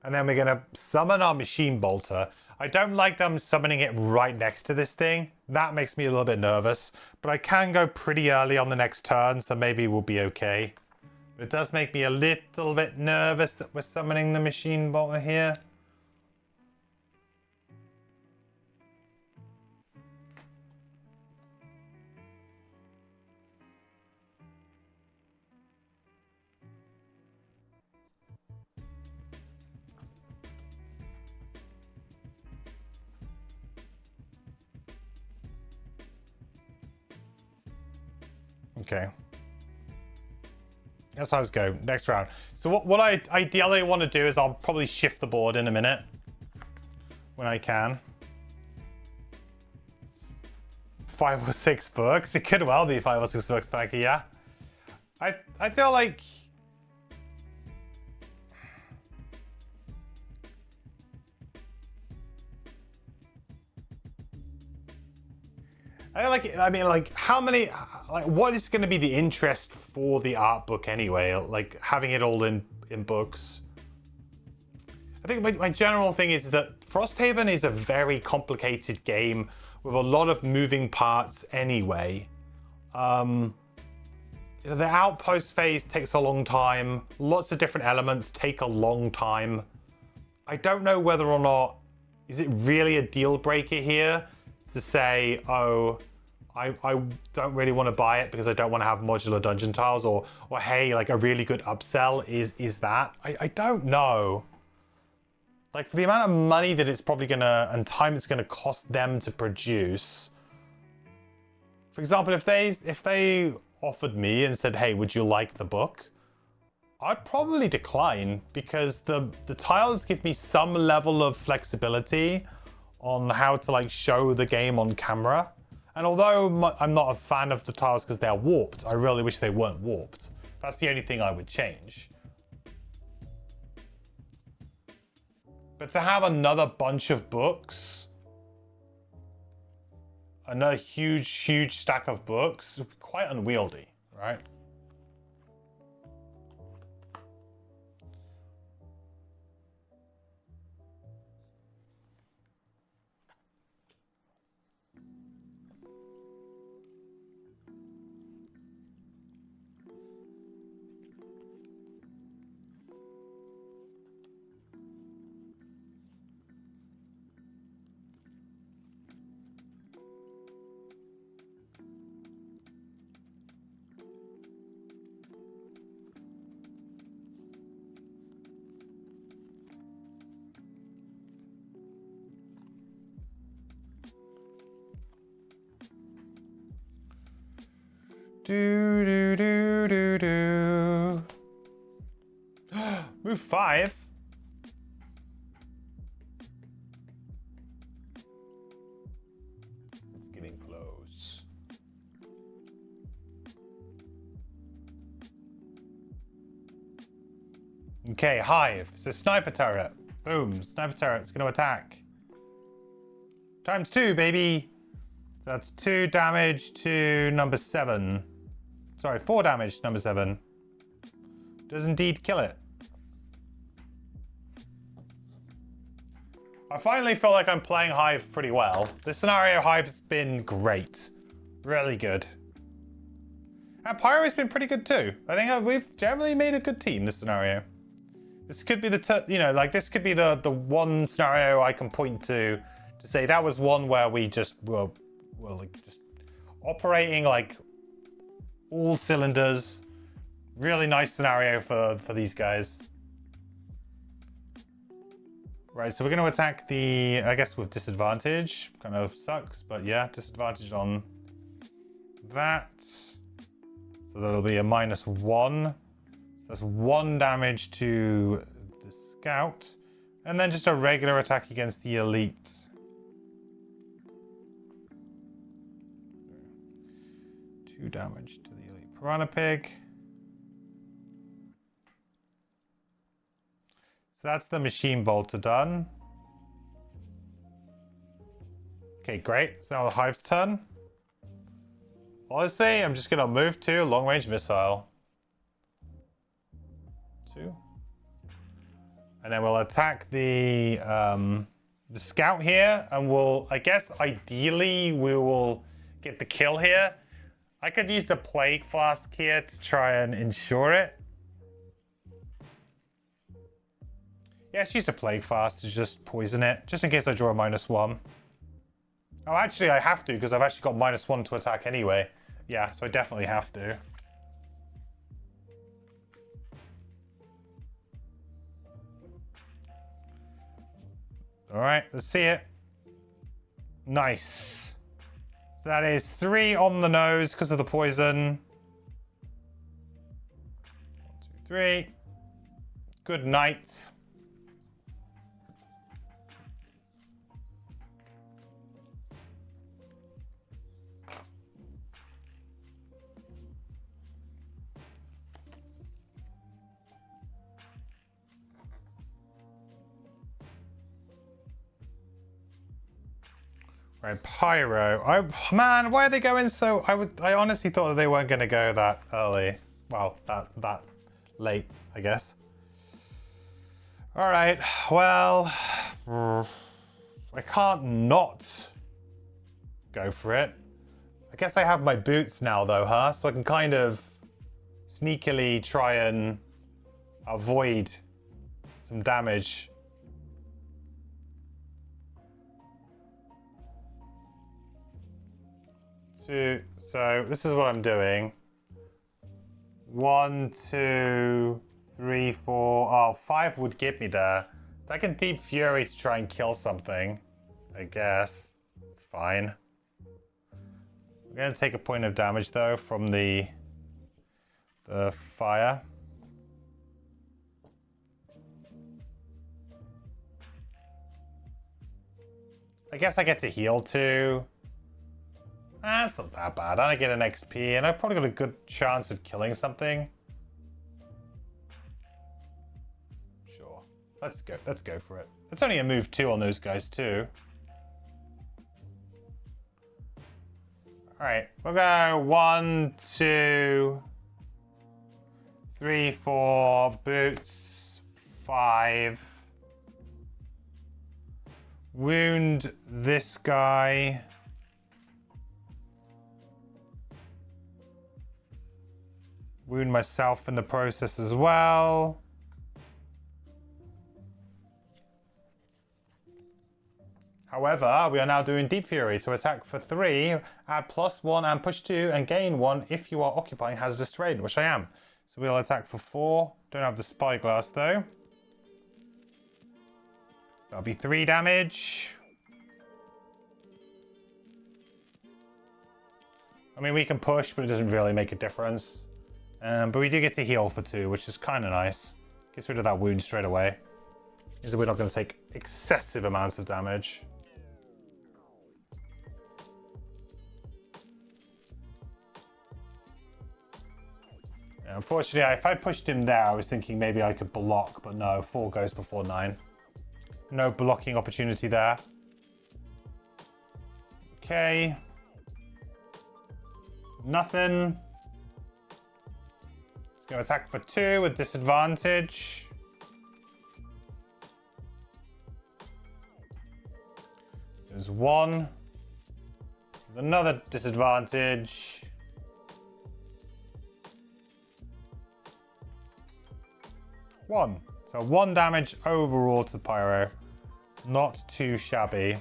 And then we're going to summon our machine bolter. I don't like them summoning it right next to this thing. That makes me a little bit nervous. But I can go pretty early on the next turn, so maybe we'll be okay. But it does make me a little bit nervous that we're summoning the machine bolter here. Okay. That's how it's go. Next round. So what I ideally want to do is I'll probably shift the board in a minute. When I can. 5 or 6 books. It could well be 5 or 6 books back here. I feel like... I mean, like, how many, like, what is going to be the interest for the art book anyway? Like, having it all in books. I think my general thing is that Frosthaven is a very complicated game with a lot of moving parts anyway. The Outpost phase takes a long time. Lots of different elements take a long time. I don't know whether or not, is it really a deal breaker here? To say, oh, I don't really want to buy it because I don't want to have modular dungeon tiles, or hey, like a really good upsell is that? I don't know. Like, for the amount of money that it's probably gonna, and time it's gonna cost them to produce. For example, if they offered me and said, hey, would you like the book? I'd probably decline, because the tiles give me some level of flexibility on how to, like, show the game on camera. And although I'm not a fan of the tiles because they're warped, I really wish they weren't warped. That's the only thing I would change. But to have another bunch of books, another huge stack of books, would be quite unwieldy, right? Do. Move 5. It's getting close. Okay, hive. So sniper turret. Boom. Sniper turret's going to attack. Times 2, baby. So that's 2 damage to number 7. Sorry, 4 damage to number 7. Does indeed kill it. I finally feel like I'm playing Hive pretty well. This scenario, Hive's been great. Really good. And Pyro's been pretty good too. I think we've generally made a good team this scenario. This could be the, this could be the one scenario I can point to say that was one where we just were like just operating like all cylinders. Really nice scenario for these guys. Right, so we're going to attack the, I guess with disadvantage. Kind of sucks, but yeah, disadvantage on that. So that'll be a -1. So that's 1 damage to the scout. And then just a regular attack against the elite. 2 damage to the elite piranha pig. So that's the machine bolter done. Okay, great. So now the hive's turn. Honestly, I'm just gonna move to long range missile. 2. And then we'll attack the scout here, and we'll, I guess, ideally, we will get the kill here. I could use the Plague Flask here to try and ensure it. Yeah, let's use the Plague Flask to just poison it, just in case I draw a -1. Oh, actually, I have to, because I've actually got -1 to attack anyway. Yeah, so I definitely have to. All right, let's see it. Nice. So that is 3 on the nose because of the poison. 1, 2, 3. Good night. Right, Pyro. Man, why are they going so... I honestly thought that they weren't going to go that early. Well, that late, I guess. All right, well... I can't not go for it. I guess I have my boots now, though, huh? So I can kind of sneakily try and avoid some damage. So this is what I'm doing. 1, 2, 3, 4. Oh, 5 would get me there. I can Deep Fury to try and kill something, I guess. It's fine. I'm going to take a point of damage, though, from the fire. I guess I get to heal, too. That's not that bad. I get an XP, and I've probably got a good chance of killing something. Sure. Let's go for it. It's only a move 2 on those guys, too. Alright, we'll go 1, 2, 3, 4, boots, 5. Wound this guy. Wound myself in the process as well. However, we are now doing Deep Fury, so attack for 3, add +1 and push 2 and gain 1 if you are occupying hazardous terrain, which I am. So we'll attack for 4. Don't have the spyglass though. That'll be 3 damage. I mean, we can push, but it doesn't really make a difference. But we do get to heal for 2, which is kind of nice. Gets rid of that wound straight away. Means that we're not going to take excessive amounts of damage. Yeah, unfortunately, if I pushed him there, I was thinking maybe I could block, but no, 4 goes before 9. No blocking opportunity there. Okay. Nothing. Let's go attack for 2 with disadvantage. There's 1. With another disadvantage. One. So 1 damage overall to the pyro. Not too shabby.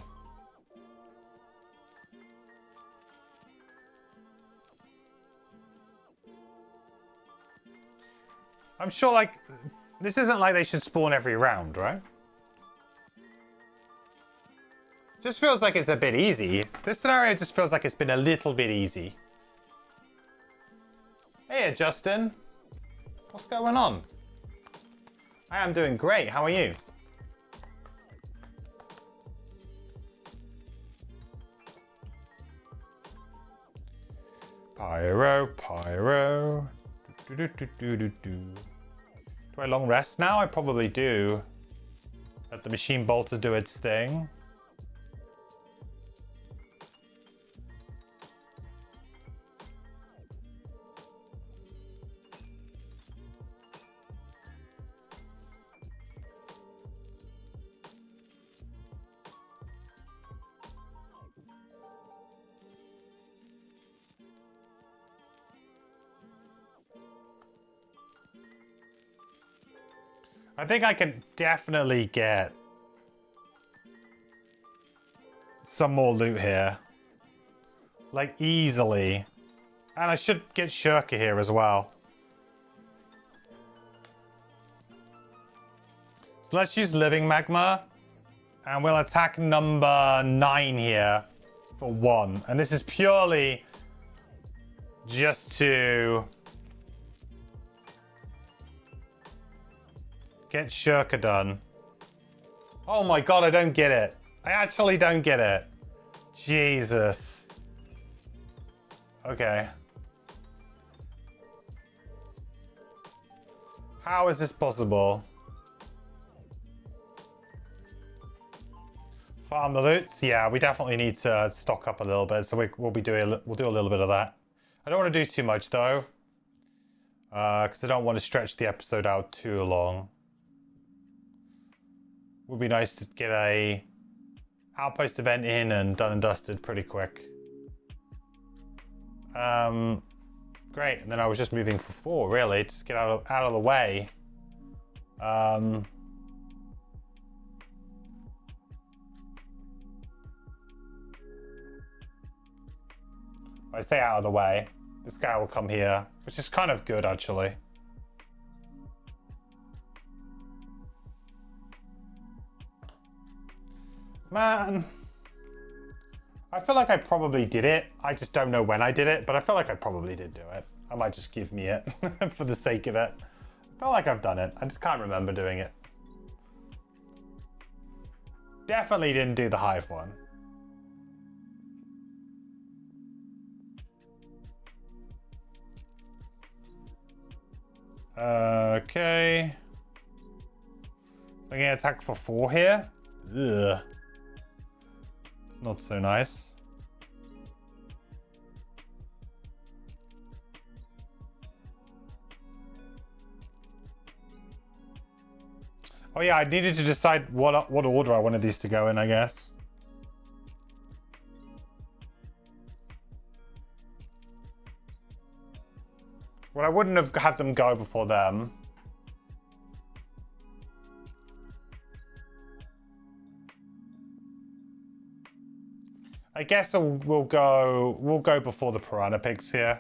I'm sure, like, this isn't like they should spawn every round, right? Just feels like it's a bit easy. This scenario just feels like it's been a little bit easy. Hey, Justin. What's going on? I am doing great. How are you? Pyro, pyro. Do I long rest now? I probably do. Let the machine bolters do its thing. I think I can definitely get some more loot here. Like, easily. And I should get Shirker here as well. So let's use Living Magma. And we'll attack number 9 here for 1. And this is purely just to get Shirker done. Oh my god, I don't get it. I actually don't get it. Jesus. Okay. How is this possible? Farm the loots? Yeah, we definitely need to stock up a little bit, so we'll do a little bit of that. I don't want to do too much though, because I don't want to stretch the episode out too long. Would be nice to get a Outpost event in and done and dusted pretty quick. Great, and then I was just moving for 4 really, just get out of the way. I say out of the way. This guy will come here, which is kind of good actually. Man, I feel like I probably did it. I just don't know when I did it, but I feel like I probably did do it. I might just give me it for the sake of it. I feel like I've done it. I just can't remember doing it. Definitely didn't do the hive one. Okay. I'm gonna attack for 4 here. Ugh. It's not so nice. Oh yeah, I needed to decide what order I wanted these to go in, I guess. Well, I wouldn't have had them go before them. I guess we'll go before the piranha pigs here.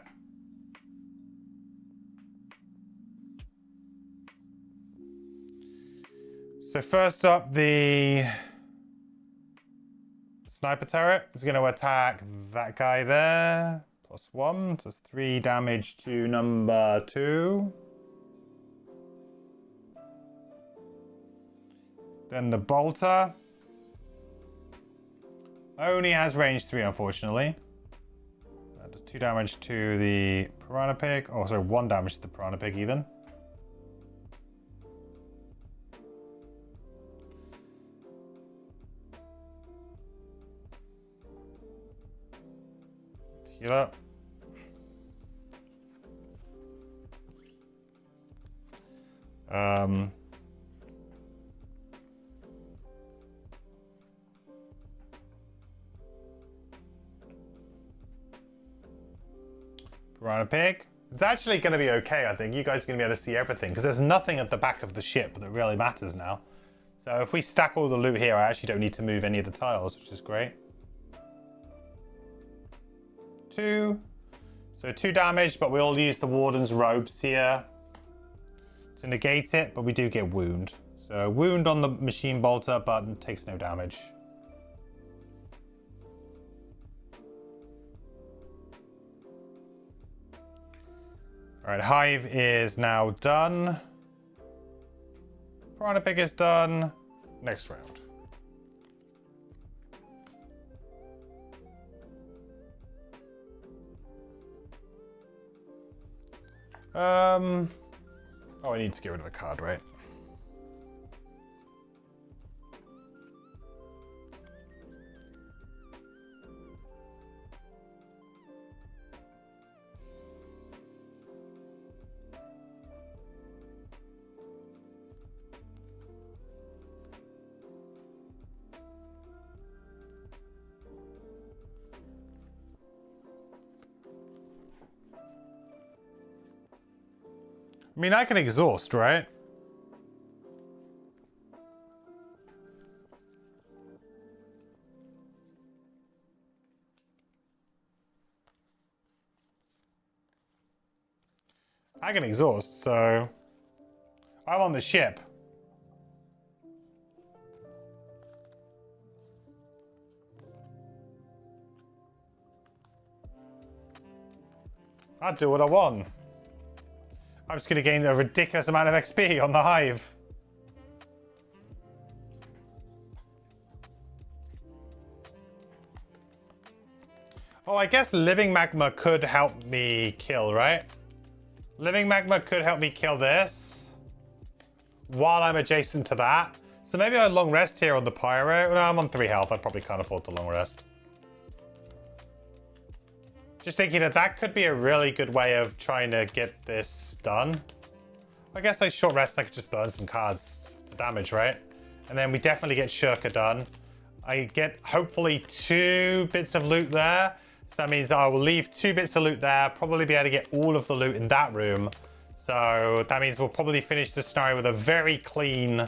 So first up, the sniper turret is going to attack that guy there. +1, so it's 3 damage to number 2. Then the bolter only has range 3, unfortunately. That does 2 damage to the piranha pig. Oh, sorry, 1 damage to the piranha pig even. Heal up. Piranha pig. It's actually going to be okay, I think. You guys are going to be able to see everything because there's nothing at the back of the ship that really matters now. So if we stack all the loot here, I actually don't need to move any of the tiles, which is great. 2. So 2 damage, but we'll use the Warden's robes here to negate it, but we do get wound. So wound on the machine bolter, but it takes no damage. Right, Hive is now done. Piranha Pig is done. Next round. Oh, I need to get rid of a card, right? I mean, I can exhaust, right? I can exhaust, so I'm on the ship. I'll do what I want. I'm just going to gain a ridiculous amount of XP on the Hive. Oh, I guess Living Magma could help me kill, right? Living Magma could help me kill this while I'm adjacent to that. So maybe I long rest here on the Pyro. No, I'm on 3 health. I probably can't afford to long rest. Just thinking that that could be a really good way of trying to get this done. I guess I short rest and I could just burn some cards to damage, right? And then we definitely get Shurker done. I get hopefully 2 bits of loot there. So that means I will leave 2 bits of loot there. Probably be able to get all of the loot in that room. So that means we'll probably finish the scenario with a very clean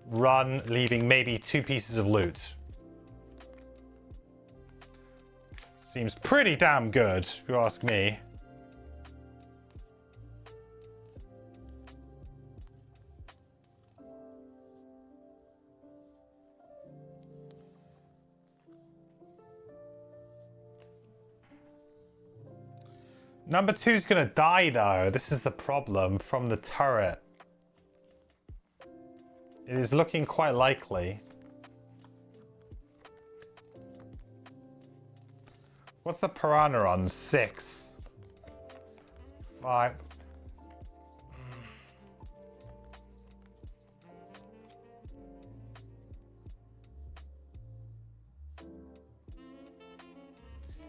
run, leaving maybe 2 pieces of loot. Seems pretty damn good, if you ask me. Number 2 is going to die, though. This is the problem from the turret. It is looking quite likely. What's the Piranha on? 6. 5.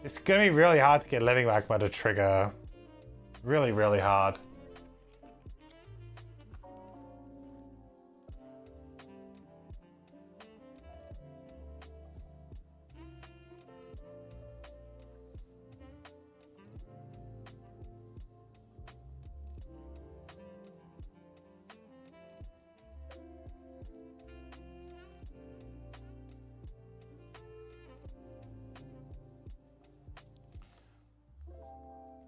It's going to be really hard to get Living Magma to trigger. Really, really hard.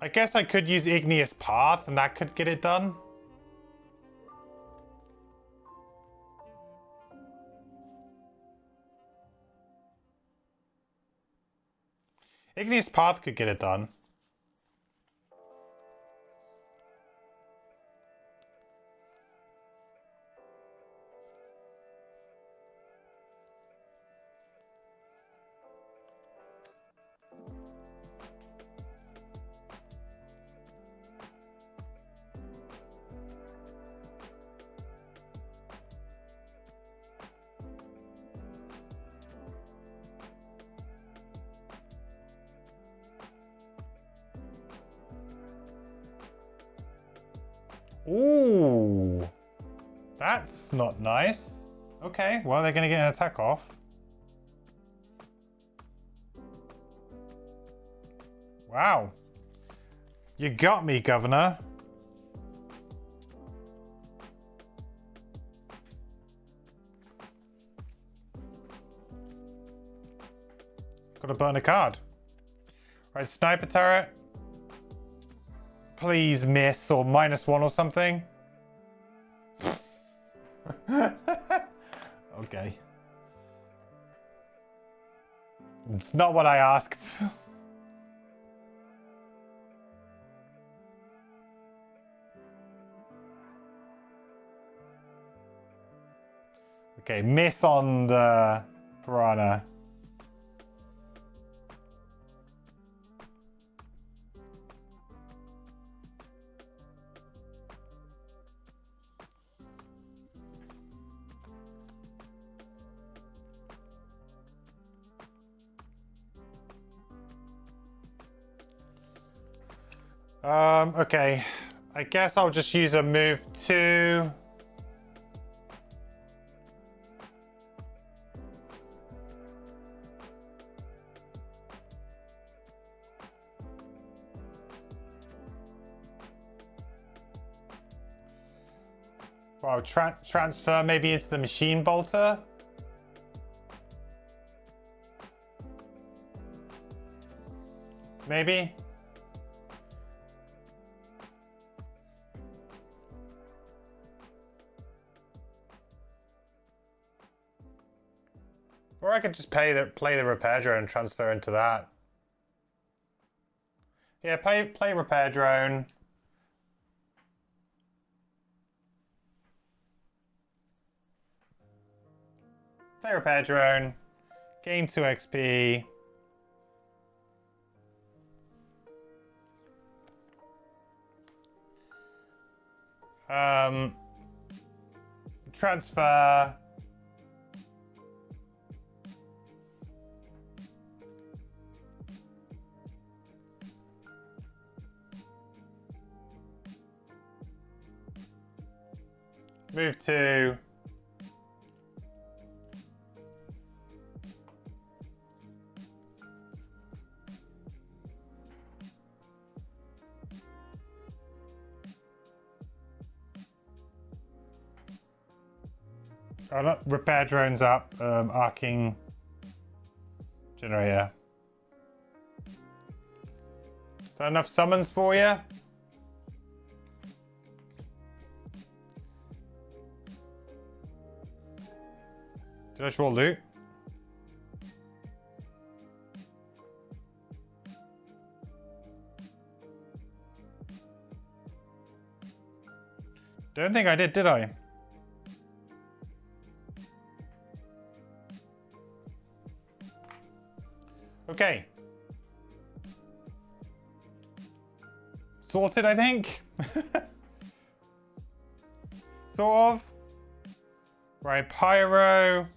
I guess I could use Igneous Path and that could get it done. Igneous Path could get it done. Ooh, that's not nice. Okay, well, they're going to get an attack off. Wow. You got me, Governor. Gotta burn a card. Right, sniper turret. Please miss or -1 or something. Okay. It's not what I asked. Okay, miss on the piranha. Okay. I guess I'll just use a move 2. Well, transfer maybe into the machine bolter. Maybe. Or I could just play the repair drone and transfer into that. Yeah, play repair drone. Play repair drone. Gain 2 XP. Transfer. Move 2. Oh, no, repair drones up. Arcing generator. Is that enough summons for you? Did I draw loot? Don't think I did I? Okay. Sorted, I think. Sort of. Right, pyro.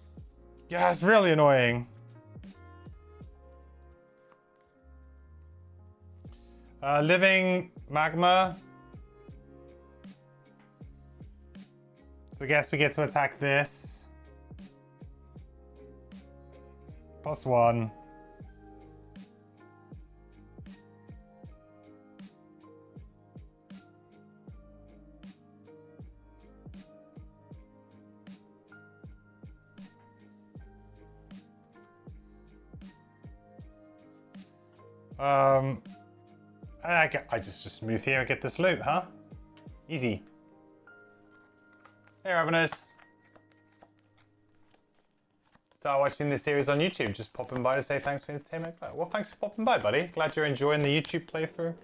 Yeah, it's really annoying. Living magma. So I guess we get to attack this. +1. I just move here and get this loot, huh? Easy. Hey, Ravenous. Start watching this series on YouTube. Just popping by to say thanks for the entertainment. Well, thanks for popping by, buddy. Glad you're enjoying the YouTube playthrough.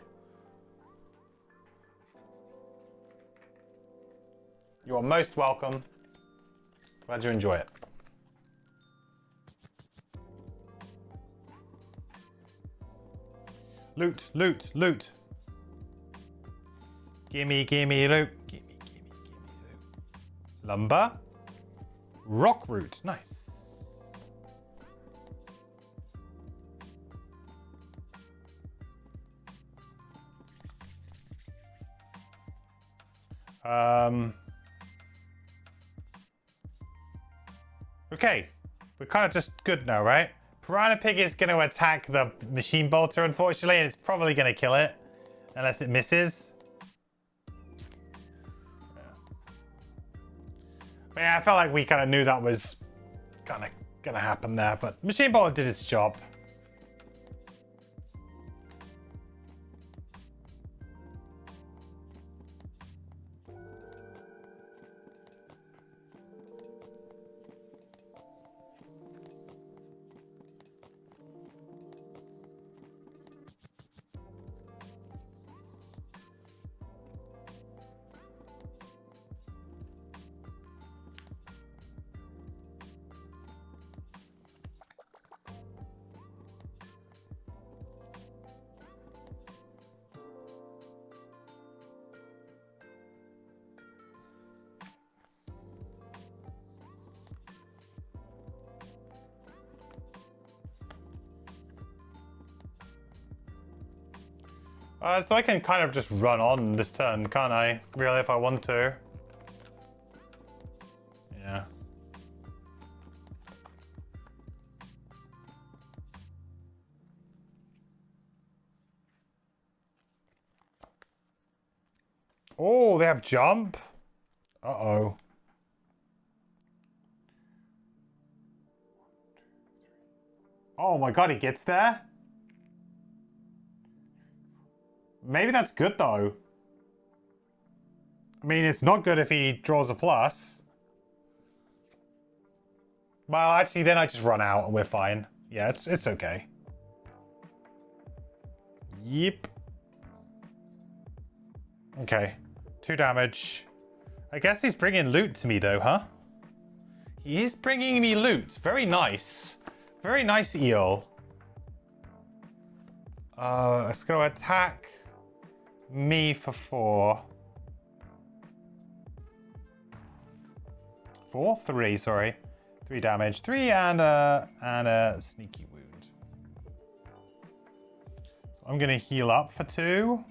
You are most welcome. Glad you enjoy it. Loot, loot, loot. Gimme, gimme loot. Gimme, gimme, gimme loot. Lumber. Rock root. Nice. Okay. We're kind of just good now, right? Piranha Pig is going to attack the machine bolter, unfortunately, and it's probably going to kill it. Unless it misses. Yeah, I felt like we kind of knew that was kind of going to happen there, but machine bolter did its job. So I can kind of just run on this turn, can't I? Really, if I want to. Yeah. Oh, they have jump? Uh-oh. Oh my god, he gets there? Maybe that's good, though. I mean, it's not good if he draws a plus. Well, actually, then I just run out and we're fine. Yeah, it's okay. Yep. Okay. 2 damage. I guess he's bringing loot to me, though, huh? He is bringing me loot. Very nice. Very nice, eel. It's going to attack me for 4. 3, sorry. 3 damage. 3 and a sneaky wound. So I'm going to heal up for 2.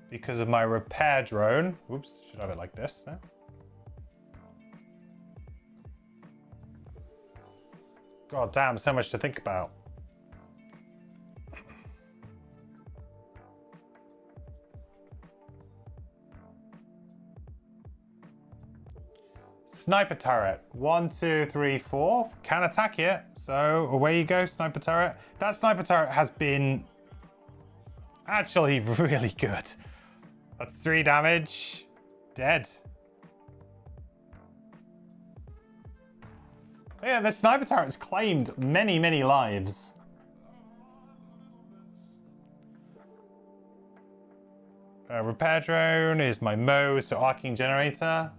Because of my repair drone. Oops, should have it like this now. God damn, so much to think about. Sniper turret. 1, 2, 3, 4. Can attack it. So away you go, sniper turret. That sniper turret has been actually really good. That's 3 damage. Dead. Yeah, the sniper turret's claimed many, many lives. Repair drone is my Mo, so arcing generator.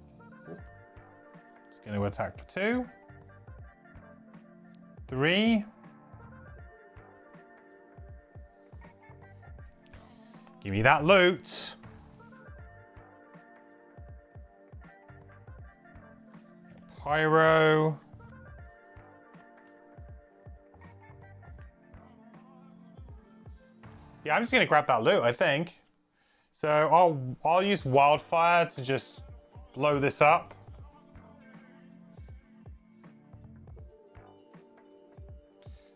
It's going to attack for 2. 3. Give me that loot. Pyro. Yeah, I'm just gonna grab that loot, I think. So I'll use wildfire to just blow this up.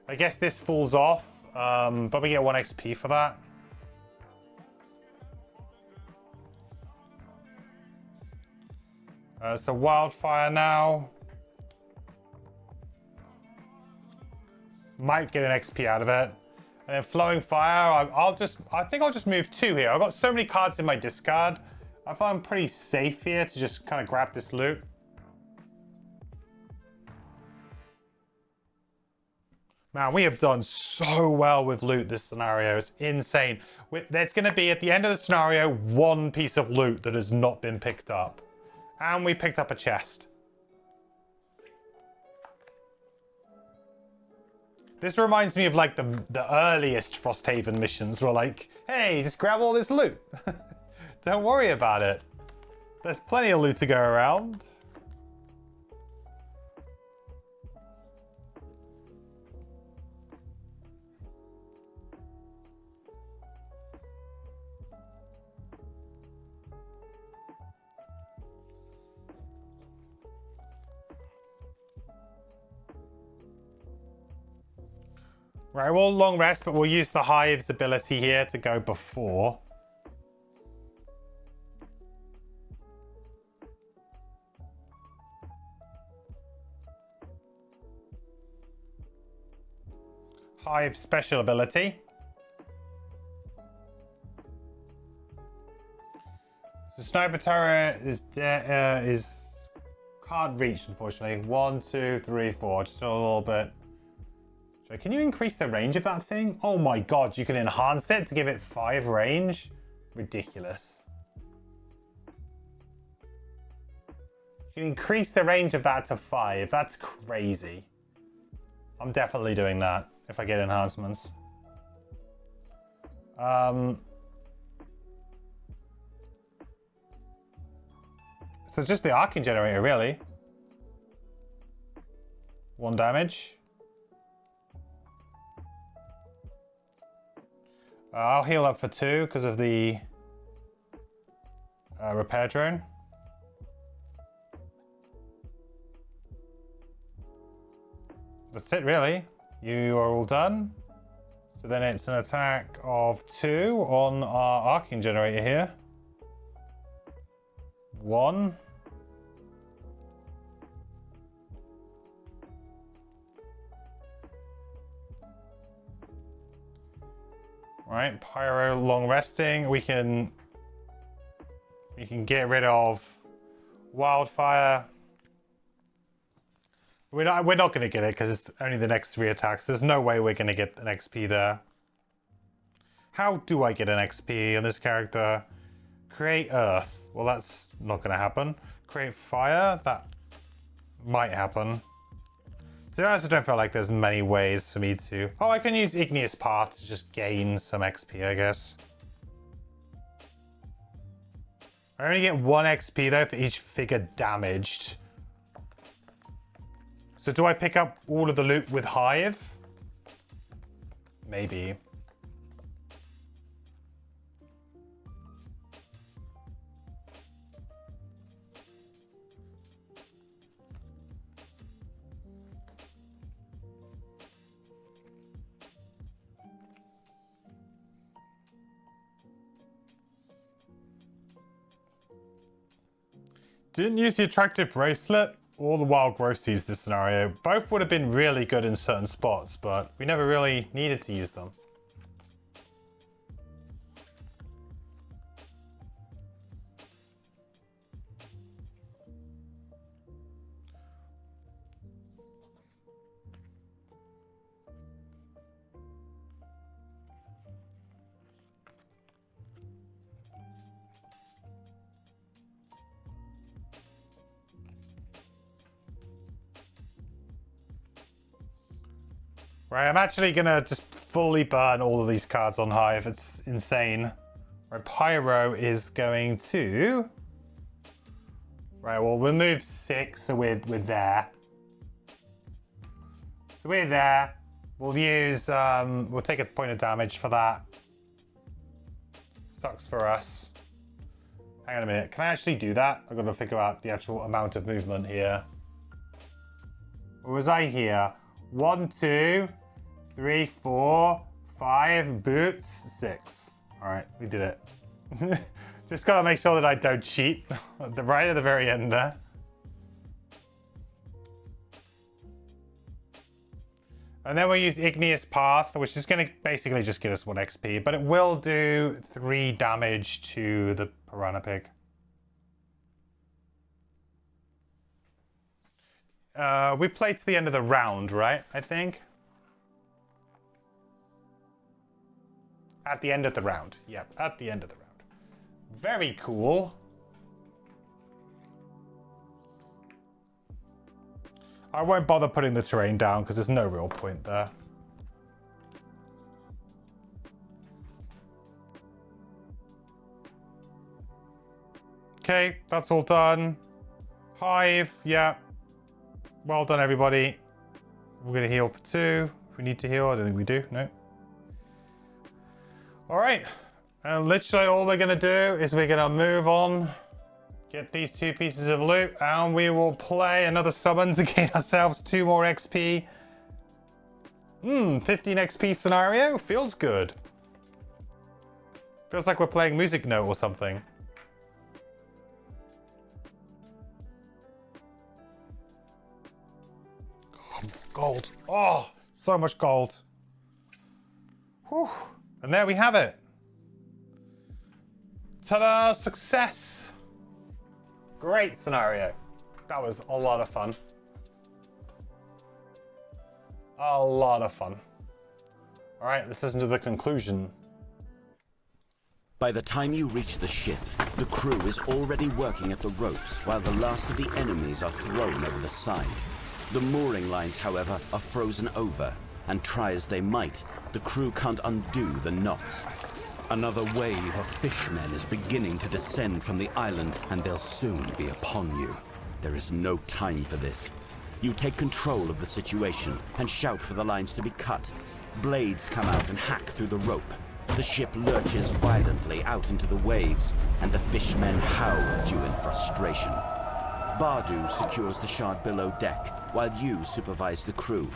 I guess this falls off, but we get 1 XP for that. So wildfire now. Might get an XP out of it. And then flowing fire, I think I'll just move 2 here. I've got so many cards in my discard. I find I'm pretty safe here to just kind of grab this loot. Man, we have done so well with loot this scenario. It's insane. There's going to be, at the end of the scenario, 1 piece of loot that has not been picked up. And we picked up a chest. This reminds me of like the earliest Frosthaven missions where like, hey, just grab all this loot. Don't worry about it. There's plenty of loot to go around. Right, we'll long rest, but we'll use the Hive's ability here to go before. Hive special ability. So sniper turret is can't reach, unfortunately. 1, 2, 3, 4, just a little bit. So can you increase the range of that thing? Oh my god, you can enhance it to give it 5 range? Ridiculous. You can increase the range of that to 5. That's crazy. I'm definitely doing that if I get enhancements. So it's just the arcing generator, really. 1 damage. I'll heal up for 2 because of the repair drone. That's it, really. You are all done. So then it's an attack of 2 on our arcing generator here. 1. Right, pyro long resting. We can get rid of wildfire. We're not going to get it because it's only the next 3 attacks. There's no way we're going to get an XP there. How do I get an XP on this character? Create earth. Well, that's not going to happen. Create fire. That might happen. To be honest, I don't feel like there's many ways for me to... Oh, I can use Igneous Path to just gain some XP, I guess. I only get 1 XP, though, for each figure damaged. So do I pick up all of the loot with Hive? Maybe. Didn't use the attractive bracelet or the wild growth seeds this scenario. Both would have been really good in certain spots, but we never really needed to use them. Right, I'm actually gonna just fully burn all of these cards on Hive. It's insane. Right, Pyro is going to... Right, well, we'll move 6, so we're there. So we're there. We'll use... we'll take a point of damage for that. Sucks for us. Hang on a minute. Can I actually do that? I've got to figure out the actual amount of movement here. Or was I here? 1, 2, 3, 4, 5, boots, 6. All right, we did it. Just gotta make sure that I don't cheat. Right at the very end there. And then we'll use Igneous Path, which is gonna basically just get us 1 XP, but it will do 3 damage to the Piranha Pig. We play to the end of the round, right? I think. At the end of the round. Yep, at the end of the round. Very cool. I won't bother putting the terrain down because there's no real point there. Okay, that's all done. Hive, yeah. Well done, everybody. We're going to heal for 2. If we need to heal, I don't think we do. No. All right. And literally all we're going to do is we're going to move on, get these 2 pieces of loot, and we will play another summon to gain ourselves 2 more XP. 15 XP scenario. Feels good. Feels like we're playing Music Note or something. Gold. Oh, so much gold. Whew. And there we have it. Ta-da! Success! Great scenario. That was a lot of fun. A lot of fun. All right, let's listen to the conclusion. By the time you reach the ship, the crew is already working at the ropes while the last of the enemies are thrown over the side. The mooring lines, however, are frozen over, and try as they might, the crew can't undo the knots. Another wave of fishmen is beginning to descend from the island, and they'll soon be upon you. There is no time for this. You take control of the situation and shout for the lines to be cut. Blades come out and hack through the rope. The ship lurches violently out into the waves, and the fishmen howl at you in frustration. Bardu secures the shard below deck, while you supervise the crew.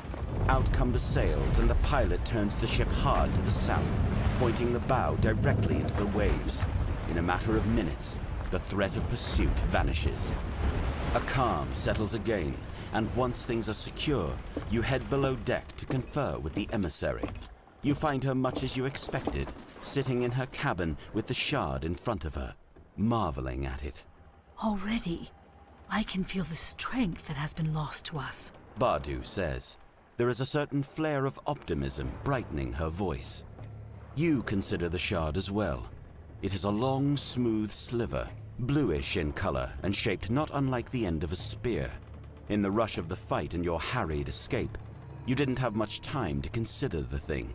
Out come the sails, and the pilot turns the ship hard to the south, pointing the bow directly into the waves. In a matter of minutes, the threat of pursuit vanishes. A calm settles again, and once things are secure, you head below deck to confer with the emissary. You find her much as you expected, sitting in her cabin with the shard in front of her, marveling at it. Already, I can feel the strength that has been lost to us. Bardu says. There is a certain flare of optimism brightening her voice. You consider the shard as well. It is a long, smooth sliver, bluish in color and shaped not unlike the end of a spear. In the rush of the fight and your harried escape, you didn't have much time to consider the thing.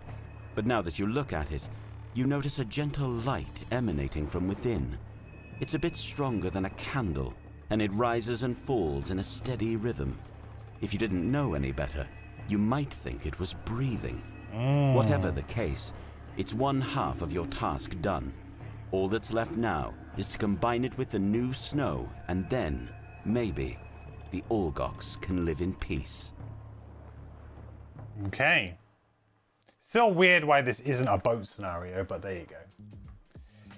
But now that you look at it, you notice a gentle light emanating from within. It's a bit stronger than a candle, and it rises and falls in a steady rhythm. If you didn't know any better, you might think it was breathing. Whatever the case, it's one half of your task done. All that's left now is to combine it with the new snow, and then, maybe, the Olgoks can live in peace. Okay. Still weird why this isn't a boat scenario, but there you go.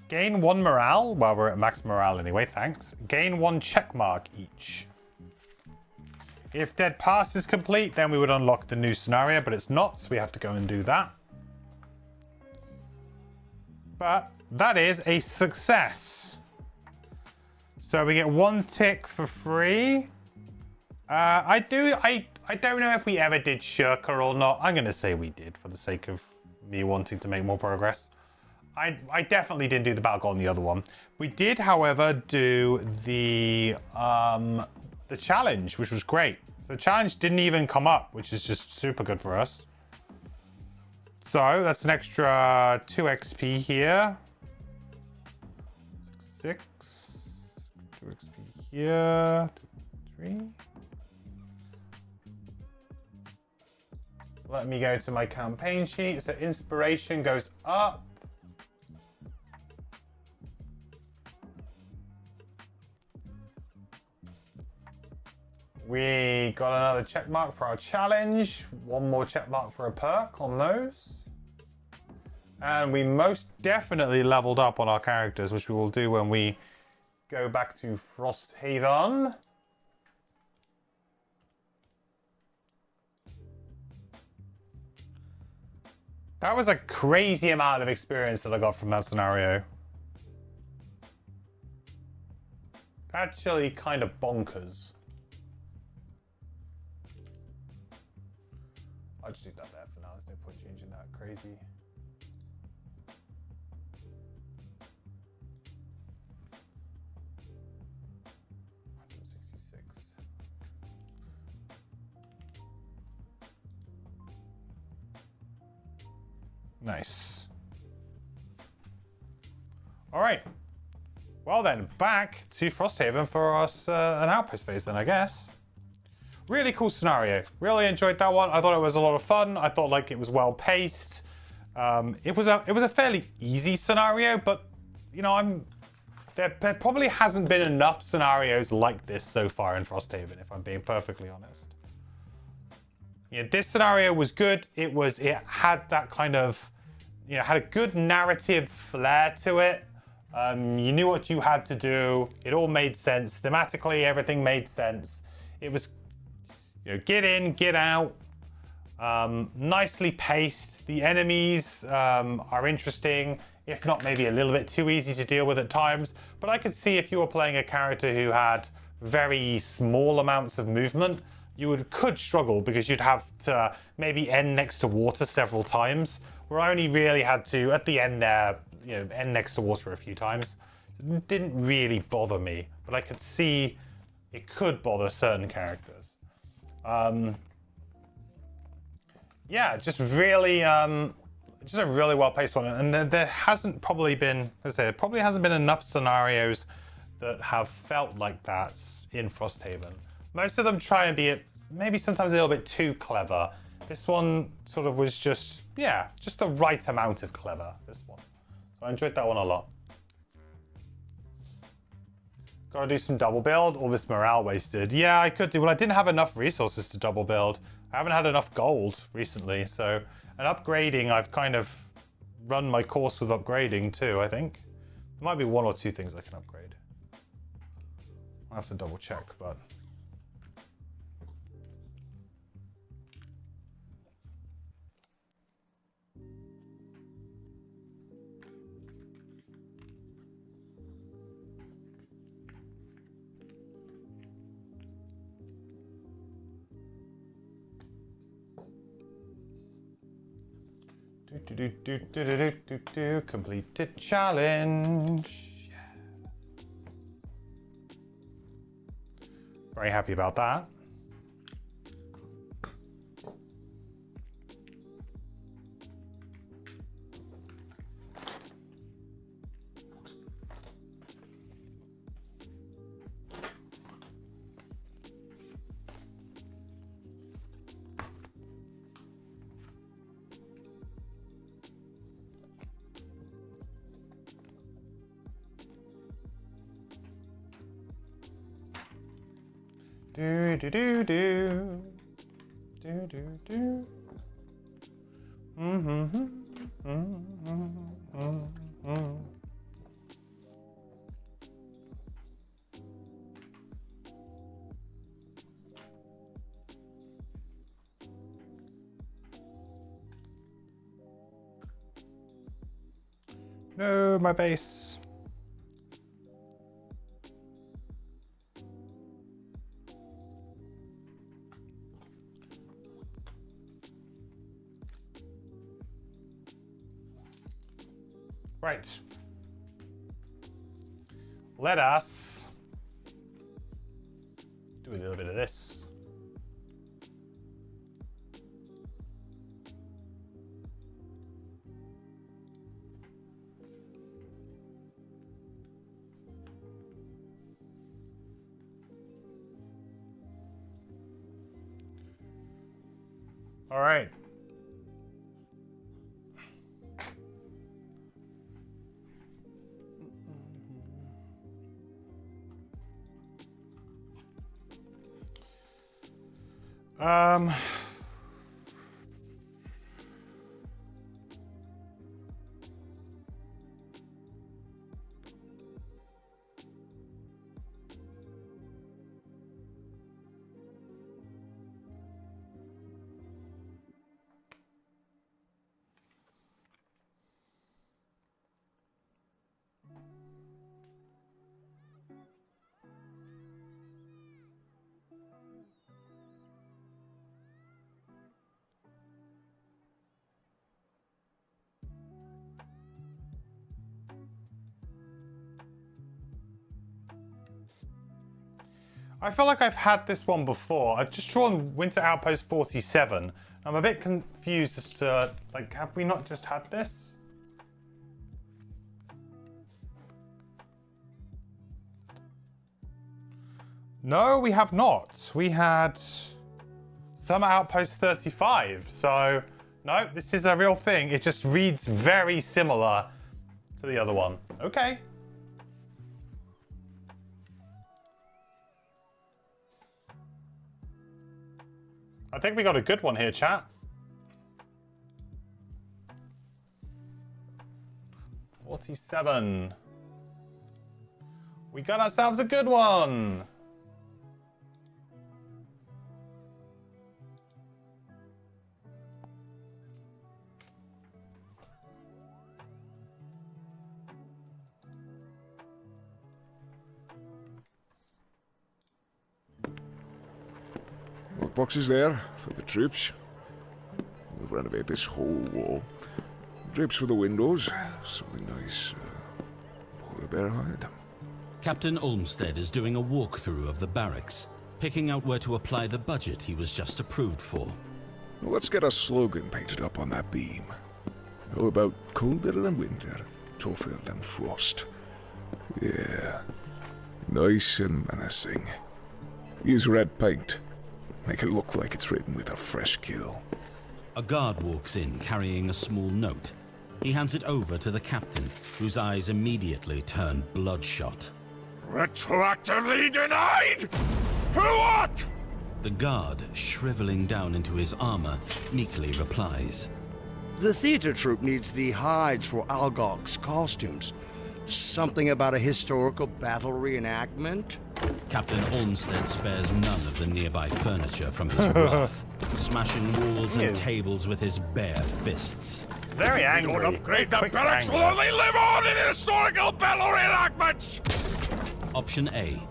Gain 1 morale. Well, we're at max morale anyway, thanks. Gain 1 checkmark each. If Dead Pass is complete, then we would unlock the new scenario, but it's not, so we have to go and do that. But that is a success. So we get 1 tick for free. I don't know if we ever did Shirker or not. I'm going to say we did for the sake of me wanting to make more progress. I definitely didn't do the battle goal on the other one. We did, however, do the challenge, which was great. So the challenge didn't even come up, which is just super good for us. So that's an extra 2 XP here. 6. 2 XP here. 3. Let me go to my campaign sheet. So inspiration goes up. We got another check mark for our challenge. 1 more check mark for a perk on those. And we most definitely leveled up on our characters, which we will do when we go back to Frosthaven. That was a crazy amount of experience that I got from that scenario. Actually kind of bonkers. I'll just leave that there for now. There's no point changing that crazy. Nice. All right. Well then, back to Frosthaven for us an Outpost phase then, I guess. Really cool scenario. Really enjoyed that one. I thought it was a lot of fun. I thought like it was well paced. It was a fairly easy scenario, but you know, there probably hasn't been enough scenarios like this so far in Frosthaven, if I'm being perfectly honest. Yeah, this scenario was good. It had that kind of, you know, had a good narrative flair to it. You knew what you had to do. It all made sense. Thematically, everything made sense. It was, you know, get in, get out. Nicely paced. The enemies are interesting, if not maybe a little bit too easy to deal with at times. But I could see if you were playing a character who had very small amounts of movement, you could struggle because you'd have to maybe end next to water several times, where I only really had to, at the end there, you know, end next to water a few times. It didn't really bother me, but I could see it could bother certain characters. Yeah, just really, just a really well-paced one. And there hasn't probably been, as I say, there probably hasn't been enough scenarios that have felt like that in Frosthaven. Most of them try and be maybe sometimes a little bit too clever, This one sort of was just, yeah, just the right amount of clever, this one. So I enjoyed that one a lot. Gotta do some double build, all this morale wasted. Yeah, I could do, well I didn't have enough resources to double build. I haven't had enough gold recently, so, and upgrading, I've kind of run my course with upgrading too, I think. There might be 1 or 2 things I can upgrade. I'll have to double check, but. Completed challenge. Yeah. Very happy about that. Do do do do do do do. No, my base. Right. Let us do a little bit of this. All right. I feel like I've had this one before. I've just drawn Winter Outpost 47. I'm a bit confused as to, like, have we not just had this? No, we have not. We had Summer Outpost 35. So, no, this is a real thing. It just reads very similar to the other one. Okay. I think we got a good one here, chat. 47. We got ourselves a good one. Boxes there for the troops. We'll renovate this whole wall. Drapes for the windows. Something nice. Polar bear hide. Captain Olmsted is doing a walkthrough of the barracks, picking out where to apply the budget he was just approved for. Well, let's get a slogan painted up on that beam. How about colder than winter, tougher than frost? Yeah. Nice and menacing. Use red paint. Make it look like it's written with a fresh kill. A guard walks in carrying a small note. He hands it over to the captain, whose eyes immediately turn bloodshot. Retroactively denied? For what? The guard, shriveling down into his armor, meekly replies. The theater troupe needs the hides for Algok's costumes. Something about a historical battle reenactment? Captain Olmsted spares none of the nearby furniture from his wrath, smashing walls and tables with his bare fists. Very angry. Don't upgrade the Quick barracks will anger. only live on in historical battle reenactments! Option A.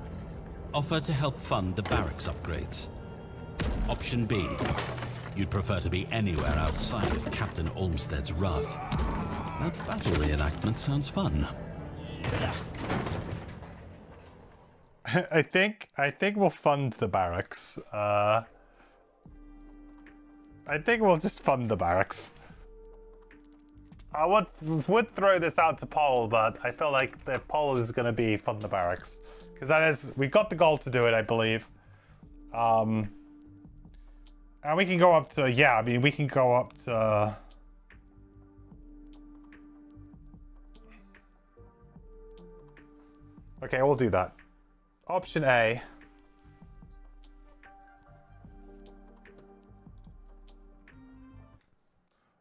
Offer to help fund the barracks upgrades. Option B. You'd prefer to be anywhere outside of Captain Olmsted's wrath. That battle reenactment sounds fun. I think we'll fund the barracks. I think we'll just fund the barracks. I would throw this out to poll, but I feel like the poll is going to be fund the barracks, because that is, we got the goal to do it, I believe. And we can go up to, yeah, I mean, we can go up to. Okay, we'll do that. Option A.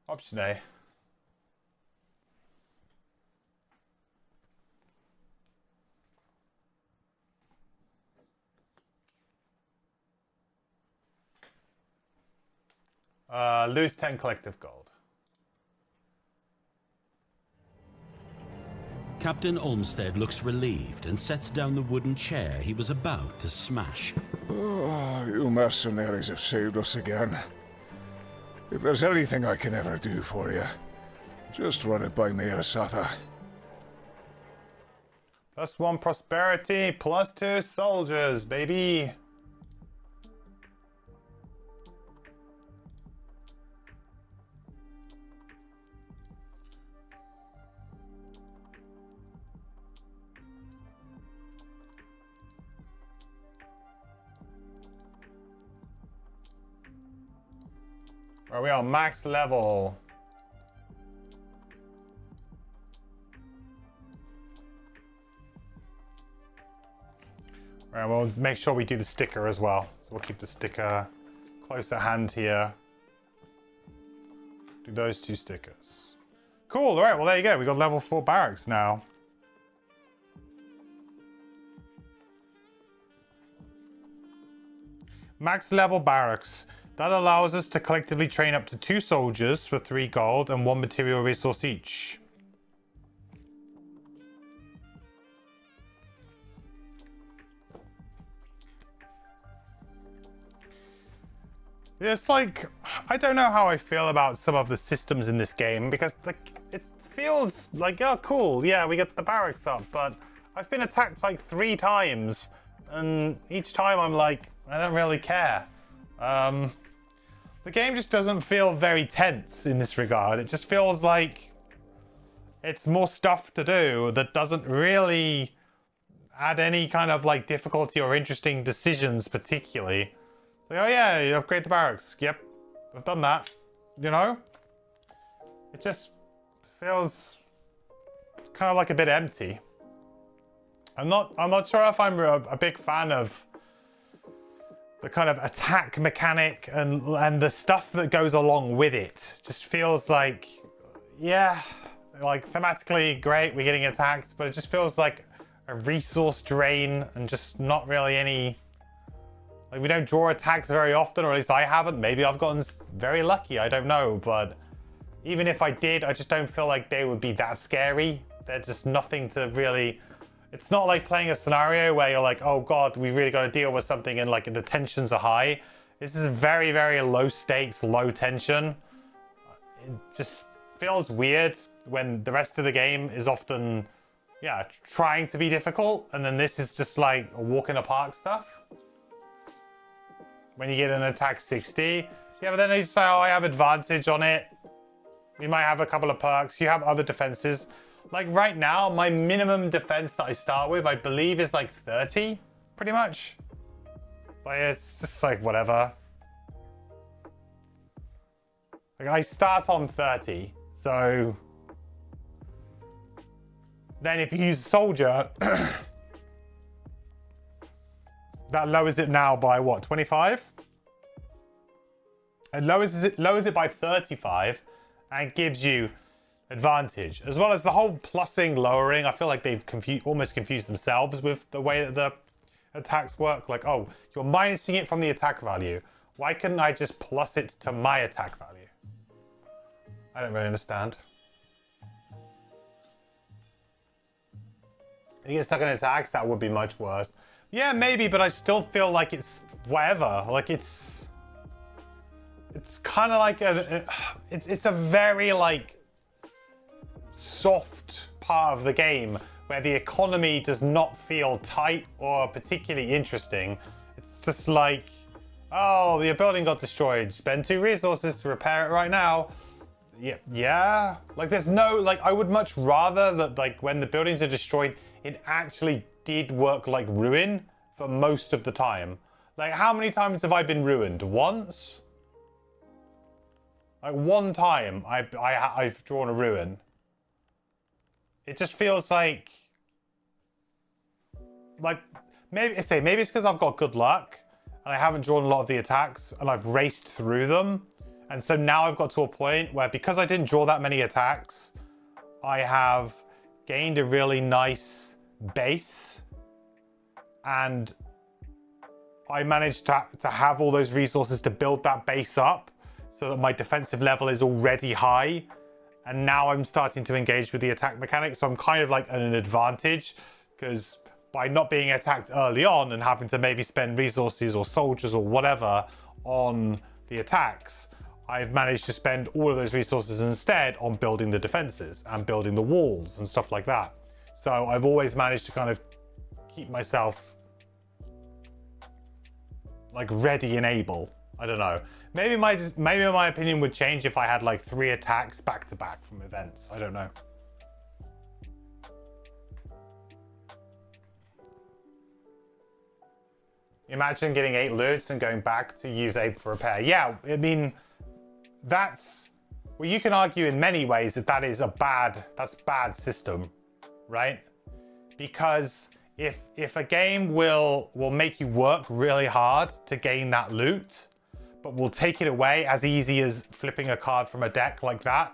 Option A. Lose 10 collective gold. Captain Olmsted looks relieved and sets down the wooden chair he was about to smash. Oh, you mercenaries have saved us again. If there's anything I can ever do for you, just run it by me, Arasatha. +1 prosperity, +2 soldiers, baby. Are we on max level? Alright, we'll make sure we do the sticker as well. So we'll keep the sticker close at hand here. Do those 2 stickers. Cool, alright, well there you go. We got level 4 barracks now. Max level barracks. That allows us to collectively train up to 2 soldiers for 3 gold and 1 material resource each. It's like, I don't know how I feel about some of the systems in this game, because it feels like, oh cool, yeah, we get the barracks up, but I've been attacked like 3 times, and each time I'm like, I don't really care. The game just doesn't feel very tense in this regard. It just feels like it's more stuff to do that doesn't really add any kind of like difficulty or interesting decisions particularly. Like, oh yeah, you upgrade the barracks. Yep, I've done that. You know? It just feels kind of like a bit empty. I'm not sure if I'm a big fan of the kind of attack mechanic and the stuff that goes along with it. Just feels like, yeah, like thematically great, we're getting attacked, but it just feels like a resource drain and just not really any, like we don't draw attacks very often, or at least I haven't. Maybe I've gotten very lucky, I don't know, but even if I did, I just don't feel like they would be that scary. They're just nothing to really. It's not like playing a scenario where you're like, oh god, we really got to deal with something and like the tensions are high. This is very, very low stakes, low tension. It just feels weird when the rest of the game is often, yeah, trying to be difficult. And then this is just like a walk in the park stuff. When you get an attack 60. Yeah, but then you say, oh, I have advantage on it. You might have a couple of perks. You have other defenses. Like right now, my minimum defense that I start with, I believe, is like 30, pretty much. Like it's just like whatever. Like I start on 30, so then if you use soldier, that lowers it now by what, 25? It lowers it by 35 and gives you advantage, as well as the whole plussing, lowering. I feel like they've almost confused themselves with the way that the attacks work. Like, oh, you're minusing it from the attack value. Why couldn't I just plus it to my attack value? I don't really understand. If you get stuck in attacks, that would be much worse. Yeah, maybe, but I still feel like it's whatever. Like it's kind of like it's a very like soft part of the game where the economy does not feel tight or particularly interesting. It's just like, oh, your building got destroyed. Spend 2 resources to repair it right now. Yeah. Like there's no, like I would much rather that like when the buildings are destroyed, it actually did work like ruin for most of the time. Like how many times have I been ruined? Once? Like one time I've drawn a ruin. It just feels like maybe it's because I've got good luck and I haven't drawn a lot of the attacks and I've raced through them. And so now I've got to a point where because I didn't draw that many attacks, I have gained a really nice base and I managed to have all those resources to build that base up so that my defensive level is already high. And now I'm starting to engage with the attack mechanics. So I'm kind of like at an advantage because by not being attacked early on and having to maybe spend resources or soldiers or whatever on the attacks, I've managed to spend all of those resources instead on building the defenses and building the walls and stuff like that. So I've always managed to kind of keep myself like ready and able. I don't know. Maybe my opinion would change if I had like 3 attacks back to back from events. I don't know. Imagine getting 8 loots and going back to use 8 for repair. Yeah, I mean, that's, well, you can argue in many ways that that's bad system, right? Because if a game will make you work really hard to gain that loot, but will take it away as easy as flipping a card from a deck like that,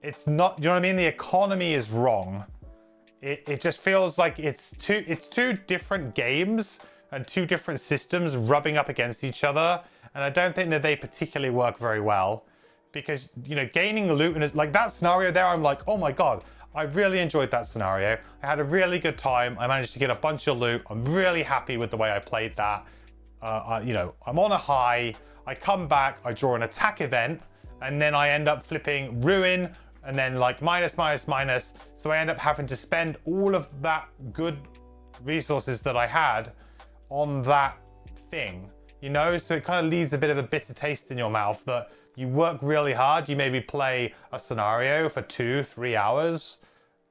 it's not, you know what I mean? The economy is wrong. It just feels like it's two different games and 2 different systems rubbing up against each other. And I don't think that they particularly work very well because, you know, gaining loot and like that scenario there, I'm like, oh my God, I really enjoyed that scenario. I had a really good time. I managed to get a bunch of loot. I'm really happy with the way I played that. You know, I'm on a high. I come back, I draw an attack event, and then I end up flipping ruin, and then like minus. So I end up having to spend all of that good resources that I had on that thing, you know? So it kind of leaves a bit of a bitter taste in your mouth that you work really hard. You maybe play a scenario for 2-3 hours.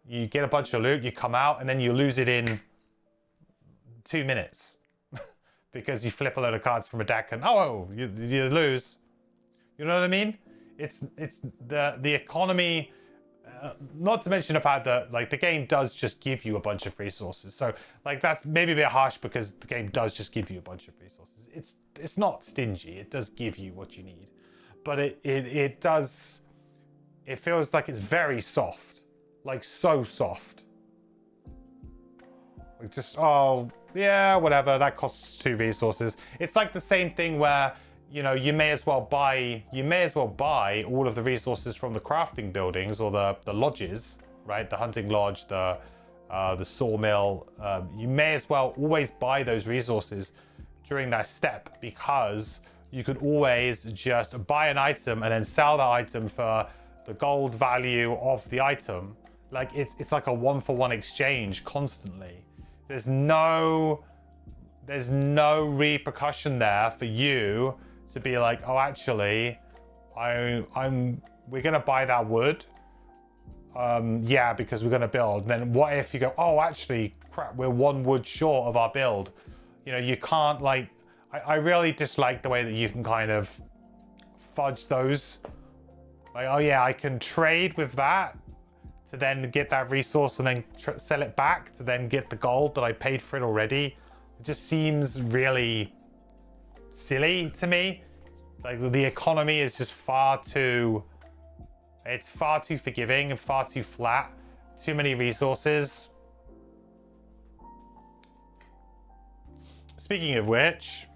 You get a bunch of loot, you come out, and then you lose it in 2 minutes because you flip a load of cards from a deck and you lose. You know what I mean? It's the economy, not to mention the fact that like the game does just give you a bunch of resources. So like that's maybe a bit harsh because the game does just give you a bunch of resources. It's not stingy. It does give you what you need, but it does. It feels like it's very soft, like so soft. Like just, oh yeah, whatever. That costs 2 resources. It's like the same thing where, you know, you may as well buy all of the resources from the crafting buildings or the lodges, right? The hunting lodge, the sawmill. You may as well always buy those resources during that step because you could always just buy an item and then sell that item for the gold value of the item. Like it's like a 1-for-1 exchange constantly. There's no repercussion there for you to be like, oh, actually, we're gonna buy that wood. Yeah, because we're gonna build. And then what if you go, oh, actually, crap, we're 1 wood short of our build. You know, you can't like, I really dislike the way that you can kind of fudge those. Like, oh yeah, I can trade with that to then get that resource and then sell it back to then get the gold that I paid for it already. It just seems really silly to me. Like, the economy is just far too... It's far too forgiving and far too flat. Too many resources. Speaking of which...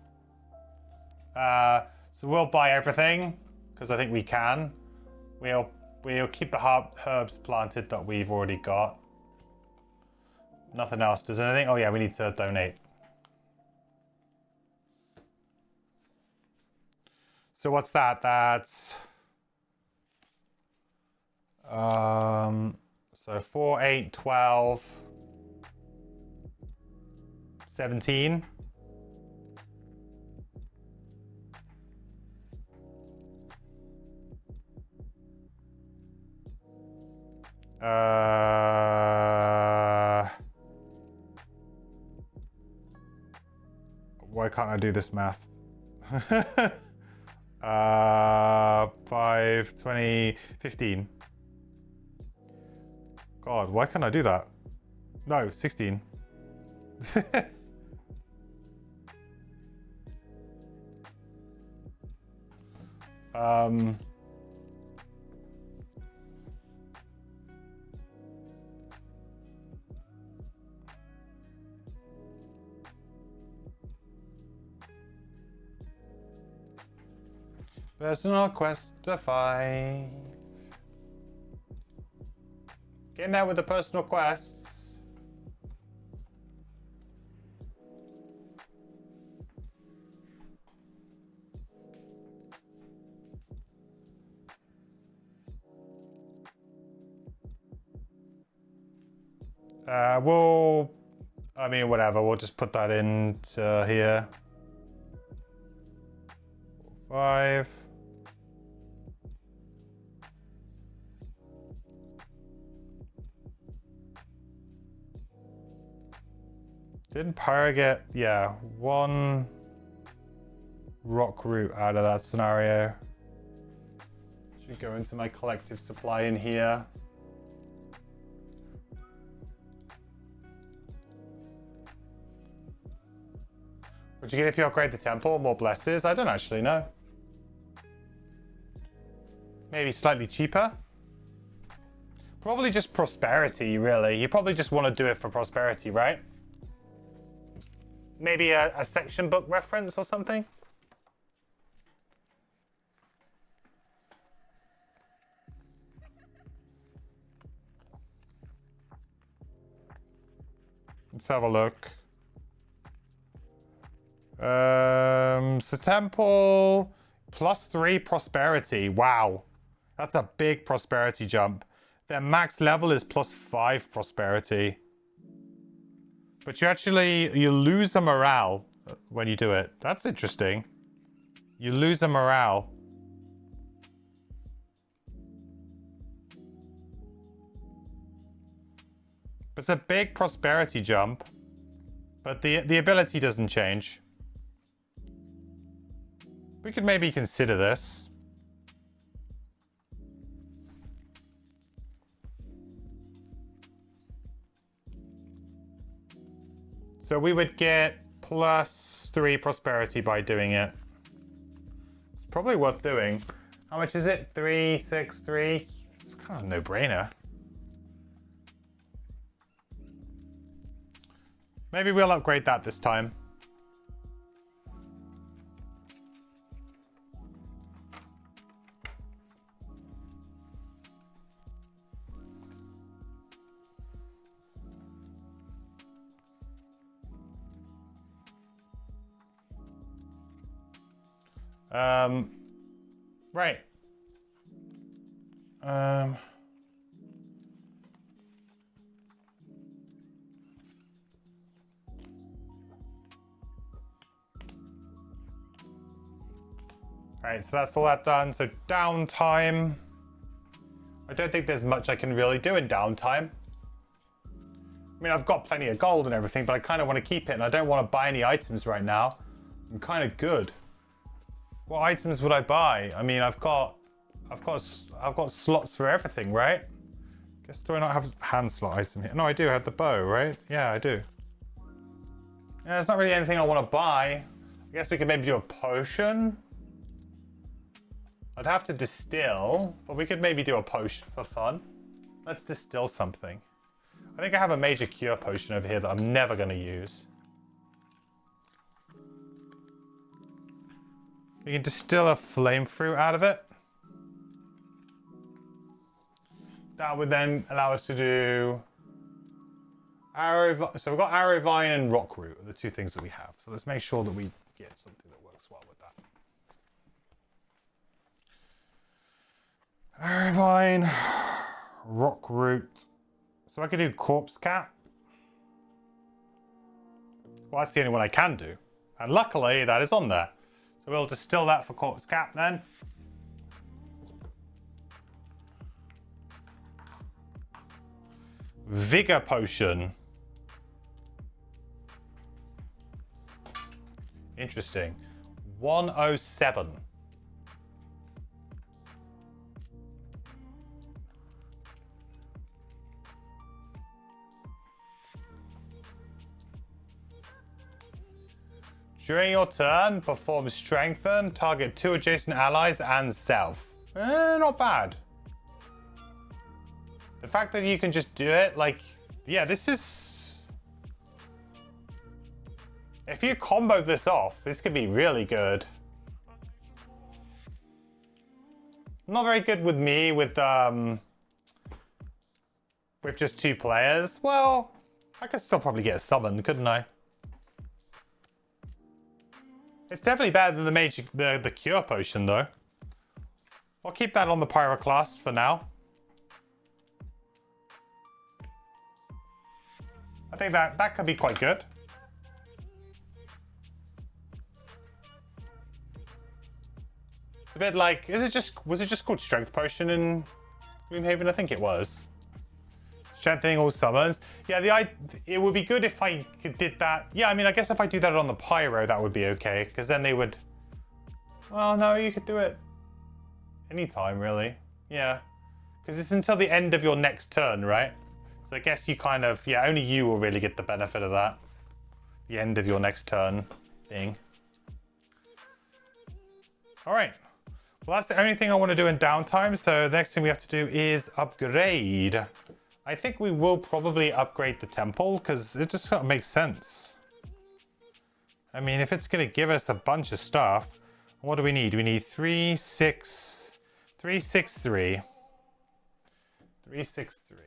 so we'll buy everything, because I think we can. We'll keep the herbs planted that we've already got. Nothing else. Does anything? Oh yeah, we need to donate. So what's that? That's so 4, 8, 12, 17. Why can't I do this math? 5, 20, 15. God, why can't I do that? No, 16. Personal quest to 5. Getting out with the personal quests. I mean, whatever. We'll just put that into here. 5. Didn't Pyra get, yeah, 1 rock root out of that scenario? Should go into my collective supply in here. Would you get if you upgrade the temple? More blesses? I don't actually know. Maybe slightly cheaper? Probably just prosperity, really. You probably just want to do it for prosperity, right? Maybe a section book reference or something? Let's have a look. So temple +3 prosperity. Wow. That's a big prosperity jump. Their max level is +5 prosperity. But you lose a morale when you do it. That's interesting. You lose a morale. It's a big prosperity jump. But the ability doesn't change. We could maybe consider this. So we would get +3 prosperity by doing it. It's probably worth doing. How much is it? 3, 6, 3? It's kind of a no-brainer. Maybe we'll upgrade that this time. Right. Alright, so that's all that done. So downtime. I don't think there's much I can really do in downtime. I mean, I've got plenty of gold and everything, but I kind of want to keep it, and I don't want to buy any items right now. I'm kind of good. What items would I buy? I mean, I've got slots for everything, right? Guess do I not have a hand slot item here? No, I do have the bow, right? Yeah, I do. Yeah, there's not really anything I want to buy. I guess we could maybe do a potion. I'd have to distill, but we could maybe do a potion for fun. Let's distill something. I think I have a major cure potion over here that I'm never going to use. We can distill a flame fruit out of it. That would then allow us to do arrow. So we've got arrow vine and rock root are the two things that we have. So let's make sure that we get something that works well with that. Arrow vine, rock root. So I could do corpse cap. Well, that's the only one I can do. And luckily that is on there. So we'll distill that for corpse cap then. Vigor potion. Interesting. 107. During your turn, perform strengthen, target 2 adjacent allies and self. Not bad. The fact that you can just do it, like, yeah, this is... If you combo this off, this could be really good. Not very good with me, with just 2 players. Well, I could still probably get a summon, couldn't I? It's definitely better than the cure potion, though. I'll keep that on the pyroclast for now. I think that could be quite good. It's a bit like, was it just called Strength Potion in Gloomhaven? I think it was. Strengthening all summons. Yeah, it would be good if I did that. Yeah, I mean, I guess if I do that on the pyro, that would be okay. Because then they would... Oh, no, you could do it anytime, really. Yeah. Because it's until the end of your next turn, right? So I guess you kind of... Yeah, only you will really get the benefit of that. The end of your next turn thing. All right. Well, that's the only thing I want to do in downtime. So the next thing we have to do is upgrade. I think we will probably upgrade the temple because it just sort of makes sense. I mean, if it's going to give us a bunch of stuff, what do we need? We need 3, 6, 3, 6, 3. 3, 6, 3.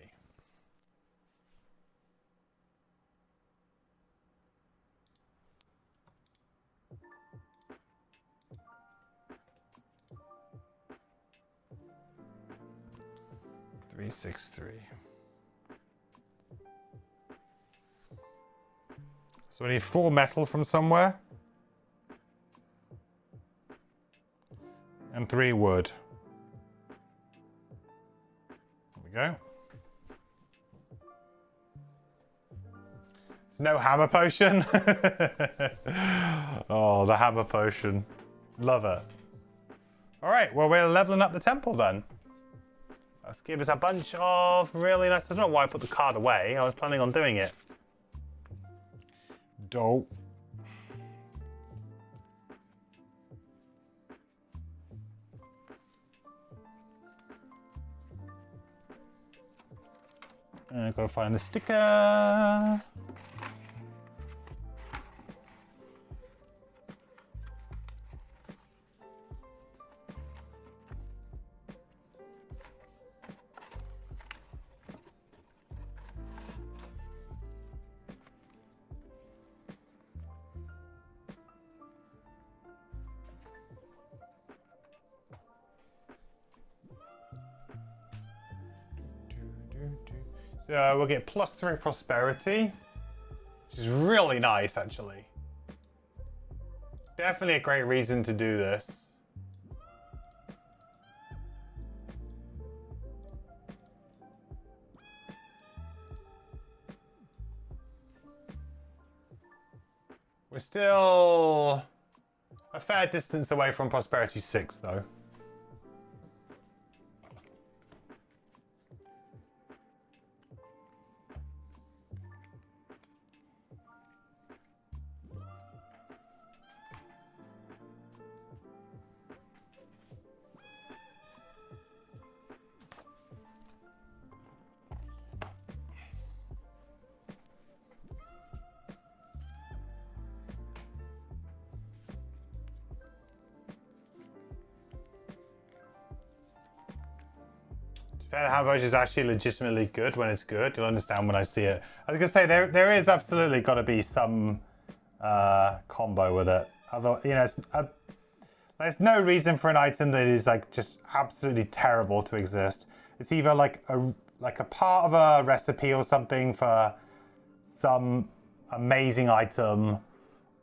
Three, 6, 3. So we need 4 metal from somewhere. And 3 wood. There we go. It's no hammer potion. Oh, the hammer potion. Love it. All right, well, we're leveling up the temple then. Let's give us a bunch of really nice... I don't know why I put the card away. I was planning on doing it. Dope. And I've got to find the sticker. So we'll get +3 prosperity, which is really nice, actually. Definitely a great reason to do this. We're still A fair distance away from Prosperity 6, though. Fair Hamburg is actually legitimately good when it's good. You'll understand when I see it. I was going to say, there is absolutely got to be some combo with it. Although, you know, there's no reason for an item that is like just absolutely terrible to exist. It's either like a part of a recipe or something for some amazing item,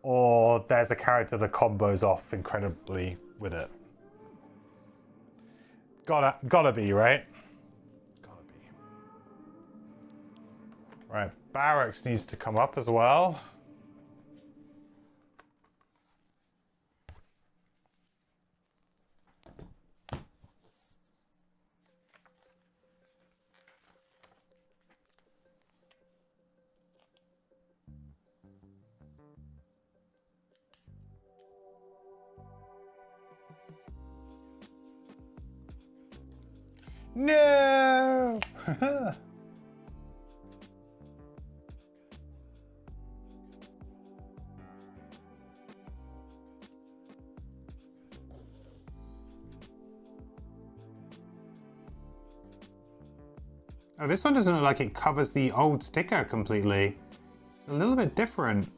or there's a character that combos off incredibly with it. Gotta be, right? Right, barracks needs to come up as well. No! Oh, this one doesn't look like it covers the old sticker completely. It's a little bit different.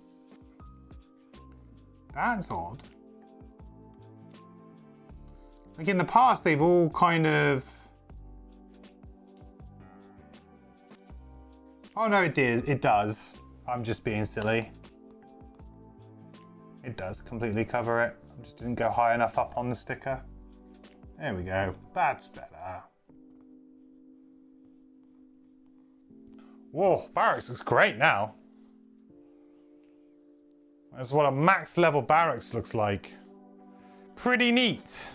That's odd. Like in the past, they've all kind of... Oh no, it does. I'm just being silly. It does completely cover it. I just didn't go high enough up on the sticker. There we go. That's better. Whoa, barracks looks great now. That's what a max level barracks looks like. Pretty neat.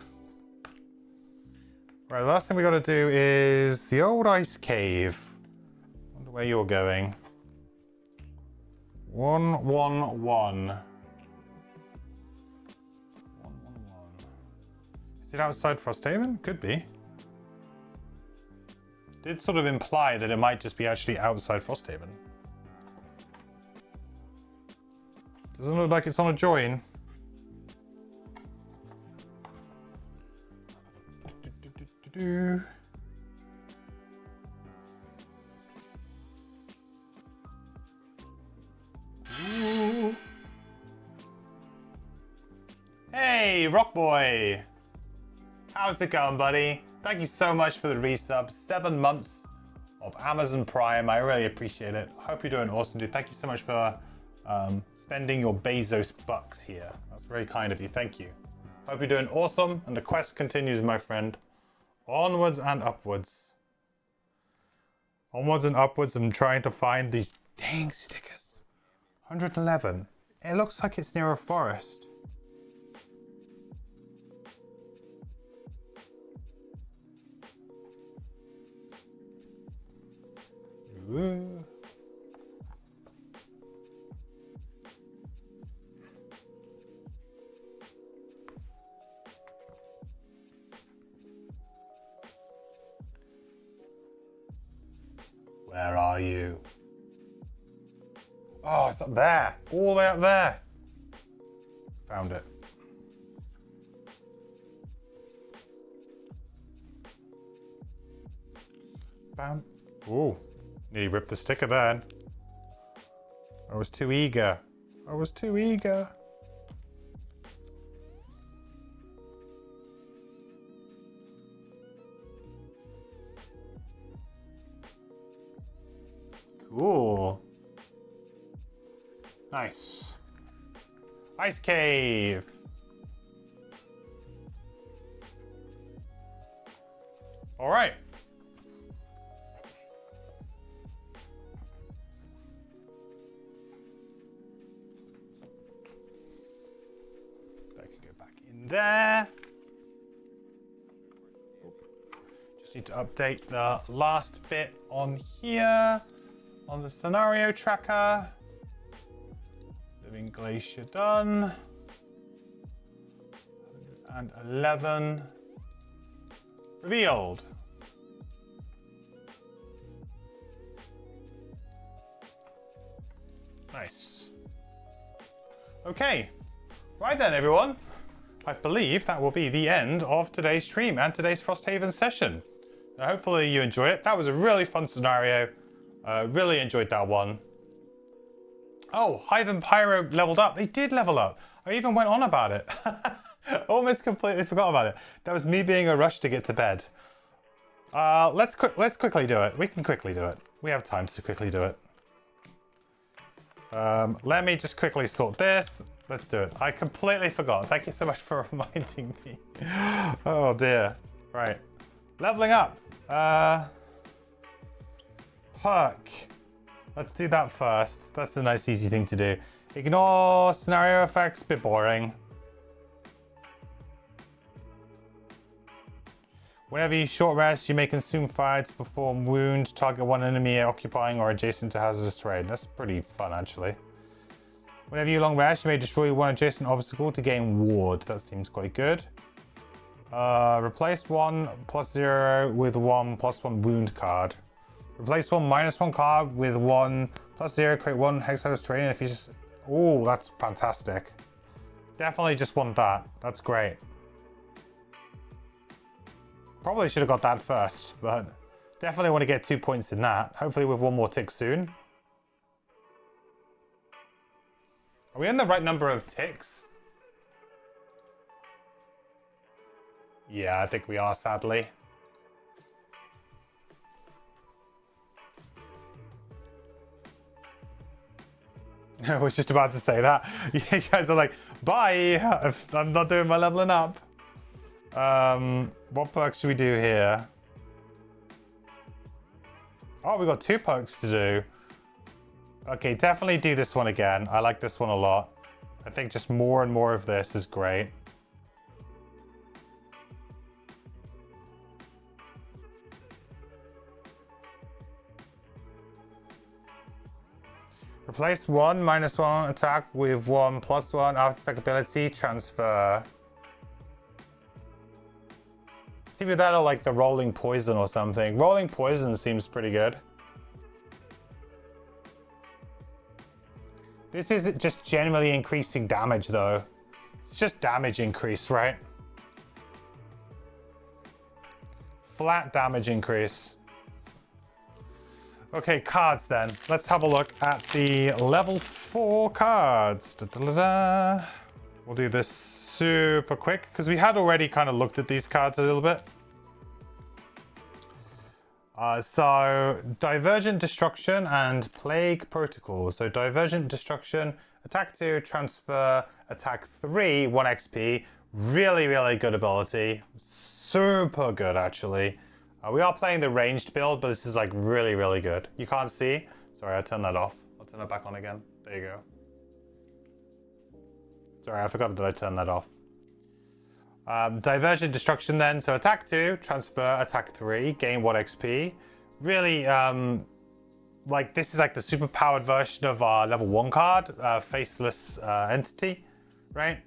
Right, the last thing we gotta do is the old ice cave. Wonder where you're going. 111. 111. Is it outside Frosthaven? Could be. Did sort of imply that it might just be actually outside Frosthaven. Doesn't look like it's on a join. Ooh. Hey, Rock Boy! How's it going, buddy? Thank you so much for the resub. 7 months of Amazon Prime. I really appreciate it. Hope you're doing awesome, dude. Thank you so much for spending your Bezos bucks here. That's very kind of you. Thank you. Hope you're doing awesome, and the quest continues, my friend. Onwards and upwards. Onwards and upwards. I'm trying to find these dang stickers. 111. It looks like it's near a forest. Ooh. Where are you? Oh, it's up there. All the way up there. Found it. Bam. Ooh. Nearly ripped the sticker then. I was too eager. I was too eager. Cool. Nice. Ice cave. All right. I can go back in there. Just need to update the last bit on here, on the scenario tracker. Living Glacier done. 111 revealed. Nice. Okay. Right then, everyone. I believe that will be the end of today's stream and today's Frosthaven session. Hopefully you enjoyed it. That was a really fun scenario. Really enjoyed that one. Oh, Hive and Pyro leveled up. They did level up. I even went on about it. Almost completely forgot about it. That was me being a rush to get to bed. Let's quickly do it. We can quickly do it. We have time to quickly do it. Let me just quickly sort this. Let's do it. I completely forgot. Thank you so much for reminding me. Oh dear. Right. Leveling up. Perk. Let's do that first. That's a nice easy thing to do. Ignore scenario effects. Bit boring. Whenever you short rest, you may consume fire to perform wound, target one enemy occupying or adjacent to hazardous terrain. That's pretty fun, actually. Whenever you long rest, you may destroy one adjacent obstacle to gain ward. That seems quite good. Replace 1 +0 with 1 +1 wound card. Replace 1 -1 card with 1 +0, create 1 hazardous terrain. If you just... Oh, that's fantastic. Definitely just want that. That's great. Probably should have got that first, but definitely want to get 2 points in that. Hopefully with one more tick soon. Are we in the right number of ticks? Yeah, I think we are, sadly. I was just about to say that. You guys are like, bye! I'm not doing my leveling up. What perks should we do here? Oh, we got 2 perks to do. Okay, definitely do this one again. I like this one a lot. I think just more and more of this is great. Replace 1 -1 attack with 1 +1 attack ability transfer. It's either that or like the rolling poison or something. Rolling poison seems pretty good. This is just generally increasing damage though. It's just damage increase, right? Flat damage increase. Okay, cards then. Let's have a look at the level 4 cards. We'll do this super quick because we had already kind of looked at these cards a little bit. So Divergent Destruction and Plague Protocol. So Divergent Destruction, attack 2, transfer, attack 3, 1 XP. Really, really good ability. Super good, actually. We are playing the ranged build, but this is like really, really good. You can't see. Sorry, I turned that off. I'll turn it back on again. There you go. Sorry, I forgot that I turned that off. Divergent Destruction then. So attack 2, transfer, attack 3, gain 1 XP. Really, like this is like the super powered version of our level 1 card, Faceless Entity, right?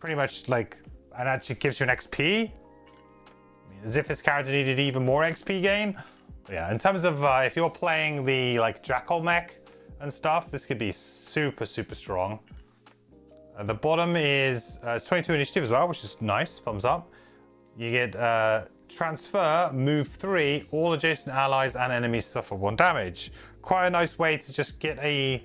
Pretty much like, and actually gives you an XP. As if this character needed even more XP gain. But yeah, in terms of if you're playing the like Jackal mech and stuff, this could be super, super strong. The bottom is 22 initiative as well, which is nice. Thumbs up. You get transfer, move 3, all adjacent allies and enemies suffer 1 damage. Quite a nice way to just get a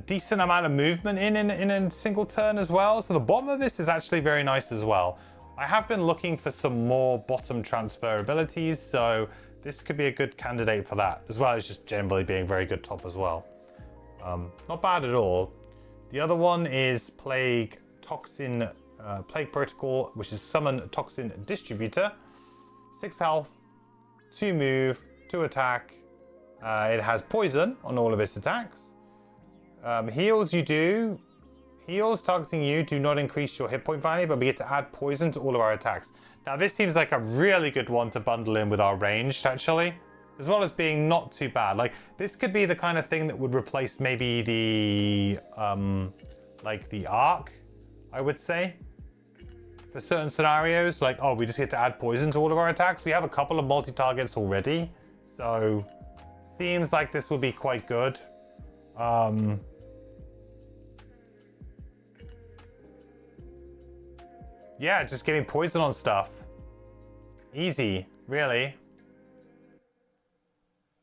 decent amount of movement in a single turn as well. So the bottom of this is actually very nice as well. I have been looking for some more bottom transfer abilities, so this could be a good candidate for that, as well as just generally being very good top as well. Not bad at all. The other one is Plague Protocol, which is Summon Toxin Distributor. 6 health, 2 move, 2 attack. It has poison on all of its attacks. Heals you do Heals targeting you do not increase your hit point value, but we get to add poison to all of our attacks. Now this seems like a really good one to bundle in with our ranged, actually. As well as being not too bad. Like, this could be the kind of thing that would replace maybe the, like the arc, I would say. For certain scenarios, like, oh, we just get to add poison to all of our attacks. We have a couple of multi-targets already. So, seems like this will be quite good. Yeah, just getting poison on stuff. Easy, really.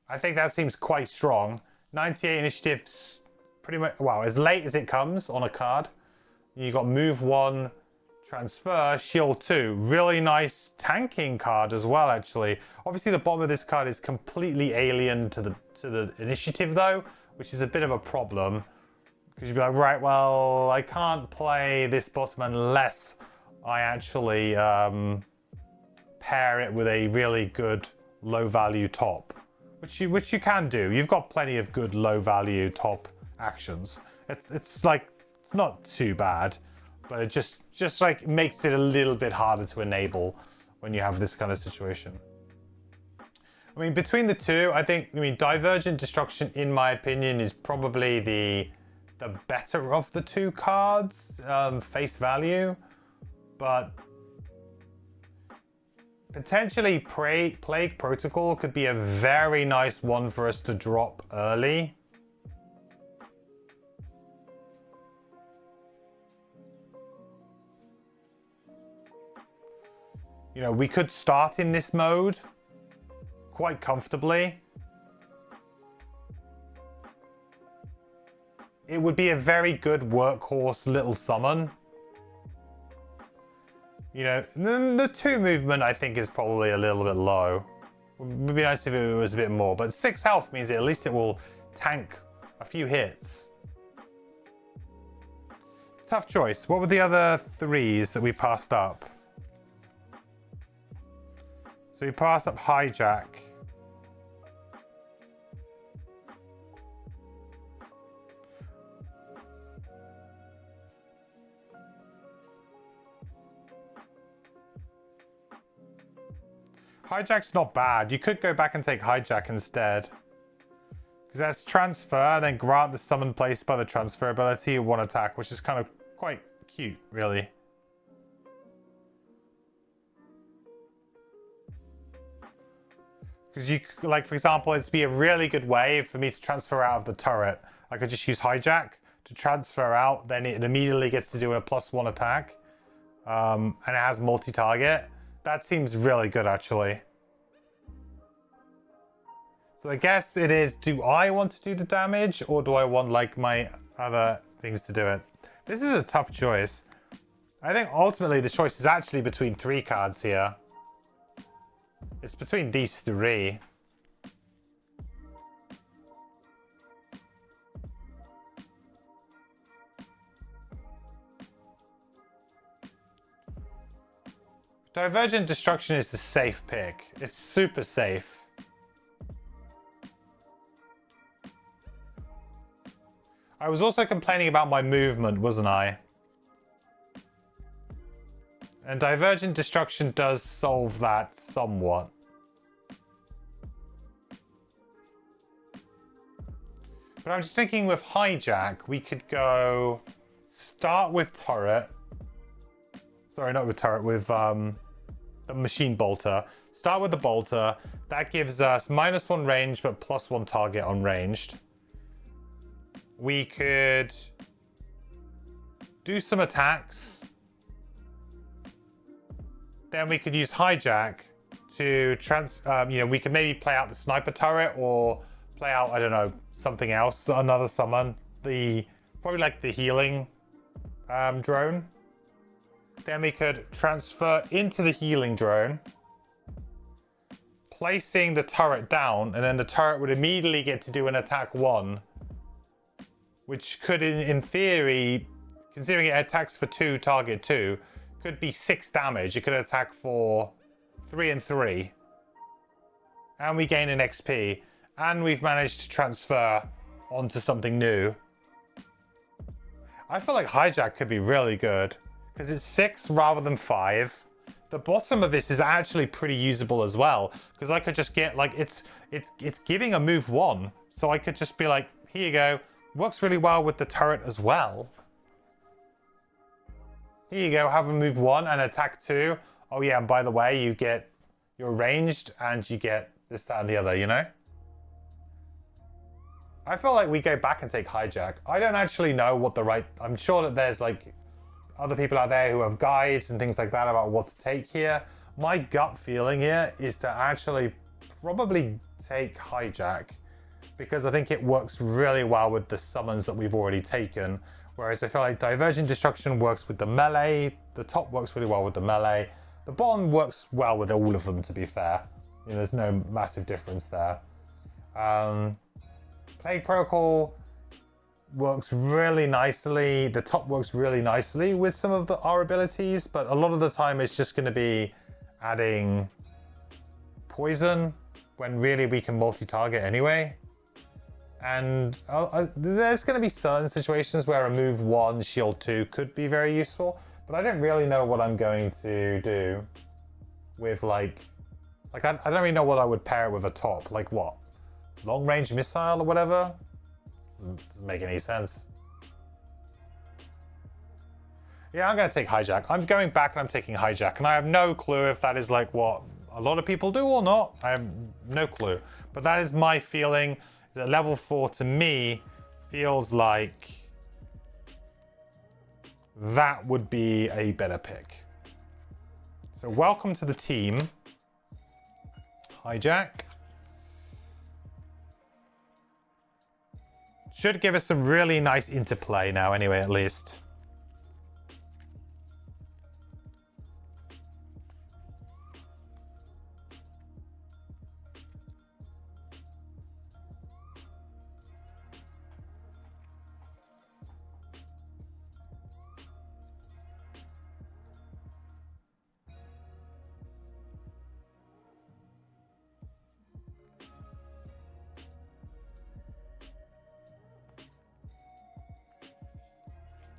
I think that seems quite strong. 98 initiative, pretty much, wow, as late as it comes on a card. You got move 1, transfer, shield 2. Really nice tanking card as well, actually. Obviously, the bottom of this card is completely alien to the initiative, though, which is a bit of a problem. Because you'd be like, right, well, I can't play this bottom unless I actually pair it with a really good low-value top. Which you can do. You've got plenty of good low-value top actions. It's like, it's not too bad, but it just like makes it a little bit harder to enable when you have this kind of situation. I mean, between the two, I mean, Divergent Destruction, in my opinion, is probably the better of the two cards, face value, but potentially Plague Protocol could be a very nice one for us to drop early. You know, we could start in this mode quite comfortably. It would be a very good workhorse little summon. You know, the 2 movement I think is probably a little bit low. It would be nice if it was a bit more, but 6 health means at least it will tank a few hits. Tough choice. What were the other 3s that we passed up? So we passed up Hijack. Hijack's not bad. You could go back and take Hijack instead. Because that's transfer, then grant the summon placed by the transfer ability 1 attack, which is kind of quite cute, really. Because you, like, for example, it'd be a really good way for me to transfer out of the turret. I could just use Hijack to transfer out, then it immediately gets to do a +1 attack. And it has multi-target. That seems really good, actually. So I guess it is, do I want to do the damage, or do I want, like, my other things to do it? This is a tough choice. I think ultimately the choice is actually between 3 cards here. It's between these 3. Divergent Destruction is the safe pick. It's super safe. I was also complaining about my movement, wasn't I? And Divergent Destruction does solve that somewhat. But I'm just thinking with Hijack, we could go start with Turret. Sorry, not with Turret, with the Machine Bolter. Start with the Bolter. That gives us -1 range, but +1 target on ranged. We could do some attacks. Then we could use Hijack to you know, we could maybe play out the Sniper Turret or play out, I don't know, something else, another summon. Probably like the healing drone. Then we could transfer into the healing drone, placing the turret down, and then the turret would immediately get to do an attack 1, which could, in theory, considering it attacks for 2, target 2, could be 6 damage. It could attack for 3 and 3. And we gain an XP. And we've managed to transfer onto something new. I feel like hijack could be really good because it's 6 rather than 5. The bottom of this is actually pretty usable as well because I could just get like it's giving a move 1, so I could just be like, here you go. Works really well with the turret as well. Here you go, have a move 1 and attack 2. Oh yeah, and by the way, you're ranged and you get this, that, and the other, you know? I feel like we go back and take hijack. I don't actually know what the right... I'm sure that there's like other people out there who have guides and things like that about what to take here. My gut feeling here is to actually probably take hijack because I think it works really well with the summons that we've already taken. Whereas I feel like Divergent Destruction works with the melee, the top works really well with the melee, the bottom works well with all of them, to be fair. You know, there's no massive difference there. Plague Protocol works really nicely. The top works really nicely with some of our abilities, but a lot of the time it's just going to be adding poison when really we can multi-target anyway. And there's going to be certain situations where a move 1, shield 2 could be very useful, but I don't really know what I'm going to do with I don't really know what I would pair it with a top. Like what? Long range missile or whatever? Doesn't make any sense. Yeah, I'm going to take hijack. I'm going back and I'm taking hijack, and I have no clue if that is like what a lot of people do or not. I have no clue, but that is my feeling. That level 4 to me feels like that would be a better pick. So welcome to the team. Hijack. Should give us some really nice interplay now anyway, at least.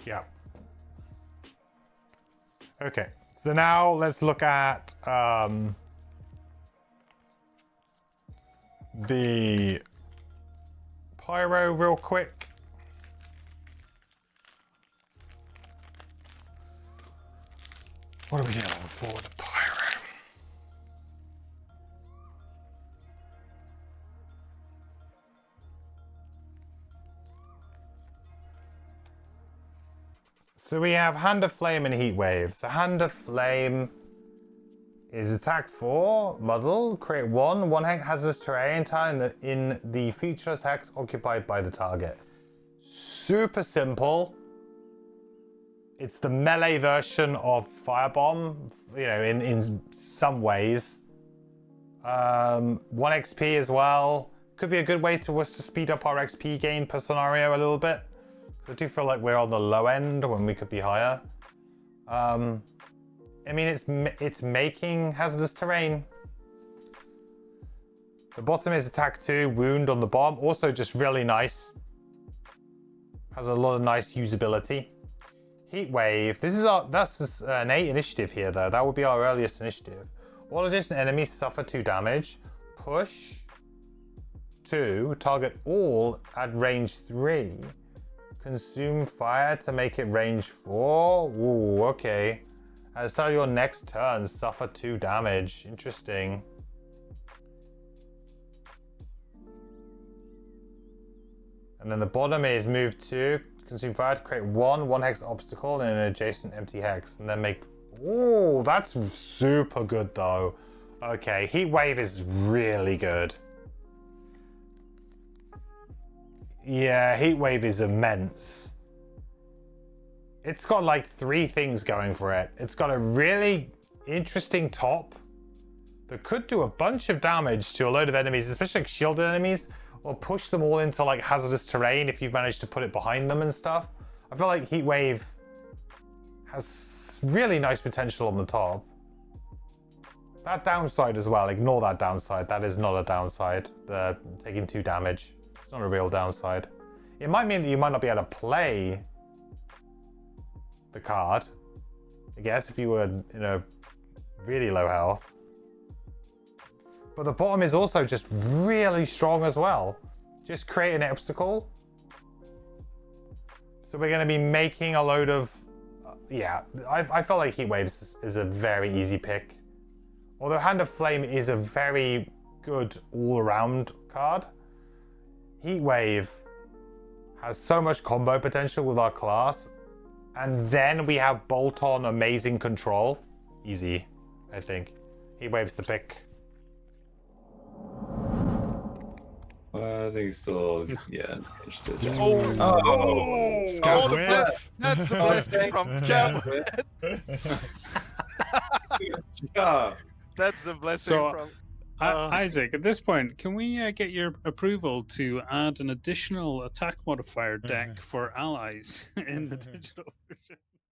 Yeah. Okay, so now let's look at the pyro real quick. What are we getting for the pyro? So we have Hand of Flame and Heat Wave. So Hand of Flame is attack 4, muddle, create 1 hex hazardous terrain tile in the featureless hex occupied by the target. Super simple. It's the melee version of Firebomb, you know, in some ways. 1 XP as well. Could be a good way to us to speed up our XP gain per scenario a little bit. I do feel like we're on the low end when we could be higher. I mean, it's making hazardous terrain. The bottom is attack 2, wound on the bomb. Also just really nice. Has a lot of nice usability. Heat Wave. That's an 8 initiative here though. That would be our earliest initiative. All adjacent enemies suffer 2 damage. Push 2. Target all at range 3. Consume fire to make it range 4. Ooh, okay. At the start of your next turn, suffer 2 damage. Interesting. And then the bottom is move 2. Consume fire to create 1 hex obstacle in an adjacent empty hex. And then make... Ooh, that's super good though. Okay, Heat Wave is really good. Yeah, Heat Wave is immense. It's got like 3 things going for it. It's got a really interesting top that could do a bunch of damage to a load of enemies, especially like shielded enemies, or push them all into like hazardous terrain if you've managed to put it behind them and stuff. I feel like Heat Wave has really nice potential on the top. That downside as well, ignore that downside. That is not a downside. The taking 2 damage. It's not a real downside. It might mean that you might not be able to play the card. I guess if you were, you know, really low health. But the bottom is also just really strong as well. Just create an obstacle. So we're going to be making a load of... yeah, I felt like Heat Waves is a very easy pick. Although Hand of Flame is a very good all-around card, Heat Wave has so much combo potential with our class. And then we have Bolt-on amazing control. Easy, I think. Heat Wave's the pick. I think so. Yeah. Oh, Scout the wins. that's the blessing from Jeff. Yeah. That's the blessing from. Isaac, at this point, can we get your approval to add an additional attack modifier deck for allies in the digital version?